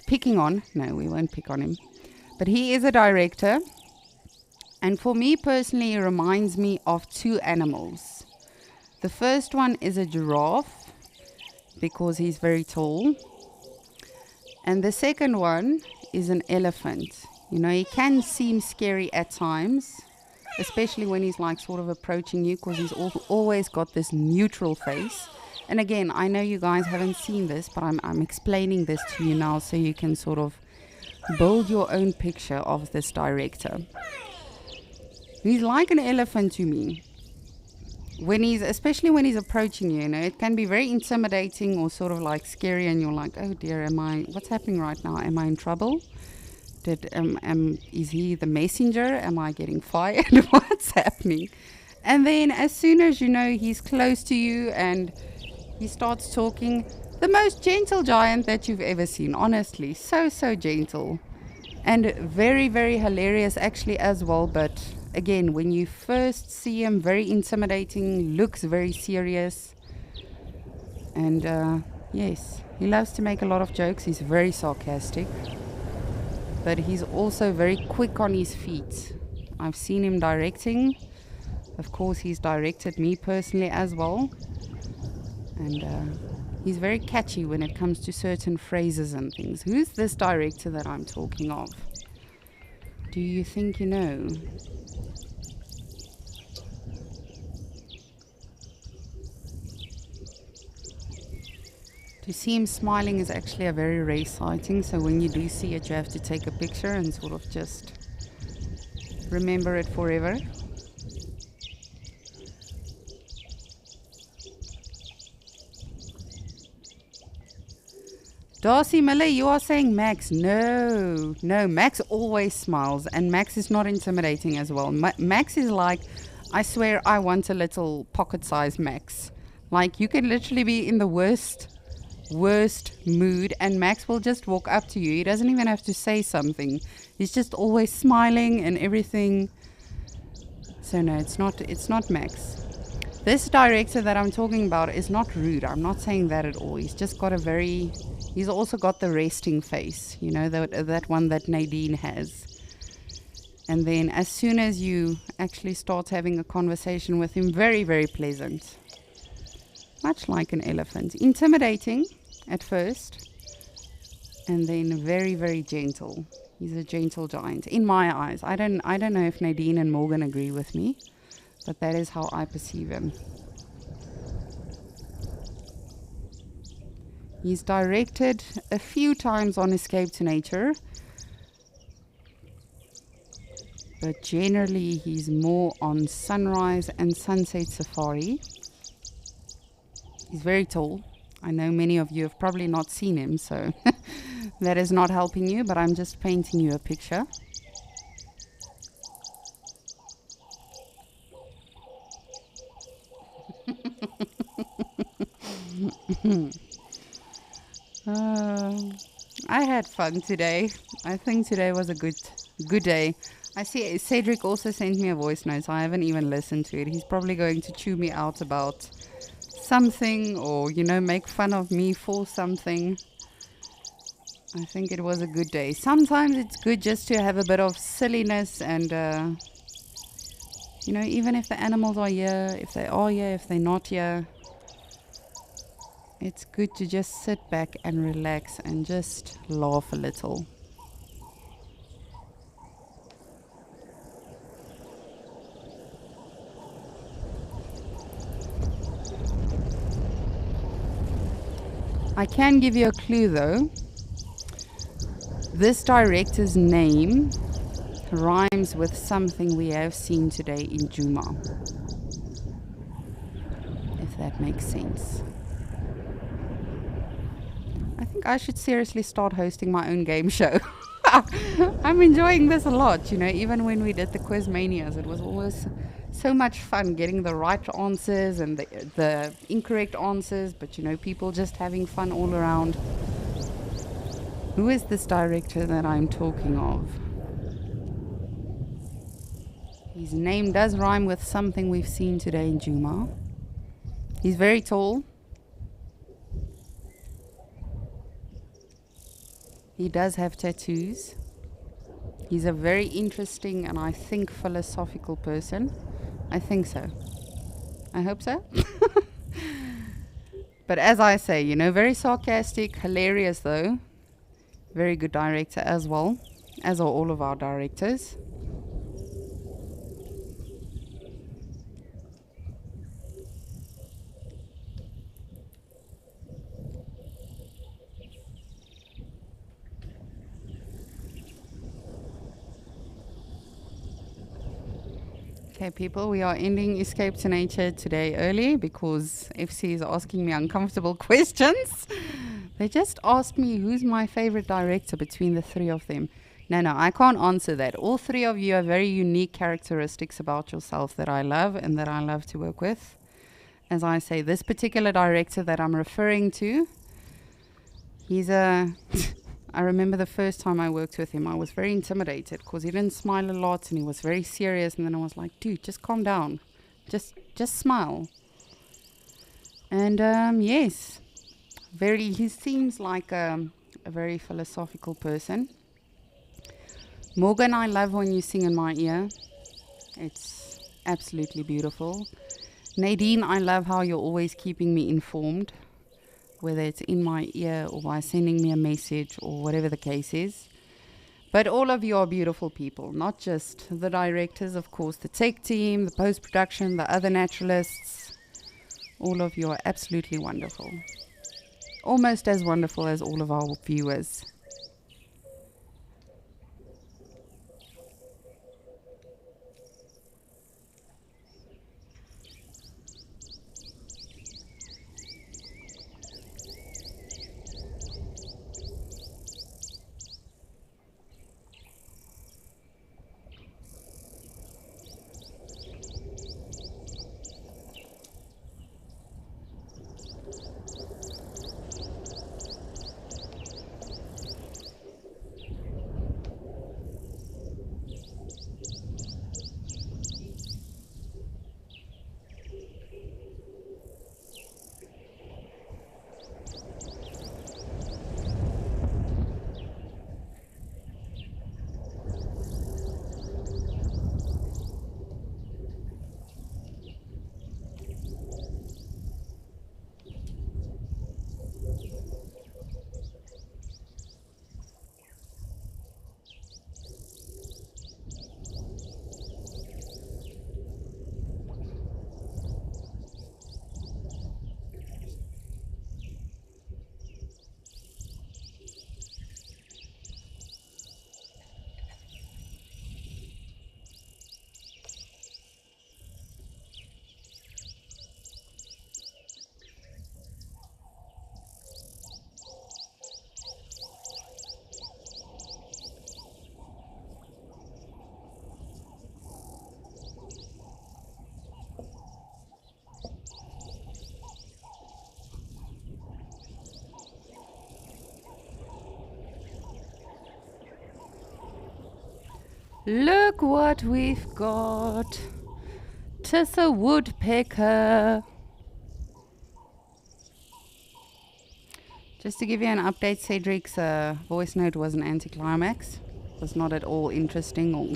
picking on, no, we won't pick on him, but he is a director. And for me personally, he reminds me of two animals. The first one is a giraffe, because he's very tall. And the second one is an elephant. He can seem scary at times, especially when he's like sort of approaching you, because he's always got this neutral face. And again, I know you guys haven't seen this, but I'm explaining this to you now so you can sort of build your own picture of this director. He's like an elephant to me. Especially when he's approaching you, it can be very intimidating or sort of like scary, and you're like, oh dear, what's happening right now? Am I in trouble? Is he the messenger? Am I getting fired? What's happening? And then as soon as you know he's close to you and he starts talking, the most gentle giant that you've ever seen, honestly. So gentle. And very, very hilarious actually as well. But again, when you first see him, very intimidating, looks very serious. And yes, he loves to make a lot of jokes. He's very sarcastic. But he's also very quick on his feet. I've seen him directing. Of course, he's directed me personally as well. And he's very catchy when it comes to certain phrases and things. Who's this director that I'm talking of? Do you think you know? To see him smiling is actually a very rare sighting, so when you do see it, you have to take a picture and sort of just remember it forever. Darcy Miller, you are saying Max. No, Max always smiles, and Max is not intimidating as well. Max is like, I swear I want a little pocket-sized Max. Like, you can literally be in the worst mood and Max will just walk up to you. He doesn't even have to say something. He's just always smiling and everything. So no, it's not Max. This director that I'm talking about is not rude. I'm not saying that at all. He's also got the resting face, that one that Nadine has. And then as soon as you actually start having a conversation with him, very, very pleasant. Much like an elephant. Intimidating at first, and then very, very gentle. He's a gentle giant, in my eyes. I don't know if Nadine and Morgan agree with me, but that is how I perceive him. He's directed a few times on Escape to Nature, but generally he's more on Sunrise and Sunset Safari. He's very tall. I know many of you have probably not seen him, so that is not helping you, but I'm just painting you a picture. I had fun today. I think today was a good day. I see Cedric also sent me a voice note, so I haven't even listened to it. He's probably going to chew me out about something or, make fun of me for something. I think it was a good day. Sometimes it's good just to have a bit of silliness and, even if the animals are here, if they are here, if they're not here, it's good to just sit back and relax and just laugh a little. I can give you a clue though. This director's name rhymes with something we have seen today in Djuma. If that makes sense. I think I should seriously start hosting my own game show. I'm enjoying this a lot, even when we did the Quizmanias, it was always so much fun getting the right answers and the incorrect answers, but people just having fun all around. Who is this director that I'm talking of? His name does rhyme with something we've seen today in Djuma. He's very tall. He does have tattoos. He's a very interesting and I think philosophical person. I think so. I hope so. But as I say, very sarcastic, hilarious though. Very good director as well, as are all of our directors. Okay, people, we are ending Escape to Nature today early because FC is asking me uncomfortable questions. They just asked me who's my favorite director between the three of them. No, I can't answer that. All three of you have very unique characteristics about yourself that I love and that I love to work with. As I say, this particular director that I'm referring to, he's a... I remember the first time I worked with him, I was very intimidated because he didn't smile a lot and he was very serious. And then I was like, dude, just calm down. Just smile. And yes, he seems like a very philosophical person. Morgan, I love when you sing in my ear. It's absolutely beautiful. Nadine, I love how you're always keeping me informed, whether it's in my ear or by sending me a message or whatever the case is. But all of you are beautiful people, not just the directors, of course, the tech team, the post-production, the other naturalists. All of you are absolutely wonderful. Almost as wonderful as all of our viewers. Look what we've got. Tissa woodpecker. Just to give you an update, Cedric's voice note was an anticlimax. Was not at all interesting. Or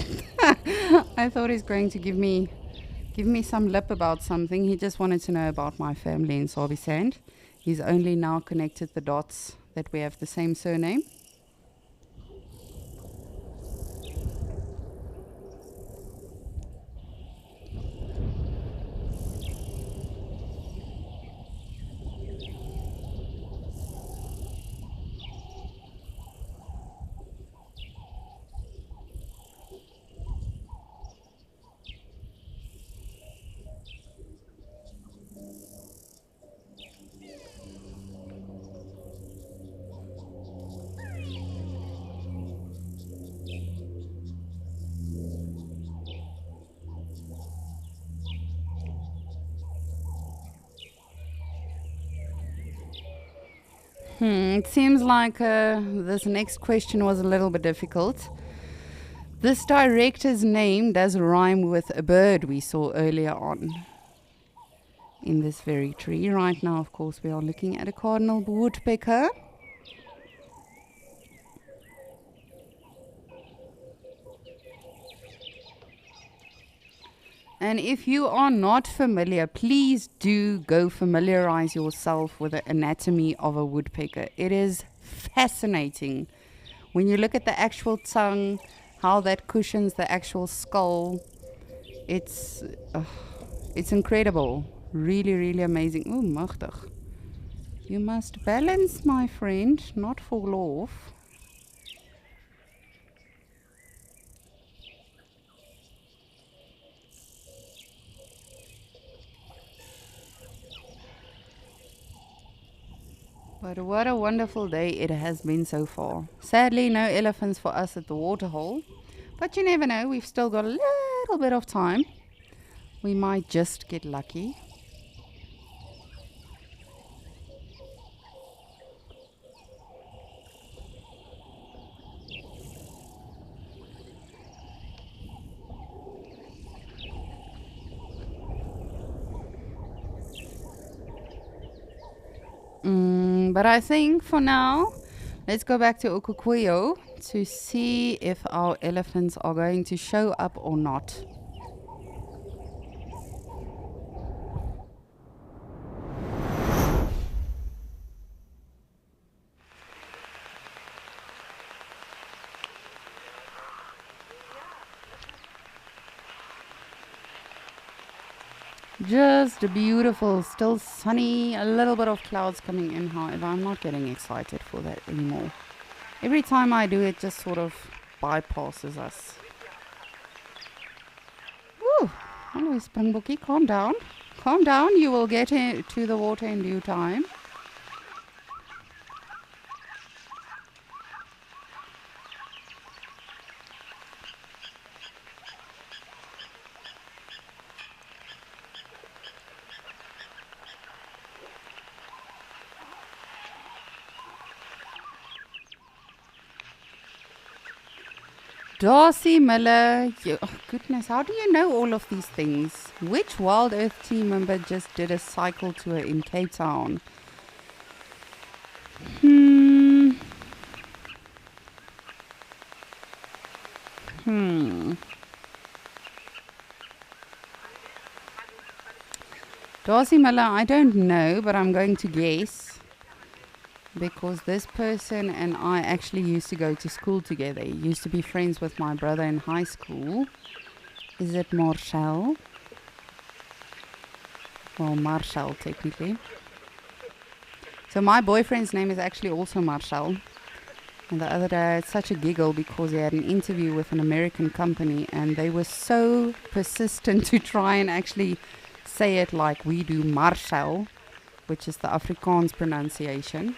I thought he's going to give me some lip about something. He just wanted to know about my family in Sabi-Sand. He's only now connected the dots that we have the same surname. It seems like this next question was a little bit difficult. This director's name does rhyme with a bird we saw earlier on in this very tree. Right now, of course, we are looking at a cardinal woodpecker. And if you are not familiar, please do go familiarize yourself with the anatomy of a woodpecker. It is fascinating. When you look at the actual tongue, how that cushions the actual skull, it's incredible. Really, really amazing. Ooh, machtig. You must balance, my friend, not fall off. But what a wonderful day it has been so far. Sadly, no elephants for us at the waterhole. But you never know, we've still got a little bit of time. We might just get lucky. But I think for now, let's go back to Okukuyo to see if our elephants are going to show up or not. Just beautiful, still sunny, a little bit of clouds coming in. However, I'm not getting excited for that anymore. Every time I do it, just sort of bypasses us. Woo! Hello, Springbokkie, calm down. Calm down, you will get to the water in due time. Darcy Miller, oh goodness, how do you know all of these things? Which Wild Earth team member just did a cycle tour in Cape Town? Darcy Miller, I don't know, but I'm going to guess. Because this person and I actually used to go to school together. He used to be friends with my brother in high school. Is it Marshall? Well, Marshall, technically. So my boyfriend's name is actually also Marshall. And the other day I had such a giggle because he had an interview with an American company and they were so persistent to try and actually say it like we do, Marshall, which is the Afrikaans pronunciation.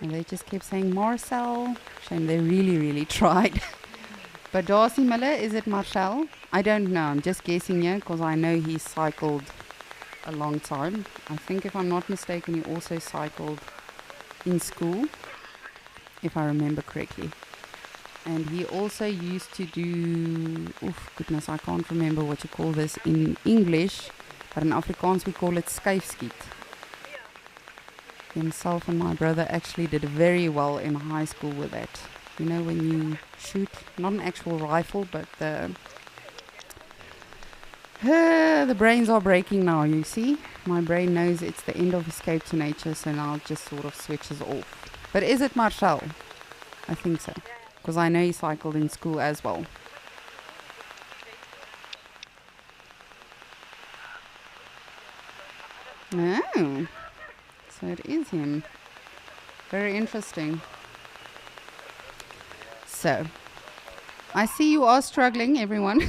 And they just kept saying Marcel. Shame, they really, really tried. But Darcy Miller, is it Marshall? I don't know. I'm just guessing here because I know he cycled a long time. I think if I'm not mistaken, he also cycled in school, if I remember correctly. And he also used to do, goodness, I can't remember what you call this in English, but in Afrikaans we call it skuifskiet. Himself and my brother actually did very well in high school with that. You know, when you shoot, not an actual rifle, but the brains are breaking now, you see. My brain knows it's the end of Escape to Nature, so now it just sort of switches off. But is it Marshall? I think so, because I know he cycled in school as well. Oh. So it is him. Very interesting. So, I see you are struggling, everyone,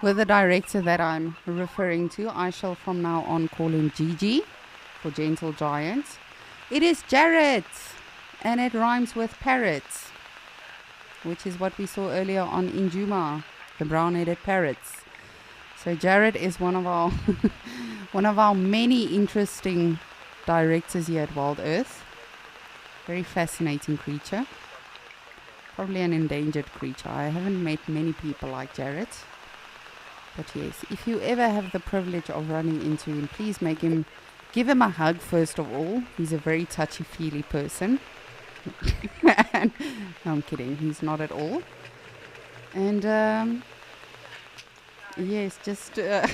with the director that I'm referring to. I shall from now on call him Gigi for Gentle Giant. It is Jared, and it rhymes with parrots, which is what we saw earlier on in Juma, the brown-headed parrots. So Jared is one of our one of our many interesting directors here at Wild Earth. Very fascinating creature. Probably an endangered creature. I haven't met many people like Jared. But yes, if you ever have the privilege of running into him, please give him a hug first of all. He's a very touchy-feely person. No, I'm kidding. He's not at all. And yes, just I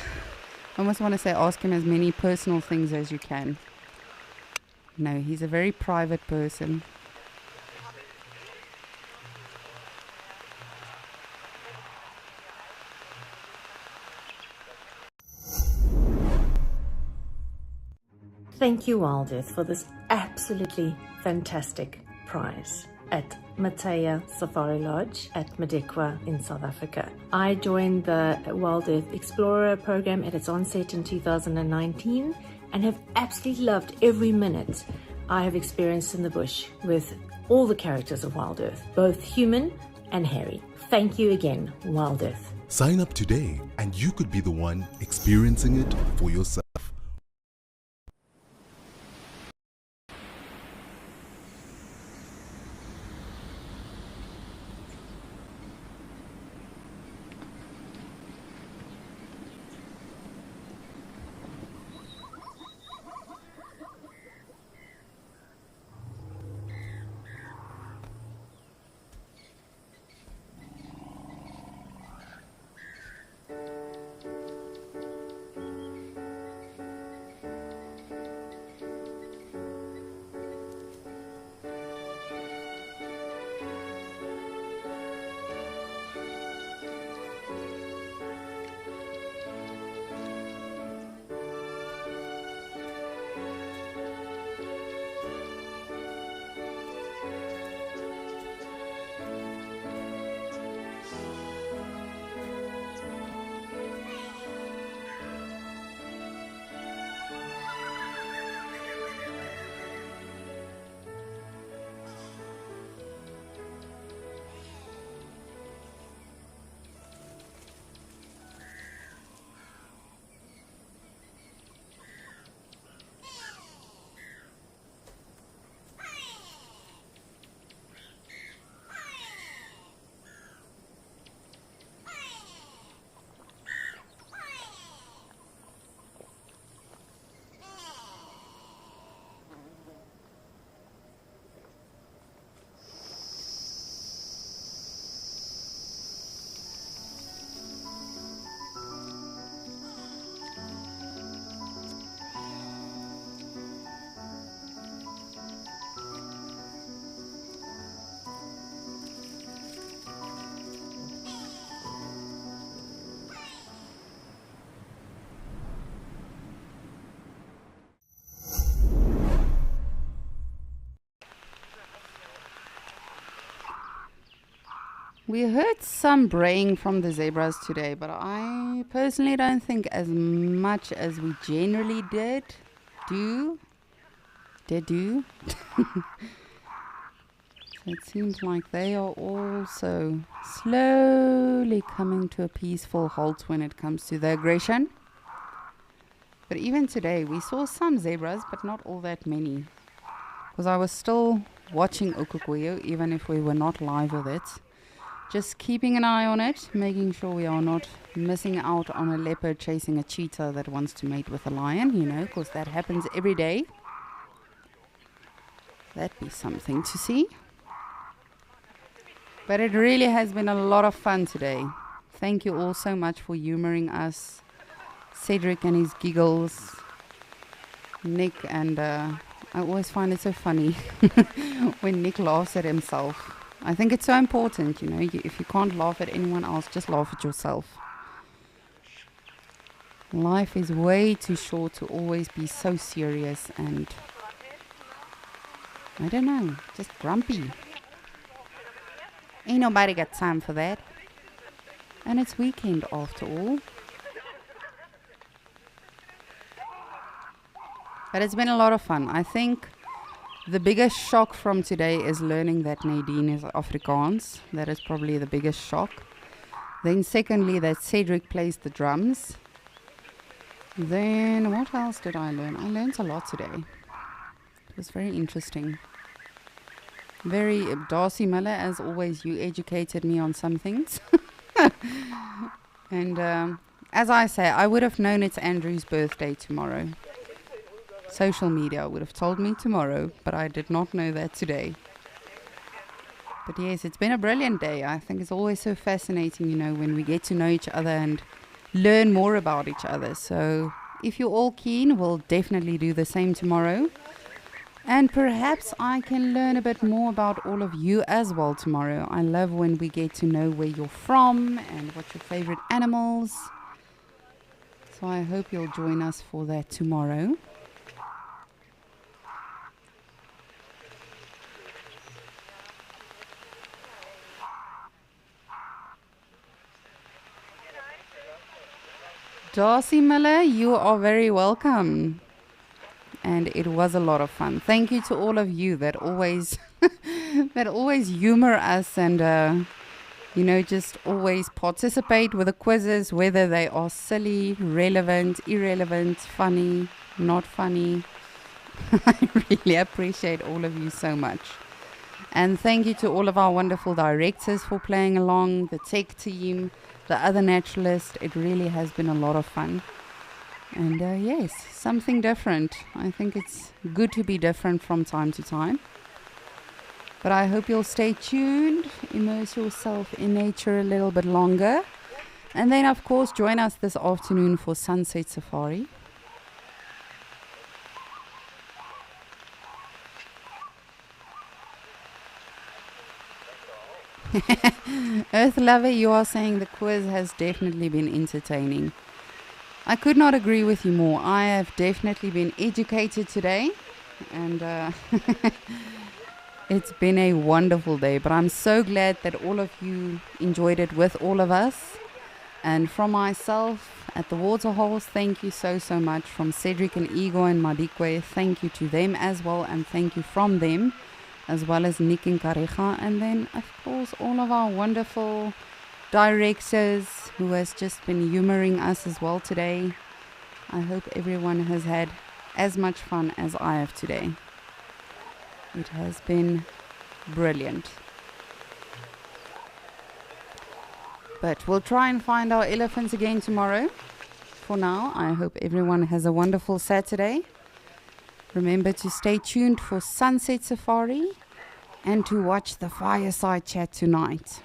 almost want to say ask him as many personal things as you can. No, he's a very private person. Thank you, Wild Earth, for this absolutely fantastic prize at Matea Safari Lodge at Madekwa in South Africa. I joined the Wild Earth Explorer program at its onset in 2019 and have absolutely loved every minute I have experienced in the bush with all the characters of Wild Earth, both human and hairy. Thank you again, Wild Earth. Sign up today and you could be the one experiencing it for yourself. We heard some braying from the zebras today, but I personally don't think as much as we generally do. So it seems like they are also slowly coming to a peaceful halt when it comes to the aggression. But even today, we saw some zebras, but not all that many. Because I was still watching Okukuyo, even if we were not live with it. Just keeping an eye on it, making sure we are not missing out on a leopard chasing a cheetah that wants to mate with a lion, you know, because that happens every day. That'd be something to see. But it really has been a lot of fun today. Thank you all so much for humoring us. Cedric and his giggles. Nick and I always find it so funny when Nick laughs at himself. I think it's so important, you know, if you can't laugh at anyone else, just laugh at yourself. Life is way too short to always be so serious and, I don't know, just grumpy. Ain't nobody got time for that. And it's weekend after all. But it's been a lot of fun. I think the biggest shock from today is learning that Nadine is Afrikaans. That is probably the biggest shock. Then secondly, that Cedric plays the drums. Then what else did I learn? I learned a lot today. It was very interesting. Very Darcy Miller, as always, you educated me on some things. And as I say, I would have known it's Andrew's birthday tomorrow. Social media would have told me tomorrow, but I did not know that today. But yes, it's been a brilliant day. I think it's always so fascinating, you know, when we get to know each other and learn more about each other. So if you're all keen, we'll definitely do the same tomorrow. And perhaps I can learn a bit more about all of you as well tomorrow. I love when we get to know where you're from and what your favorite animals. So I hope you'll join us for that tomorrow. Darcy Miller, you are very welcome. and it was a lot of fun. Thank you to all of you that always that always humor us and just always participate with the quizzes, whether they are silly, relevant, irrelevant, funny, not funny. I really appreciate all of you so much. And thank you to all of our wonderful directors for playing along, the tech team, the other naturalists. It really has been a lot of fun. And yes, something different. I think it's good to be different from time to time. But I hope you'll stay tuned, immerse yourself in nature a little bit longer. And then, of course, join us this afternoon for Sunset Safari. Earth Lover, you are saying the quiz has definitely been entertaining. I could not agree with you more. I have definitely been educated today, and it's been a wonderful day. But I'm so glad that all of you enjoyed it with all of us. And from myself at the Waterholes, thank you so much. From Cedric and Igor and Madikwe, thank you to them as well, and thank you from them, as well as Nick and Karecha, and then of course all of our wonderful directors who has just been humoring us as well today. I hope everyone has had as much fun as I have today. It has been brilliant. But we'll try and find our elephants again tomorrow. For now, I hope everyone has a wonderful Saturday. Remember to stay tuned for Sunset Safari and to watch the Fireside Chat tonight.